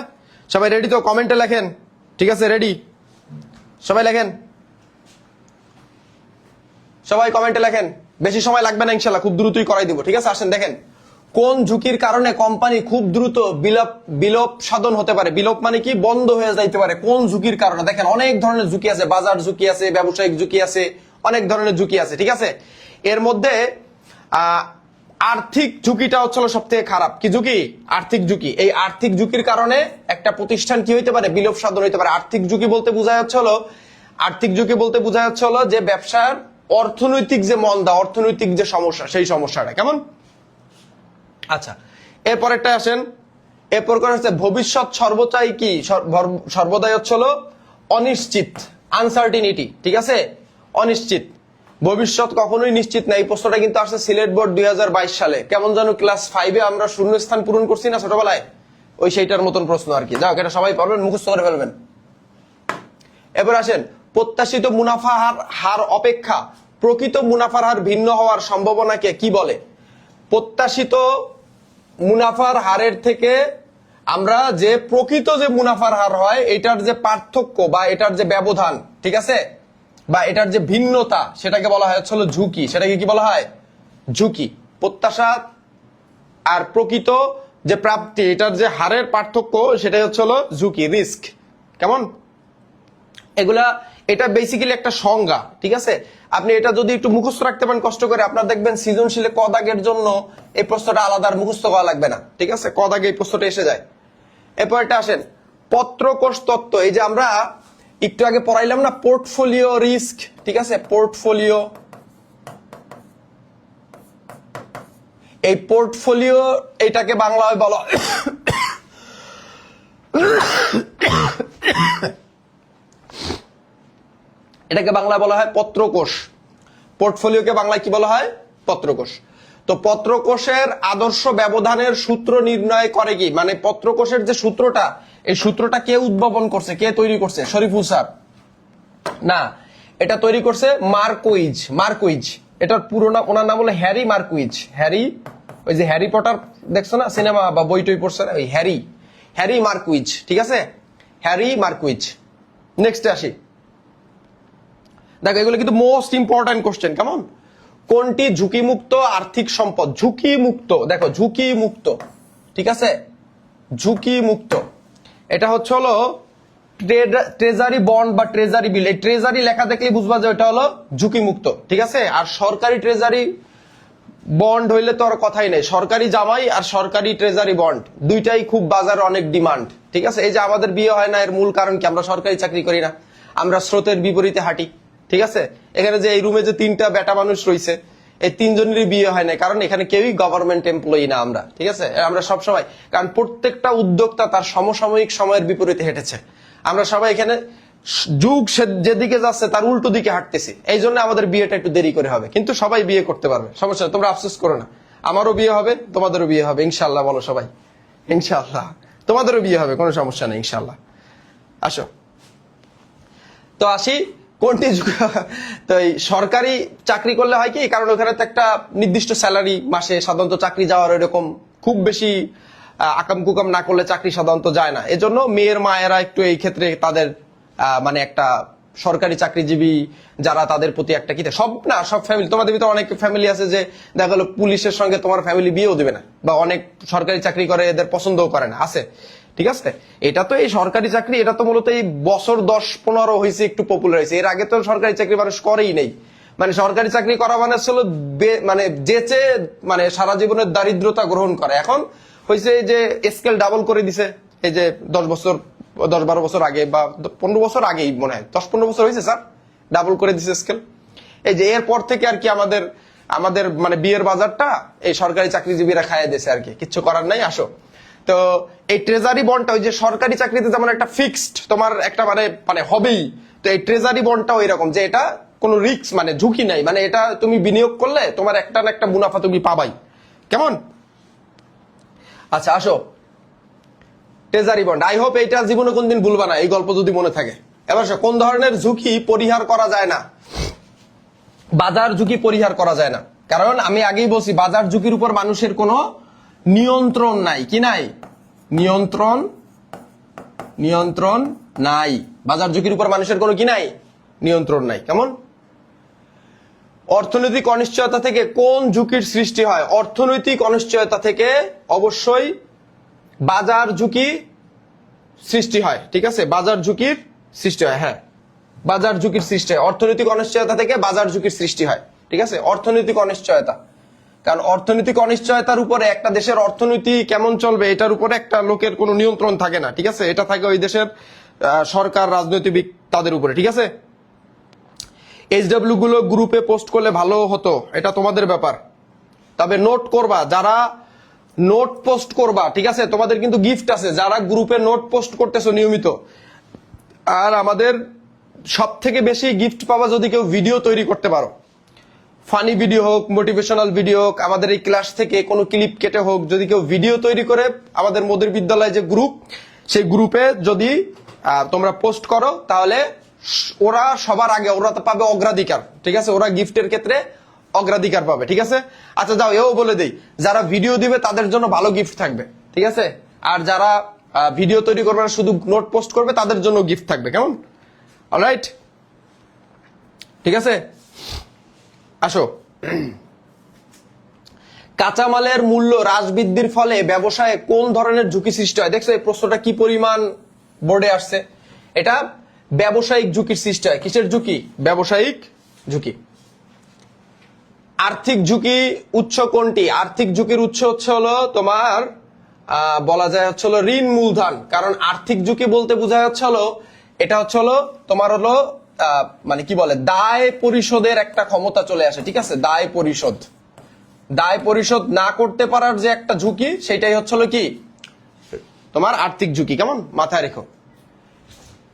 সবাই রেডি তো? কমেন্টে লেখেন, ঠিক আছে। রেডি সবাই? লেখেন সবাই, কমেন্টে লেখেন। বেশি সময় লাগবে না ইনশাল্লাহ, খুব দ্রুতই করাই দিব, ঠিক আছে। আসেন দেখেন, কোন ঝুঁকির কারণে কোম্পানি খুব দ্রুত বিলোপ সাধন হতে পারে। বিলোপ মানে কি, বন্ধ হয়ে যাইতে পারে। কোন ঝুঁকির কারণে? দেখেন অনেক ধরনের ঝুঁকি আছে, বাজার ঝুঁকি আছে, ব্যবসায়িক ঝুঁকি আছে, অনেক ধরনের ঝুঁকি আছে, ঠিক আছে। এর মধ্যে আর্থিক ঝুঁকিটা হচ্ছে সব থেকে খারাপ। কি ঝুঁকি? আর্থিক ঝুঁকি। এই আর্থিক ঝুঁকির কারণে একটা প্রতিষ্ঠান কি হইতে পারে? বিলোপ সাধন হইতে পারে। আর্থিক ঝুঁকি বলতে বোঝায় হচ্ছে যে ব্যবসার অর্থনৈতিক যে মন্দা, অর্থনৈতিক যে সমস্যা, সেই সমস্যাটা। কেমন? আচ্ছা, এরপর একটা আসেন। এরপর করে হচ্ছে ভবিষ্যৎ সর্বদাই কি? সর্বদাই হচ্ছে অনিশ্চিত, আনসার্টিনিটি। ঠিক আছে, অনিশ্চিত। ভবিষ্যৎ কখনোই নিশ্চিত না। এই প্রশ্নটা কিন্তু আসছে সিলেট বোর্ড 2022 সালে। কেমন যেন ক্লাস 5-এ আমরা শূন্যস্থান পূরণ করছি না ছোটবেলায়, ওই সেইটার মতন প্রশ্ন আর কি। যাও, এটা সবাই পারবেন, মুখস্থ করে ফেলবেন। এবার আসেন, প্রত্যাশিত মুনাফার হার অপেক্ষা প্রকৃত মুনাফার হার ভিন্ন হওয়ার সম্ভাবনাকে কি বলে? প্রত্যাশিত মুনাফার হারের থেকে আমরা যে প্রকৃত যে মুনাফার হার হয়, এটার যে পার্থক্য বা এটার যে ব্যবধান, ঠিক আছে, বা এটার যে ভিন্নতা, সেটাকে বলা হয় হচ্ছে ঝুঁকি। সেটাকে কি বলা হয়? ঝুঁকি। প্রত্যাশা আর প্রকৃত যে প্রাপ্তি, এটার যে হারের পার্থক্য, সেটাই হচ্ছে ঝুঁকি, রিস্ক। কেমন? এগুলা, এটা বেসিক্যালি একটা সংজ্ঞা। ঠিক আছে, আপনি এটা যদি একটু মুখস্থ রাখতে পারেন কষ্ট করে, আপনার দেখবেন সৃজনশীলে ক দাগের জন্য এই প্রশ্নটা আলাদা আর মুখস্থ করা লাগবে না। ঠিক আছে, ক দাগে এই প্রশ্নটা এসে যায়। এরপর এটা আসেন, পত্রকোষ তত্ত্ব। এই যে আমরা একটু আগে পড়াইলাম না, পোর্টফোলিও রিস্ক। ঠিক আছে, পোর্টফোলিও। এই পোর্টফোলিও, এটাকে বাংলায় বলা এটাকে বাংলায় বলা হয় পত্রকোষ। পোর্টফোলিওকে বাংলায় কি বলা হয়? পত্রকোষ। তো পত্রকোষের আদর্শ ব্যবধানের সূত্র নির্ণয় করে কি? মানে পত্রকোষের যে সূত্রটা, এই সূত্রটা কে উদ্ভাবন করছে, কে তৈরি করছে? শরীফুল স্যার না, এটা তৈরি করছে মার্কুইজ। মার্কুইজ, এটার পুরো নাম, ওনার নাম হলো হ্যারি মার্কুইজ। হ্যারি, ওই যে হ্যারি পটার দেখছো না সিনেমা বা বই টই পড়ছে না, ওই হ্যারি মার্কুইজ। ঠিক আছে, হ্যারি মার্কুইজ। নেক্সটে আসি। দেখো, এগুলো কিন্তু মোস্ট ইম্পর্টেন্ট কোশ্চেন। কেমন? কোনটি ঝুঁকিমুক্ত আর্থিক সম্পদ? ঝুঁকিমুক্ত, দেখো ঝুঁকিমুক্ত। ঠিক আছে, ঝুঁকিমুক্ত। এটা হচ্ছে ট্রেজারি বন্ড বা ট্রেজারি বিল। এই ট্রেজারি লেখা দেখলে বুঝবা যে ওটা হলো ঝুঁকিমুক্ত। ঠিক আছে, আর সরকারি ট্রেজারি বন্ড হইলে তো আর কথাই নেই। সরকারি জামাই আর সরকারি ট্রেজারি বন্ড দুইটাই খুব বাজারে অনেক ডিমান্ড। ঠিক আছে, এই যে আমাদের বিয়ে হয় না, এর মূল কারণ কি? আমরা সরকারি চাকরি করি না, আমরা স্রোতের বিপরীতে হাঁটি। ঠিক আছে, এখানে যে এই রুমে যে 3টা বেটা মানুষ রয়েছে, এই 3জনেরই বিয়ে হয় না, কারণ এখানে কেউই গভর্নমেন্ট এমপ্লয়ি না আমরা। ঠিক আছে, আমরা সব সময়, কারণ প্রত্যেকটা উদ্যোক্তা তার সমসাময়িক সময়ের বিপরীতে হেঁটেছে। আমরা সবাই এখানে যুগ যেদিকে যাচ্ছে তার উল্টো দিকে হাঁটতেছি। এই জন্য আমাদের বিয়েটা একটু দেরি করে হবে, কিন্তু সবাই বিয়ে করতে পারবে, সমস্যা নেই, তোমরা আফসোস করো না। আমারও বিয়ে হবে, তোমাদেরও বিয়ে হবে ইনশাল্লাহ। বলো সবাই ইনশাল্লাহ। তোমাদেরও বিয়ে হবে, কোনো সমস্যা নেই ইনশাল্লাহ। আসো, তো আসি কোনটি। তো এই সরকারি চাকরি করলে হয় কি, কারণ ওখানে তো একটা নির্দিষ্ট স্যালারি মাসে, সাধারণত চাকরি যাওয়ার এরকম খুব বেশি আকাম কুকাম না করলে চাকরি সাধারণত যায় না। এজন্য মেয়ের মায়েরা একটু এই ক্ষেত্রে তাদের মানে একটা সরকারি চাকরিজীবী যারা, তাদের প্রতি একটা কি, সব না, সব ফ্যামিলি, তোমাদের ভিতরে অনেক ফ্যামিলি আছে যে দেখা গেলো পুলিশের সঙ্গে তোমার ফ্যামিলি বিয়েও দেবে না, বা অনেক সরকারি চাকরি করে এদের পছন্দও করে না, আছে। ঠিক আছে, এটা তো এই সরকারি চাকরি, এটা তো মূলত এই বছর 10-15 হয়েছে একটু পপুলার হয়েছে। এর আগে তো সরকারি চাকরি মানুষ করেই নেই। মানে সরকারি চাকরি করা মানে ছিল মানে যেচে, মানে সারা জীবনের দারিদ্রতা গ্রহণ করে। এখন হয়েছে যে স্কেল ডাবল করে দিছে, এই যে 10-12 বছর আগে বা 15 বছর আগেই মনে হয়, 10-15 বছর হয়েছে স্যার, ডাবল করে দিছে স্কেল। এই যে এরপর থেকে আর কি আমাদের মানে বিয়ের বাজারটা এই সরকারি চাকরিজীবীরা খাইয়ে দিয়েছে আর কি, কিচ্ছু করার নাই। আসো, তো এই ট্রেজারি বন্ডটা, ওই যে সরকারি চাকরিতে যেমন একটা ফিক্সড তোমার একটা মানে হবেই, তো এই ট্রেজারি বন্ডটাও এরকম, যে এটা কোনো রিস্ক, মানে ঝুঁকি নাই, মানে এটা তুমি বিনিয়োগ করলে তোমার একটা না একটা মুনাফা তুমি পাবাই। কেমন? আচ্ছা, আসো, ট্রেজারি বন্ড। আই হোপ এইটা জীবনে কোনদিন ভুলবা না, এই গল্প যদি মনে থাকে। এবার কোন ধরনের ঝুঁকি পরিহার করা যায় না? বাজার ঝুঁকি পরিহার করা যায় না, কারণ আমি আগেই বলছি বাজার ঝুঁকির উপর মানুষের কোনো নিয়ন্ত্রণ নাই। কি নাই? নিয়ন্ত্রণ নাই। বাজার ঝুঁকির উপর মানুষের কোনো কি নাই? নিয়ন্ত্রণ নাই। কেমন? অর্থনৈতিক অনিশ্চয়তা থেকে কোন ঝুঁকির সৃষ্টি হয়? অর্থনৈতিক অনিশ্চয়তা থেকে অবশ্যই বাজার ঝুঁকি সৃষ্টি হয়। ঠিক আছে, বাজার ঝুঁকির সৃষ্টি হয়। হ্যাঁ, বাজার ঝুঁকির সৃষ্টি হয়। অর্থনৈতিক অনিশ্চয়তা থেকে বাজার ঝুঁকির সৃষ্টি হয়। ঠিক আছে, অর্থনৈতিক অনিশ্চয়তা কারণ অর্থনৈতিক অনিশ্চয়তার উপরে একটা দেশের অর্থনীতি কেমন চলবে এটার উপরে একটা লোকের কোনো নিয়ন্ত্রণ থাকে না, ঠিক আছে? এটা থাকে ওই দেশের সরকার, রাজনৈতিক তাদের উপরে, ঠিক আছে? এইচডব্লিউ গুলো গ্রুপে পোস্ট করলে ভালো হতো, এটা তোমাদের ব্যাপার। তবে নোট করবা, যারা নোট পোস্ট করবা, ঠিক আছে, তোমাদের কিন্তু গিফট আছে যারা গ্রুপে নোট পোস্ট করতেছো নিয়মিত। আর আমাদের সব থেকে বেশি গিফট পাবা যদি কেউ ভিডিও তৈরি করতে পারো, ফানি ভিডিও হোক, মোটিভেশনাল ভিডিও হোক, আমাদের এই ক্লাস থেকে কোনো ক্লিপ কেটে হোক, যদি কেউ ভিডিও তৈরি করে আমাদের মোদের বিদ্যালয় যে গ্রুপ, সেই গ্রুপে যদি তোমরা পোস্ট করো তাহলে ওরা সবার আগে, ওরা তো পাবে অগ্রাধিকার, ঠিক আছে? ওরা গিফটের ক্ষেত্রে অগ্রাধিকার পাবে, ঠিক আছে? আচ্ছা যাও, এও বলে দেই, যারা ভিডিও দিবে তাদের জন্য ভালো গিফট থাকবে, ঠিক আছে? আর যারা ভিডিও তৈরি করবে না, শুধু নোট পোস্ট করবে, তাদের জন্য গিফট থাকবে, কেমন? অলরাইট, ঠিক আছে? আসো, কাঁচামালের মূল্য হ্রাস বৃদ্ধির ফলে ব্যবসায়ে কোন ধরনের ঝুঁকি সৃষ্টি হয়? দেখছো এই প্রশ্নটা কি পরিমাণ বোর্ডে আসছে? এটা ব্যবসায়িক ঝুঁকির সৃষ্টি হয়। কিসের ঝুঁকি? ব্যবসায়িক ঝুঁকি। আর্থিক ঝুঁকি উৎস কোনটি? আর্থিক ঝুঁকির উৎস হচ্ছে হলো তোমার বলা যায় হচ্ছে হলো ঋণ মূলধন। কারণ আর্থিক ঝুঁকি বলতে বোঝা যাচ্ছে হলো এটা হচ্ছে হলো তোমার হলো মানে কি বলে, দায় পরিশোধের একটা ক্ষমতা চলে আসে, ঠিক আছে? দায় পরিশোধ না করতে পারার যে একটা ঝুঁকি, সেটাই হচ্ছে হলো কি তোমার আর্থিক ঝুঁকি, কেমন? মাথায় রেখো।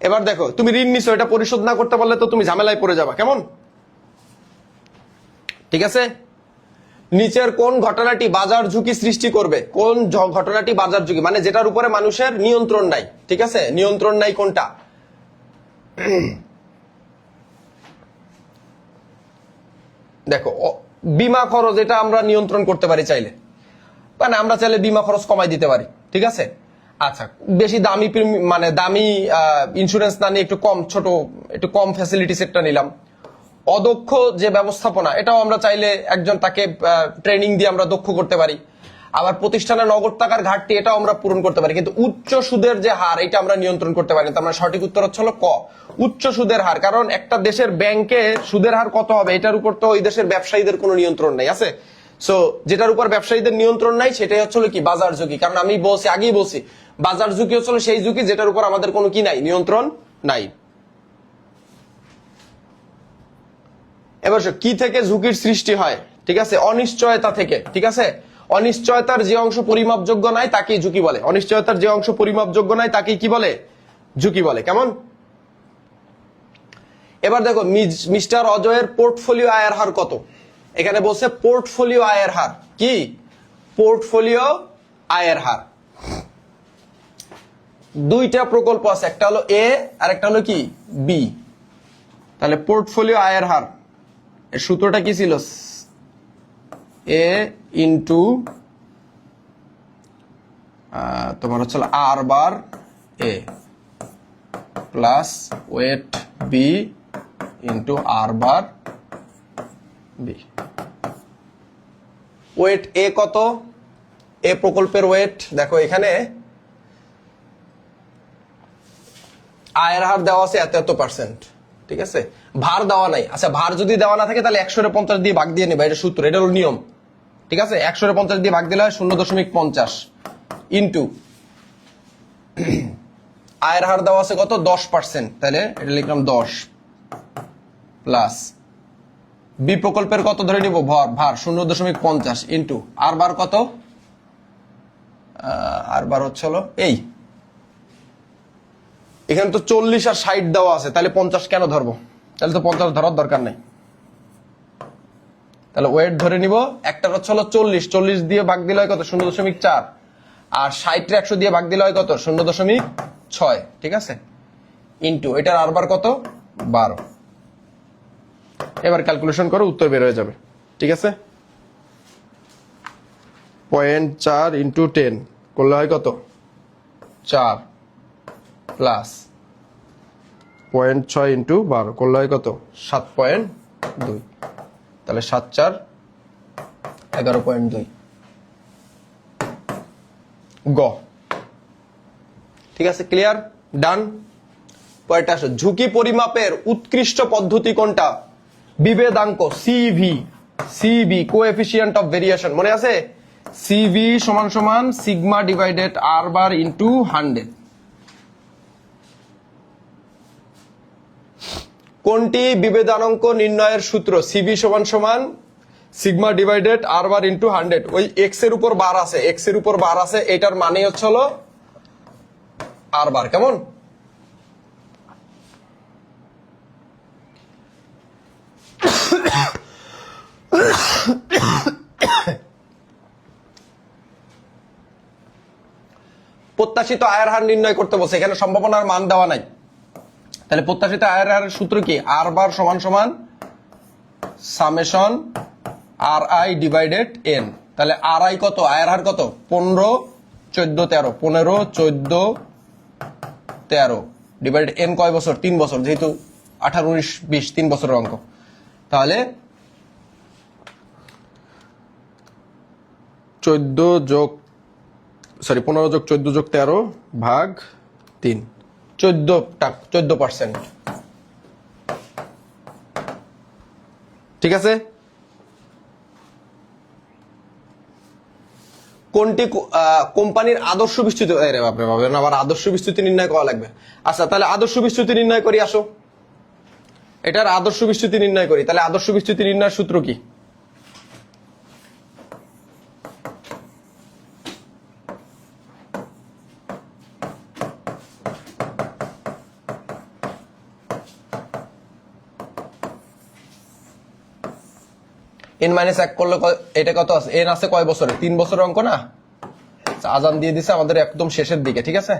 এবার দেখো, তুমি ঋণ নিছো, এটা পরিশোধ না করতে পারলে তো তুমি ঝামেলায় পড়ে যাবা, কেমন? ঠিক আছে? নিচের কোন ঘটনাটি বাজার ঝুঁকি সৃষ্টি করবে? কোন ঘটনাটি বাজার ঝুঁকি, মানে যেটার উপরে মানুষের নিয়ন্ত্রণ নাই, ঠিক আছে? নিয়ন্ত্রণ নাই কোনটা? দেখো, বীমা খরচ, এটা আমরা নিয়ন্ত্রণ করতে পারি চাইলে, মানে আমরা চাইলে বীমা খরচ কমাই দিতে পারি, ঠিক আছে? আচ্ছা, বেশি দামি মানে দামি ইন্স্যুরেন্স না নিয়ে একটু কম, ছোট একটু কম ফ্যাসিলিটি সেটটা নিলাম। অদক্ষ যে ব্যবস্থাপনা, এটাও আমরা চাইলে একজন তাকে ট্রেনিং দিয়ে আমরা দক্ষ করতে পারি। আবার প্রতিষ্ঠানে নগদ টাকার ঘাটতি, এটাও আমরা পূরণ করতে পারি। কিন্তু উচ্চ সুদের যে হার, এটা আমরা নিয়ন্ত্রণ করতে পারি না। তার মানে সঠিক উত্তর হচ্ছে হলো ক, উচ্চ সুদের হার। কারণ একটা দেশের ব্যাংকে সুদের হার কত হবে, এটার উপর তো ওই দেশের ব্যবসায়ীদের কোনো নিয়ন্ত্রণ নাই, আছে? সো যেটার উপর ব্যবসায়ীদের নিয়ন্ত্রণ নাই, সেটাই হচ্ছে কি বাজার ঝুঁকি। কারণ আমি বলছি, আগেই বলছি, বাজার ঝুঁকি হচ্ছে সেই ঝুঁকি যেটার উপর আমাদের কোনো কি নাই, নিয়ন্ত্রণ নাই। এবার কি থেকে ঝুঁকির সৃষ্টি হয়? ঠিক আছে, অনিশ্চয়তা থেকে, ঠিক আছে? অনিশ্চয়তার যে অংশ পরিমাপযোগ্য নাই তাকেই ঝুঁকি বলে। অনিশ্চয়তার যে অংশ পরিমাপযোগ্য নাই তাকেই কি বলে? ঝুঁকি বলে, কেমন? এবার দেখো, মিস্টার অজয়ের পোর্টফোলিও আয়ের হার কত? এখানে বলছে পোর্টফোলিও আয়ের হার। কি? পোর্টফোলিও আয়ের হার। দুইটা প্রকল্প আছে, একটা হলো এ আর একটা হলো কি বি। তাহলে পোর্টফোলিও আয়ের হার এর সূত্রটা কি ছিল? এ ইন্টু তোমার হচ্ছে আর বার এ plus wait B into R bar B. Wait a কত? এ প্রকল্পের ওয়েট দেখো, এখানে আয়ের হার দেওয়া আছে এত %, ঠিক আছে? ভার দেওয়া নাই। আচ্ছা, ভার যদি দেওয়া না থাকে তাহলে 100-50 দিয়ে ভাগ দিয়ে নেবে, এটা সূত্র, এটা হলো নিয়ম, ঠিক আছে? 100-50 দিয়ে ভাগ দিলে হয় 0.50 ইন্টু আয়ের হার দেওয়া আছে কত? 10%, তাহলে এটা লিখলাম 10 প্লাস বি প্রকল্পের কত ধরে নিব? ভার 0.50 ইন্টু আর বার কত? আর বার হচ্ছে হলো এই, এখানে তো 40 আর 60 দেওয়া আছে, তাহলে 50 কেন ধরবো? তাহলে তো 50 ধরার দরকার নাই। তাহলে ওয়েট ধরে নিব, একটা হচ্ছে হলো 40 দিয়ে ভাগ দিলে হয় কত? 0.4, আর 60 100 দিয়ে ভাগ দিলে হয় কত? 0.6, ঠিক আছে? ইন্টু এটার আর বার কত? 12। এবার ক্যালকুলেশন করো, উত্তর বের হয়ে যাবে, ঠিক আছে? 0.4 ইন্টু 10 করলে হয় কত? 4 প্লাস 0.6 ইন্টু 12 করলে হয় কত? 7.2। তাহলে 7 4 11.2 গ। ঠিক আছে, ক্লিয়ার, ডান। পরেরটা আসো, ঝুঁকি পরিমাপের উৎকৃষ্ট পদ্ধতি কোনটা? বিভেদাঙ্ক, CV, CB coefficient of variation মনে আছে, সিবি সমান সমান sigma divided R bar into 100। কোনটি বিভেদাঙ্ক নির্ণয়ের সূত্র? সিবি সমান সমান sigma divided R bar into 100। ওই এক্স এর উপর বার আছে, এক্স এর উপর বার আছে, এটার মানে হচ্ছে হলো আর বার। কেমন? প্রত্যাশিত আয়ের হার নির্ণয় করতে বলছে, এখানে সম্ভাবনার মান দেওয়া নাই। তাহলে প্রত্যাশিত আয়ের হারের সূত্র কি? আর বার সমান সমান summation R I divided N. তাহলে আর আই কত? আয়ের হার কত? 15, 14, 13। 15, 14, 13 ডিভাইডেড এন কয় বছর? 3 বছর, যেহেতু 18, 19, 20 3 বছরের অঙ্ক। তাহলে 15 যোগ 14 যোগ 13 ভাগ 3, 14%। ঠিক আছে? কোনটি কোম্পানির আদর্শ বিস্তৃতি? বাপরে বাপরে, আবার আদর্শ বিস্তৃতি নির্ণয় করা লাগবে। আচ্ছা, তাহলে আদর্শ বিস্তৃতি নির্ণয় করি, আসো এটার আদর্শ বিস্তৃতি নির্ণয় করি। তাহলে আদর্শ বিস্তৃতি নির্ণয়ের সূত্র কি? এন মাইনাস 1 করলে এটা কত আছে? এন আছে কয় বছরে? 3 বছরের অঙ্ক না? আজান দিয়ে দিছে আমাদের একদম শেষের দিকে, ঠিক আছে?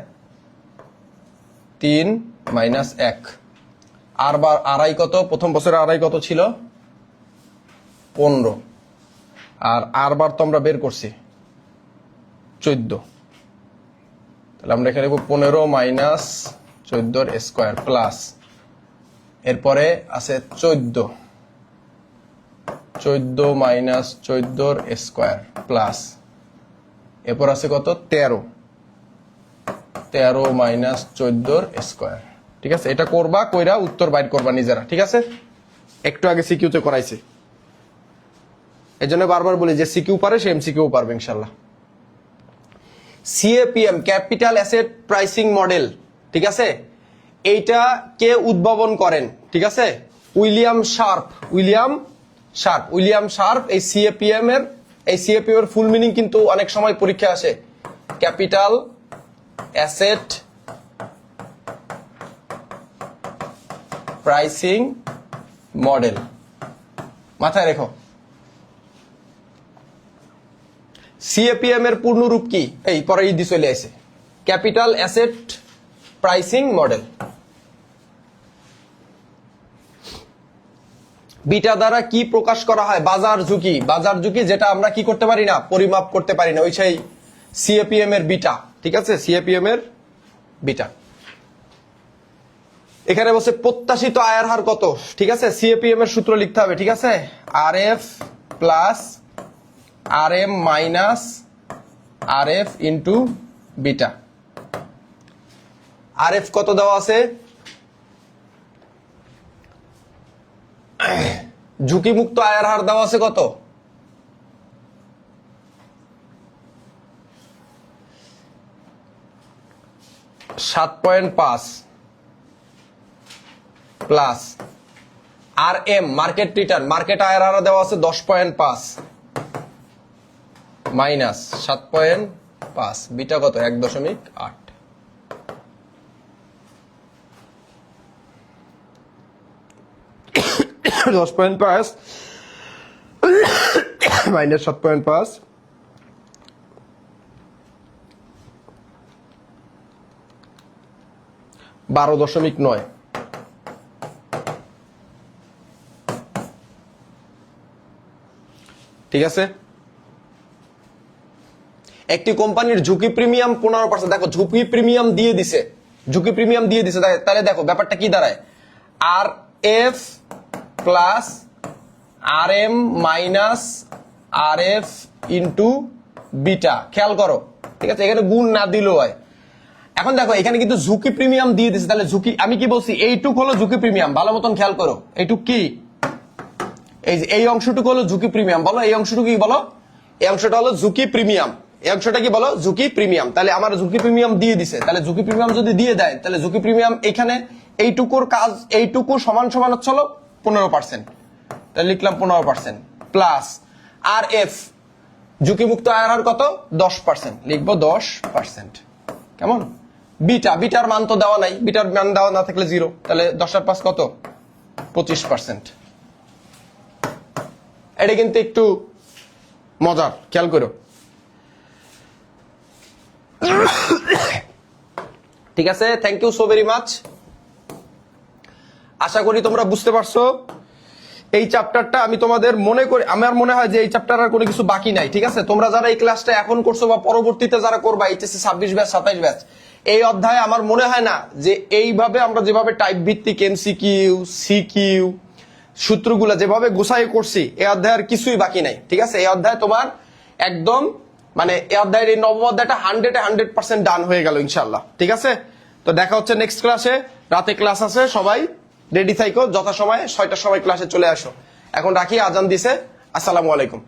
3 মাইনাস 1 আর বার আড়াই কত? প্রথম বছরে আড়াই কত ছিল? 15। আর বার তো আমরা বের করছি 14। তাহলে আমরা এখানে 15 মাইনাস 14 স্কোয়ার প্লাস, এরপরে আছে 14 মাইনাস 14 স্কোয়ার প্লাস, এরপর আছে কত? 13 মাইনাস 14 স্কোয়ার। ঠিক আছে? এটা করবা, কইরা উত্তর বাইর করবা নিজেরা। ঠিক আছে? একটু আগে সিকিউতে করাইছি, এই জন্য বারবার বলি যে সিকিউ পারে সে এমসিকিউ পারবে ইনশাল্লাহ। CAPM capital asset pricing model, ঠিক আছে, এইটা কে উদ্ভাবন করেন? ঠিক আছে? উইলিয়াম শার্প এই সিএপিএম এর ফুল মিনিং কিন্তু অনেক সময় পরীক্ষা আসে, ক্যাপিটাল অ্যাসেট প্রাইসিং মডেল। মাথায় রেখো। সিএপিএম এর পূর্ণ রূপ কি? এই পরে ইদি চলে আসে, capital asset pricing model. Beta দ্বারা কি প্রকাশ করা হয়? বাজার ঝুঁকি। বাজার ঝুঁকি যেটা আমরা কি করতে পারি না, পরিমাপ করতে পারি না, ওই সেই সিএপিএম এর বিটা। ঠিক আছে? সিএপিএম এর বিটা। এখানে বলছে প্রত্যাশিত আয়ের হার কত? ঠিক আছে? সিএপিএম এর সূত্র লিখতে হবে। ঠিক আছে? R F plus R M minus R F into beta. R F কত দেওয়া আছে? ঝুঁকিমুক্ত আয়ের হার দেওয়া আছে কত? 7.5 plus R M market return, market আয়ের হার দেওয়া আছে 10.5 মাইনাস 7.5, বিটা কত? 1.8। $10.5 মাইনাস 7.5 12.9। ঠিক আছে? একটি কোম্পানির ঝুঁকি প্রিমিয়াম 15%। দেখো ঝুঁকি প্রিমিয়াম দিয়ে দিছে, তাহলে দেখো ব্যাপারটা কি দাঁড়ায়, R F plus R M minus R F into beta. খেয়াল করো, ঠিক আছে? এখানে গুণ না দিলেও হয়। এখন দেখো এখানে কিন্তু ঝুঁকি প্রিমিয়াম দিয়ে দিছে, তাহলে ঝুঁকি আমি কি বলছি, এইটুক হলো ঝুঁকি প্রিমিয়াম। ভালো মতন খেয়াল করো, এইটুক কি? এই যে এই অংশটুকু হলো ঝুঁকি প্রিমিয়াম, বলো এই অংশটুকু কি বলো? এই অংশটা হলো ঝুঁকি প্রিমিয়াম। এই অংশটা কি বলো? ঝুঁকি প্রিমিয়াম। তাহলে আমার ঝুঁকি প্রিমিয়াম দিয়ে দিছে, তাহলে ঝুঁকি প্রিমিয়াম যদি দিয়ে দেয় তাহলে ঝুঁকি প্রিমিয়াম এখানে এইটুকুর কাজ, এইটুকু সমান সমান হচ্ছে হলো 15%, তাহলে লিখলাম 15% প্লাস আর এফ ঝুঁকিমুক্ত আয়ের হার কত? 10%, লিখবো 10%। কেমন? বিটার মান তো দেওয়া নাই, বিটার মান দেওয়া না থাকলে 0, তাহলে 10 আর 5 কত? 25%। এটা কিন্তু একটু মজার, খেয়াল করো। ঠিক আছে, thank you so very much. আশা করি তোমরা বুঝতে পারছো। এই চ্যাপ্টারটা আমি তোমাদের মনে করি, আমার মনে হয় যে এই চ্যাপ্টার আর কোনো কিছু বাকি নাই। ঠিক আছে, তোমরা যারা এই ক্লাসটা এখন করছো বা পরবর্তীতে যারা করবা এইচএসসি 26 ব্যাচ 27 ব্যাচ, এই অধ্যায়ে আমার মনে হয় না যে এইভাবে আমরা যেভাবে টাইপ ভিত্তিক এমসিকিউ সিকিউ সূত্রগুলো যেভাবে গুছাই করছি, এই অধ্যায় আর কিছুই বাকি নাই। ঠিক আছে, এই অধ্যায় তোমার একদম মানে এই অধ্যায়ের এই নবম অধ্যায়টা 100% ডান হয়ে গেল ইনশাল্লাহ। ঠিক আছে, তো দেখা হচ্ছে নেক্সট ক্লাসে। রাতে ক্লাস আছে, সবাই রেডি থাইকো, যথাসময়ে 6টার সময় ক্লাসে চলে আসো। এখন রাখি, আজান দিছে। আসসালামু আলাইকুম।